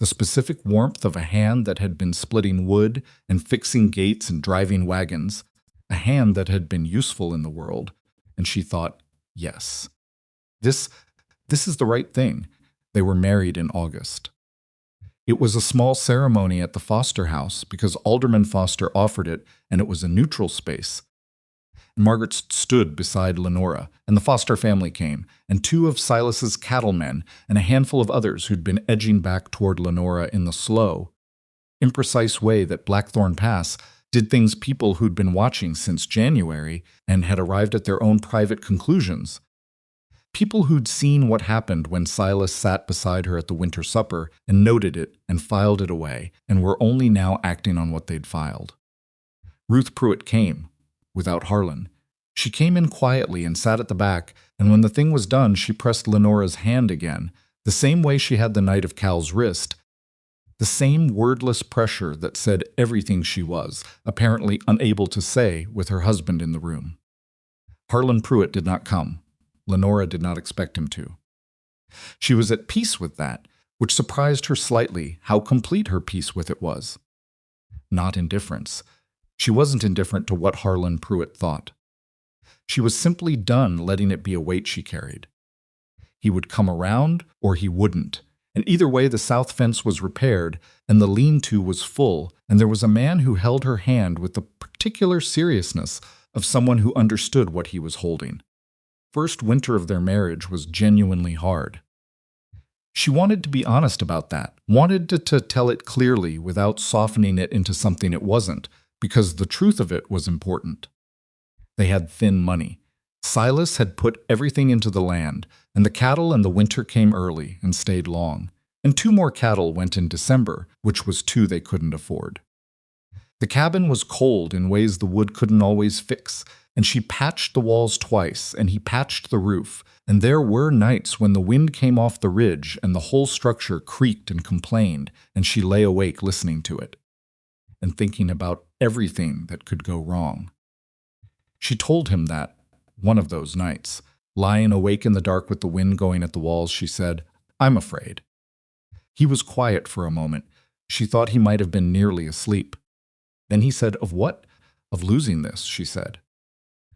The specific warmth of a hand that had been splitting wood and fixing gates and driving wagons, a hand that had been useful in the world, and she thought, yes. This is the right thing. They were married in August. It was a small ceremony at the Foster house because Alderman Foster offered it, and it was a neutral space. Margaret stood beside Lenora, and the Foster family came, and 2 of Silas's cattlemen, and a handful of others who'd been edging back toward Lenora in the slow, imprecise way that Blackthorn Pass did things people who'd been watching since January and had arrived at their own private conclusions. People who'd seen what happened when Silas sat beside her at the winter supper and noted it and filed it away, and were only now acting on what they'd filed. Ruth Pruitt came, without Harlan. She came in quietly and sat at the back, and when the thing was done, she pressed Lenora's hand again, the same way she had the night of Cal's wrist, the same wordless pressure that said everything she was, apparently unable to say with her husband in the room. Harlan Pruitt did not come. Lenora did not expect him to. She was at peace with that, which surprised her slightly how complete her peace with it was. Not indifference. She wasn't indifferent to what Harlan Pruitt thought. She was simply done letting it be a weight she carried. He would come around or he wouldn't, and either way the south fence was repaired and the lean-to was full, and there was a man who held her hand with the particular seriousness of someone who understood what he was holding. First winter of their marriage was genuinely hard. She wanted to be honest about that, wanted to tell it clearly without softening it into something it wasn't, because the truth of it was important. They had thin money. Silas had put everything into the land, and the cattle and the winter came early and stayed long, and 2 more cattle went in December, which was 2 they couldn't afford. The cabin was cold in ways the wood couldn't always fix, and she patched the walls twice, and he patched the roof, and there were nights when the wind came off the ridge and the whole structure creaked and complained, and she lay awake listening to it, and thinking about everything that could go wrong. She told him that, one of those nights, lying awake in the dark with the wind going at the walls, she said, "I'm afraid." He was quiet for a moment. She thought he might have been nearly asleep. Then he said, "Of what?" "Of losing this," she said.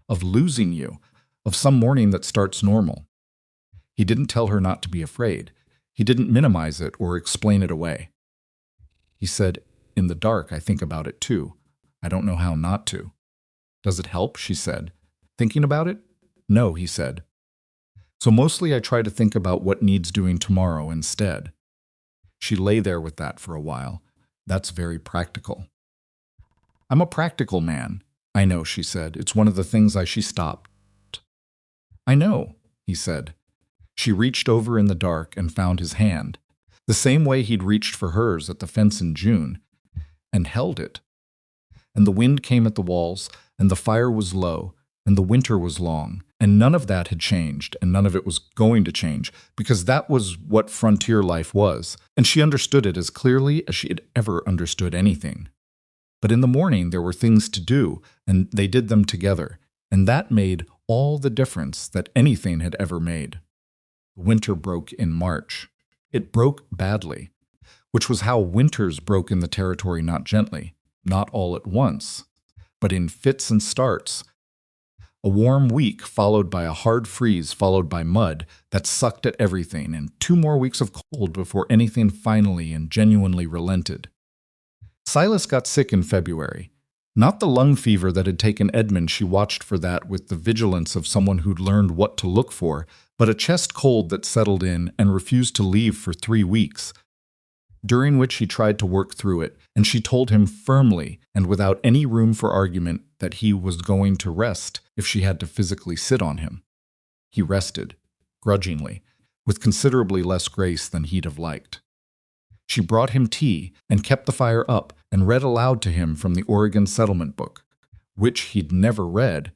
"Of losing you, of some morning that starts normal." He didn't tell her not to be afraid. He didn't minimize it or explain it away. He said, "In the dark, I think about it too. I don't know how not to." "Does it help?" she said. "Thinking about it?" "No," he said. "So mostly I try to think about what needs doing tomorrow instead." She lay there with that for a while. "That's very practical." "I'm a practical man." "I know," she said. "It's one of the things she stopped." "I know," he said. She reached over in the dark and found his hand, the same way he'd reached for hers at the fence in June, and held it. And the wind came at the walls, and the fire was low, and the winter was long, and none of that had changed, and none of it was going to change, because that was what frontier life was, and she understood it as clearly as she had ever understood anything. But in the morning there were things to do, and they did them together, and that made all the difference that anything had ever made. The winter broke in March. It broke badly, which was how winters broke in the territory, not gently, not all at once, but in fits and starts. A warm week followed by a hard freeze followed by mud that sucked at everything, and 2 more weeks of cold before anything finally and genuinely relented. Silas got sick in February. Not the lung fever that had taken Edmund, she watched for that with the vigilance of someone who'd learned what to look for, but a chest cold that settled in and refused to leave for 3 weeks, during which he tried to work through it, and she told him firmly and without any room for argument that he was going to rest if she had to physically sit on him. He rested, grudgingly, with considerably less grace than he'd have liked. She brought him tea and kept the fire up and read aloud to him from the Oregon Settlement Book, which he'd never read,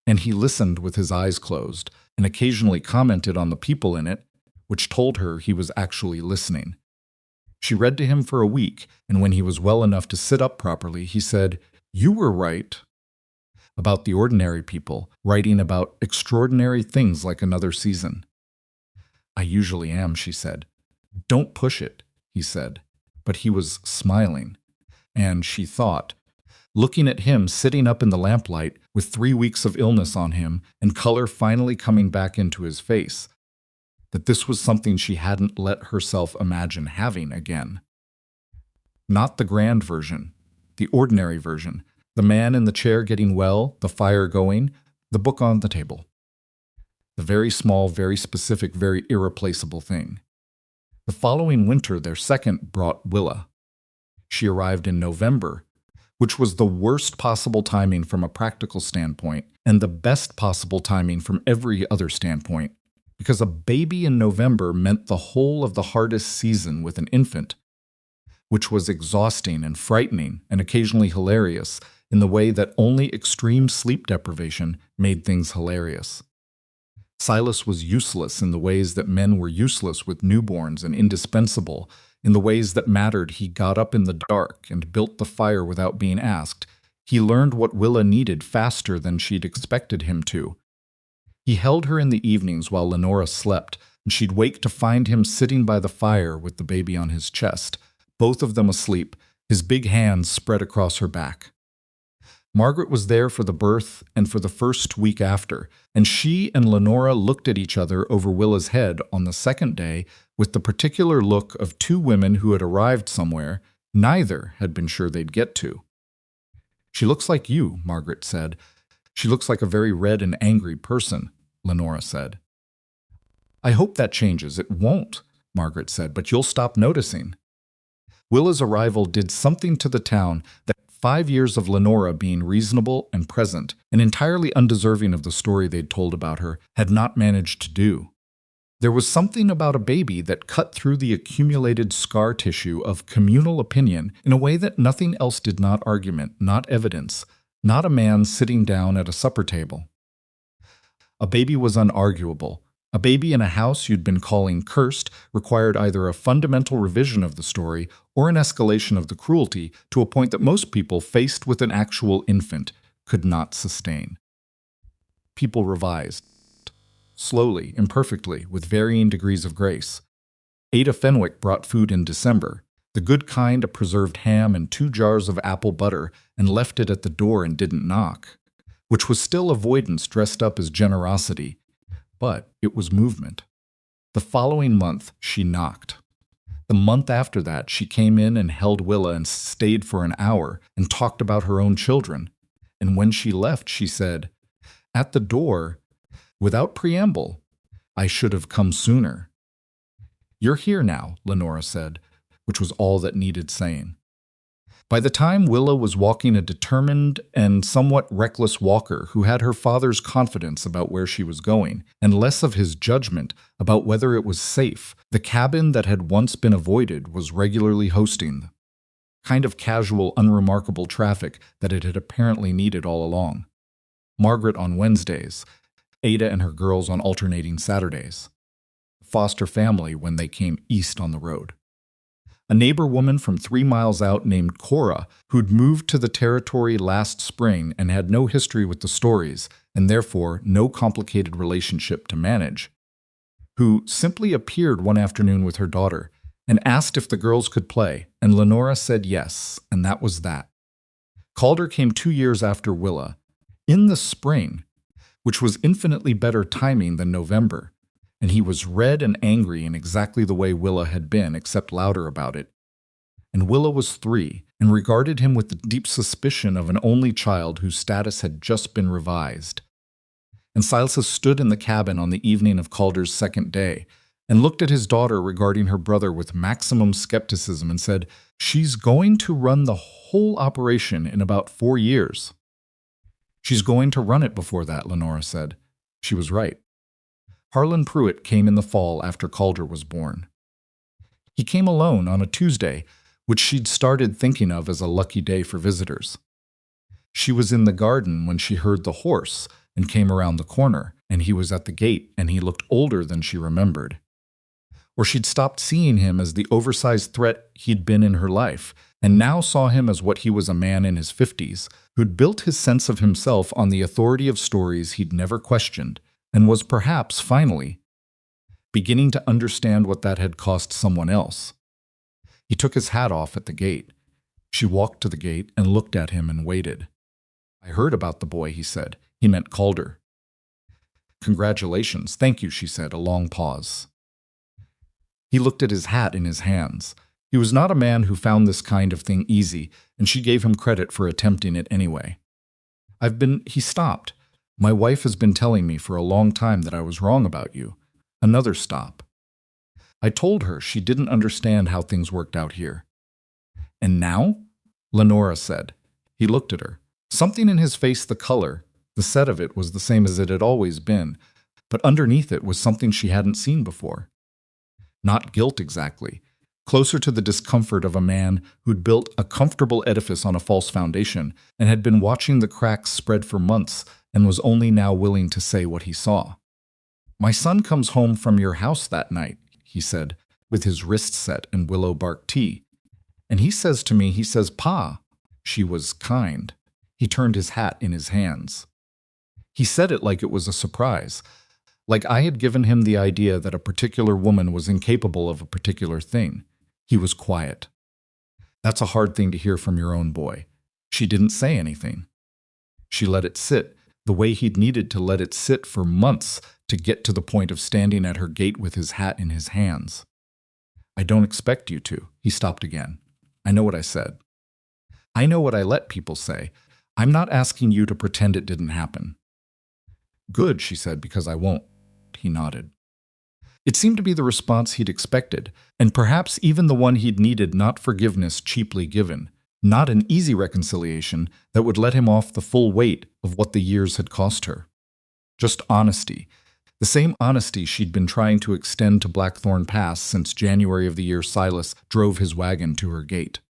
and he listened with his eyes closed and occasionally commented on the people in it, which told her he was actually listening. She read to him for a week, and when he was well enough to sit up properly, he said, "You were right," about the ordinary people, writing about extraordinary things like another season. "I usually am," she said. "Don't push it," he said, but he was smiling, and she thought, looking at him sitting up in the lamplight with 3 weeks of illness on him and color finally coming back into his face, that this was something she hadn't let herself imagine having again. Not the grand version, the ordinary version, the man in the chair getting well, the fire going, the book on the table. The very small, very specific, very irreplaceable thing. The following winter, their second brought Willa. She arrived in November, which was the worst possible timing from a practical standpoint and the best possible timing from every other standpoint, because a baby in November meant the whole of the hardest season with an infant, which was exhausting and frightening and occasionally hilarious in the way that only extreme sleep deprivation made things hilarious. Silas was useless in the ways that men were useless with newborns and indispensable in the ways that mattered. He got up in the dark and built the fire without being asked. He learned what Willa needed faster than she'd expected him to. He held her in the evenings while Lenora slept, and she'd wake to find him sitting by the fire with the baby on his chest, both of them asleep, his big hands spread across her back. Margaret was there for the birth and for the first week after, and she and Lenora looked at each other over Willa's head on the second day with the particular look of two women who had arrived somewhere neither had been sure they'd get to. "She looks like you," Margaret said. "She looks like a very red and angry person," Lenora said. "I hope that changes. It won't," Margaret said, "but you'll stop noticing." Willa's arrival did something to the town that 5 years of Lenora being reasonable and present and entirely undeserving of the story they'd told about her had not managed to do. There was something about a baby that cut through the accumulated scar tissue of communal opinion in a way that nothing else did. Not argument, not evidence, not a man sitting down at a supper table. A baby was unarguable. A baby in a house you'd been calling cursed required either a fundamental revision of the story or an escalation of the cruelty to a point that most people, faced with an actual infant, could not sustain. People revised. Slowly, imperfectly, with varying degrees of grace. Ada Fenwick brought food in December, the good kind of preserved ham and 2 jars of apple butter, and left it at the door and didn't knock, which was still avoidance dressed up as generosity, but it was movement. The following month, she knocked. The month after that, she came in and held Willa and stayed for an hour and talked about her own children. And when she left, she said, at the door, without preamble, "I should have come sooner." "You're here now," Lenora said, which was all that needed saying. By the time Willa was walking a determined and somewhat reckless walker who had her father's confidence about where she was going, and less of his judgment about whether it was safe, the cabin that had once been avoided was regularly hosting the kind of casual, unremarkable traffic that it had apparently needed all along. Margaret on Wednesdays, Ada and her girls on alternating Saturdays. Foster family when they came east on the road. A neighbor woman from 3 miles out named Cora, who'd moved to the territory last spring and had no history with the stories, and therefore no complicated relationship to manage, who simply appeared one afternoon with her daughter and asked if the girls could play, and Lenora said yes, and that was that. Calder came 2 years after Willa, in the spring, which was infinitely better timing than November, and he was red and angry in exactly the way Willa had been, except louder about it. And Willa was 3, and regarded him with the deep suspicion of an only child whose status had just been revised. And Silas stood in the cabin on the evening of Calder's second day, and looked at his daughter regarding her brother with maximum skepticism and said, "She's going to run the whole operation in about 4 years." "She's going to run it before that," Lenora said. She was right. Harlan Pruitt came in the fall after Calder was born. He came alone on a Tuesday, which she'd started thinking of as a lucky day for visitors. She was in the garden when she heard the horse and came around the corner, and he was at the gate, and he looked older than she remembered. Or she'd stopped seeing him as the oversized threat he'd been in her life, and now saw him as what he was, a man in his 50s, who'd built his sense of himself on the authority of stories he'd never questioned, and was perhaps, finally, beginning to understand what that had cost someone else. He took his hat off at the gate. She walked to the gate and looked at him and waited. "I heard about the boy," he said. He meant Calder. "Congratulations. Thank you," she said, a long pause. He looked at his hat in his hands. He was not a man who found this kind of thing easy, and she gave him credit for attempting it anyway. He stopped. "My wife has been telling me for a long time that I was wrong about you." Another stop. "I told her she didn't understand how things worked out here." "And now?" Lenora said. He looked at her. Something in his face, the color, the set of it was the same as it had always been, but underneath it was something she hadn't seen before. Not guilt exactly, closer to the discomfort of a man who'd built a comfortable edifice on a false foundation and had been watching the cracks spread for months and was only now willing to say what he saw. "My son comes home from your house that night," he said, with his wrist set in willow bark tea. "And he says to me, he says, 'Pa.'" She was kind. He turned his hat in his hands. He said it like it was a surprise, like I had given him the idea that a particular woman was incapable of a particular thing. He was quiet. "That's a hard thing to hear from your own boy." She didn't say anything. She let it sit, the way he'd needed to let it sit for months to get to the point of standing at her gate with his hat in his hands. "I don't expect you to." He stopped again. "I know what I said. I know what I let people say. I'm not asking you to pretend it didn't happen." "Good," she said, "because I won't." He nodded. It seemed to be the response he'd expected, and perhaps even the one he'd needed, not forgiveness cheaply given, not an easy reconciliation that would let him off the full weight of what the years had cost her. Just honesty, the same honesty she'd been trying to extend to Blackthorn Pass since January of the year Silas drove his wagon to her gate.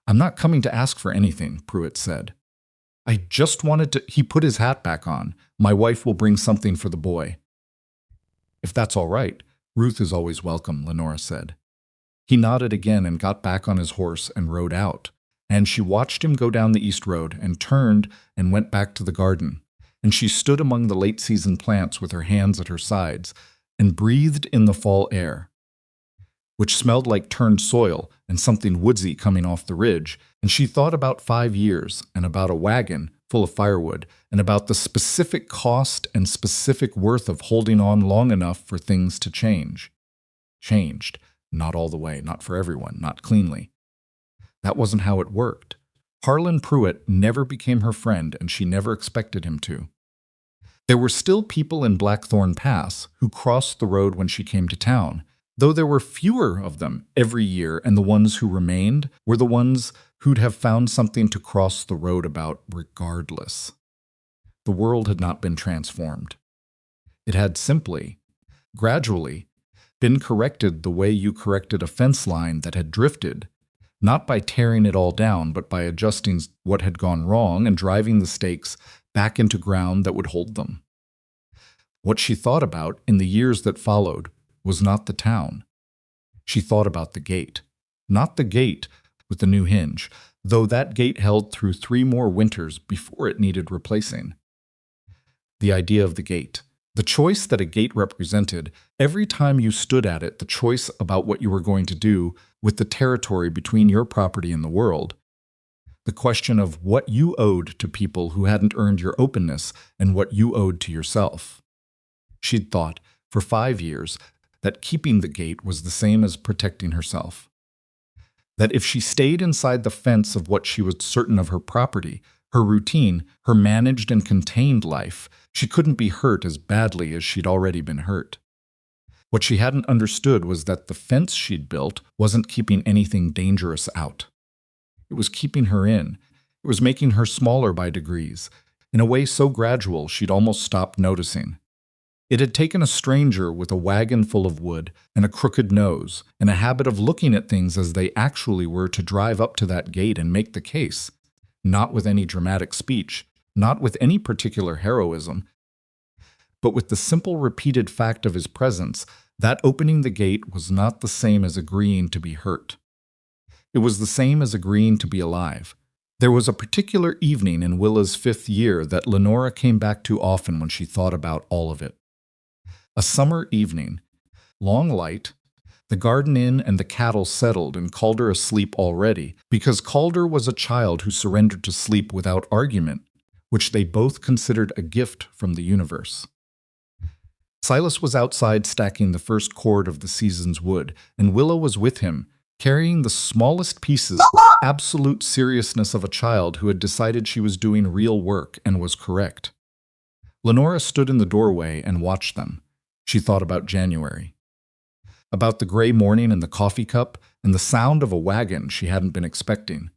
"I'm not coming to ask for anything," Pruitt said. "I just wanted to—" He put his hat back on. "My wife will bring something for the boy." "If that's all right. Ruth is always welcome," Lenora said. He nodded again and got back on his horse and rode out, and she watched him go down the east road and turned and went back to the garden, and she stood among the late-season plants with her hands at her sides and breathed in the fall air, which smelled like turned soil and something woodsy coming off the ridge, and she thought about 5 years and about a wagon full of firewood and about the specific cost and specific worth of holding on long enough for things to change. Changed. Not all the way, not for everyone, not cleanly. That wasn't how it worked. Harlan Pruitt never became her friend, and she never expected him to. There were still people in Blackthorn Pass who crossed the road when she came to town, though there were fewer of them every year, and the ones who remained were the ones who'd have found something to cross the road about regardless. The world had not been transformed. It had simply, gradually, been corrected the way you corrected a fence line that had drifted, not by tearing it all down, but by adjusting what had gone wrong and driving the stakes back into ground that would hold them. What she thought about in the years that followed was not the town. She thought about the gate. Not the gate with the new hinge, though that gate held through 3 more winters before it needed replacing. The idea of the gate. The choice that a gate represented, every time you stood at it, the choice about what you were going to do with the territory between your property and the world. The question of what you owed to people who hadn't earned your openness and what you owed to yourself. She'd thought, for 5 years, that keeping the gate was the same as protecting herself. That if she stayed inside the fence of what she was certain of her property, her routine, her managed and contained life, she couldn't be hurt as badly as she'd already been hurt. What she hadn't understood was that the fence she'd built wasn't keeping anything dangerous out. It was keeping her in. It was making her smaller by degrees, in a way so gradual she'd almost stopped noticing. It had taken a stranger with a wagon full of wood and a crooked nose and a habit of looking at things as they actually were to drive up to that gate and make the case, not with any dramatic speech, not with any particular heroism, but with the simple repeated fact of his presence that opening the gate was not the same as agreeing to be hurt. It was the same as agreeing to be alive. There was a particular evening in Willa's 5th year that Lenora came back to often when she thought about all of it. A summer evening, long light, the garden in and the cattle settled and Calder asleep already, because Calder was a child who surrendered to sleep without argument, which they both considered a gift from the universe. Silas was outside stacking the first cord of the season's wood, and Willa was with him, carrying the smallest pieces with the absolute seriousness of a child who had decided she was doing real work and was correct. Lenora stood in the doorway and watched them. She thought about January. About the gray morning and the coffee cup and the sound of a wagon she hadn't been expecting.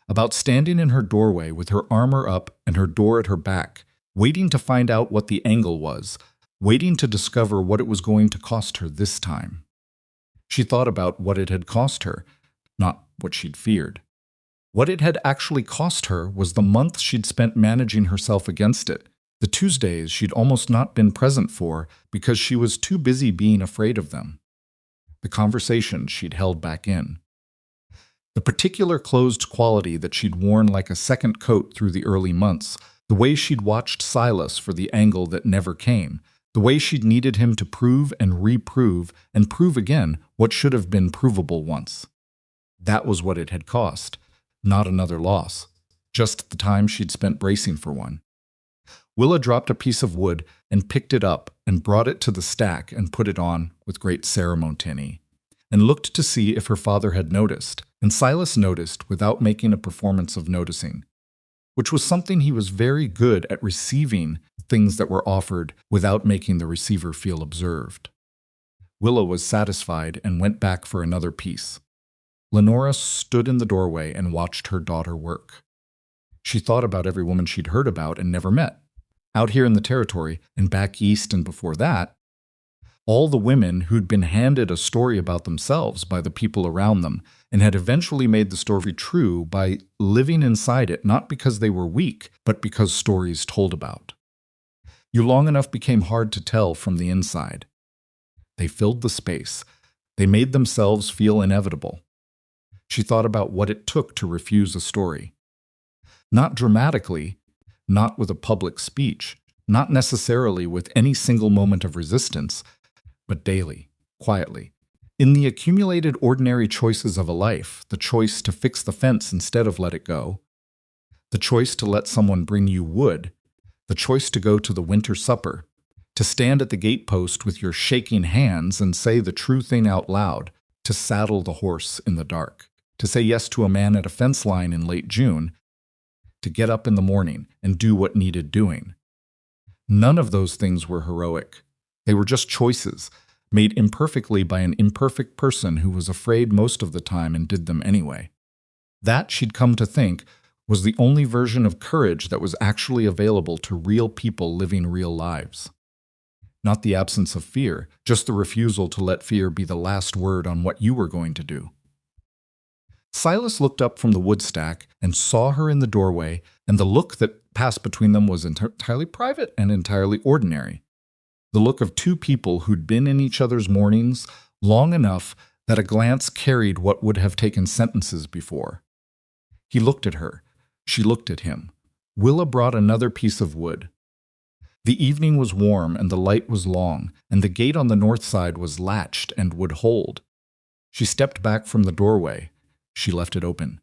About standing in her doorway with her armor up and her door at her back, waiting to find out what the angle was, waiting to discover what it was going to cost her this time. She thought about what it had cost her, not what she'd feared. What it had actually cost her was the month she'd spent managing herself against it, the Tuesdays she'd almost not been present for because she was too busy being afraid of them, the conversations she'd held back in, the particular closed quality that she'd worn like a second coat through the early months, the way she'd watched Silas for the angle that never came, the way she'd needed him to prove and reprove and prove again what should have been provable once. That was what it had cost, not another loss, just the time she'd spent bracing for one. Willa dropped a piece of wood and picked it up and brought it to the stack and put it on with great ceremony, and looked to see if her father had noticed, and Silas noticed without making a performance of noticing, which was something he was very good at, receiving things that were offered without making the receiver feel observed. Willa was satisfied and went back for another piece. Lenora stood in the doorway and watched her daughter work. She thought about every woman she'd heard about and never met. Out here in the territory, and back east and before that, all the women who'd been handed a story about themselves by the people around them and had eventually made the story true by living inside it, not because they were weak, but because stories told about. You long enough became hard to tell from the inside. They filled the space. They made themselves feel inevitable. She thought about what it took to refuse a story. Not dramatically, not with a public speech, not necessarily with any single moment of resistance, but daily, quietly. In the accumulated ordinary choices of a life, the choice to fix the fence instead of let it go, the choice to let someone bring you wood, the choice to go to the winter supper, to stand at the gatepost with your shaking hands and say the true thing out loud, to saddle the horse in the dark, to say yes to a man at a fence line in late June, to get up in the morning and do what needed doing. None of those things were heroic. They were just choices, made imperfectly by an imperfect person who was afraid most of the time and did them anyway. That, she'd come to think, was the only version of courage that was actually available to real people living real lives. Not the absence of fear, just the refusal to let fear be the last word on what you were going to do. Silas looked up from the wood stack and saw her in the doorway, and the look that passed between them was entirely private and entirely ordinary. The look of two people who'd been in each other's mornings long enough that a glance carried what would have taken sentences before. He looked at her. She looked at him. Willa brought another piece of wood. The evening was warm and the light was long, and the gate on the north side was latched and would hold. She stepped back from the doorway. She left it open.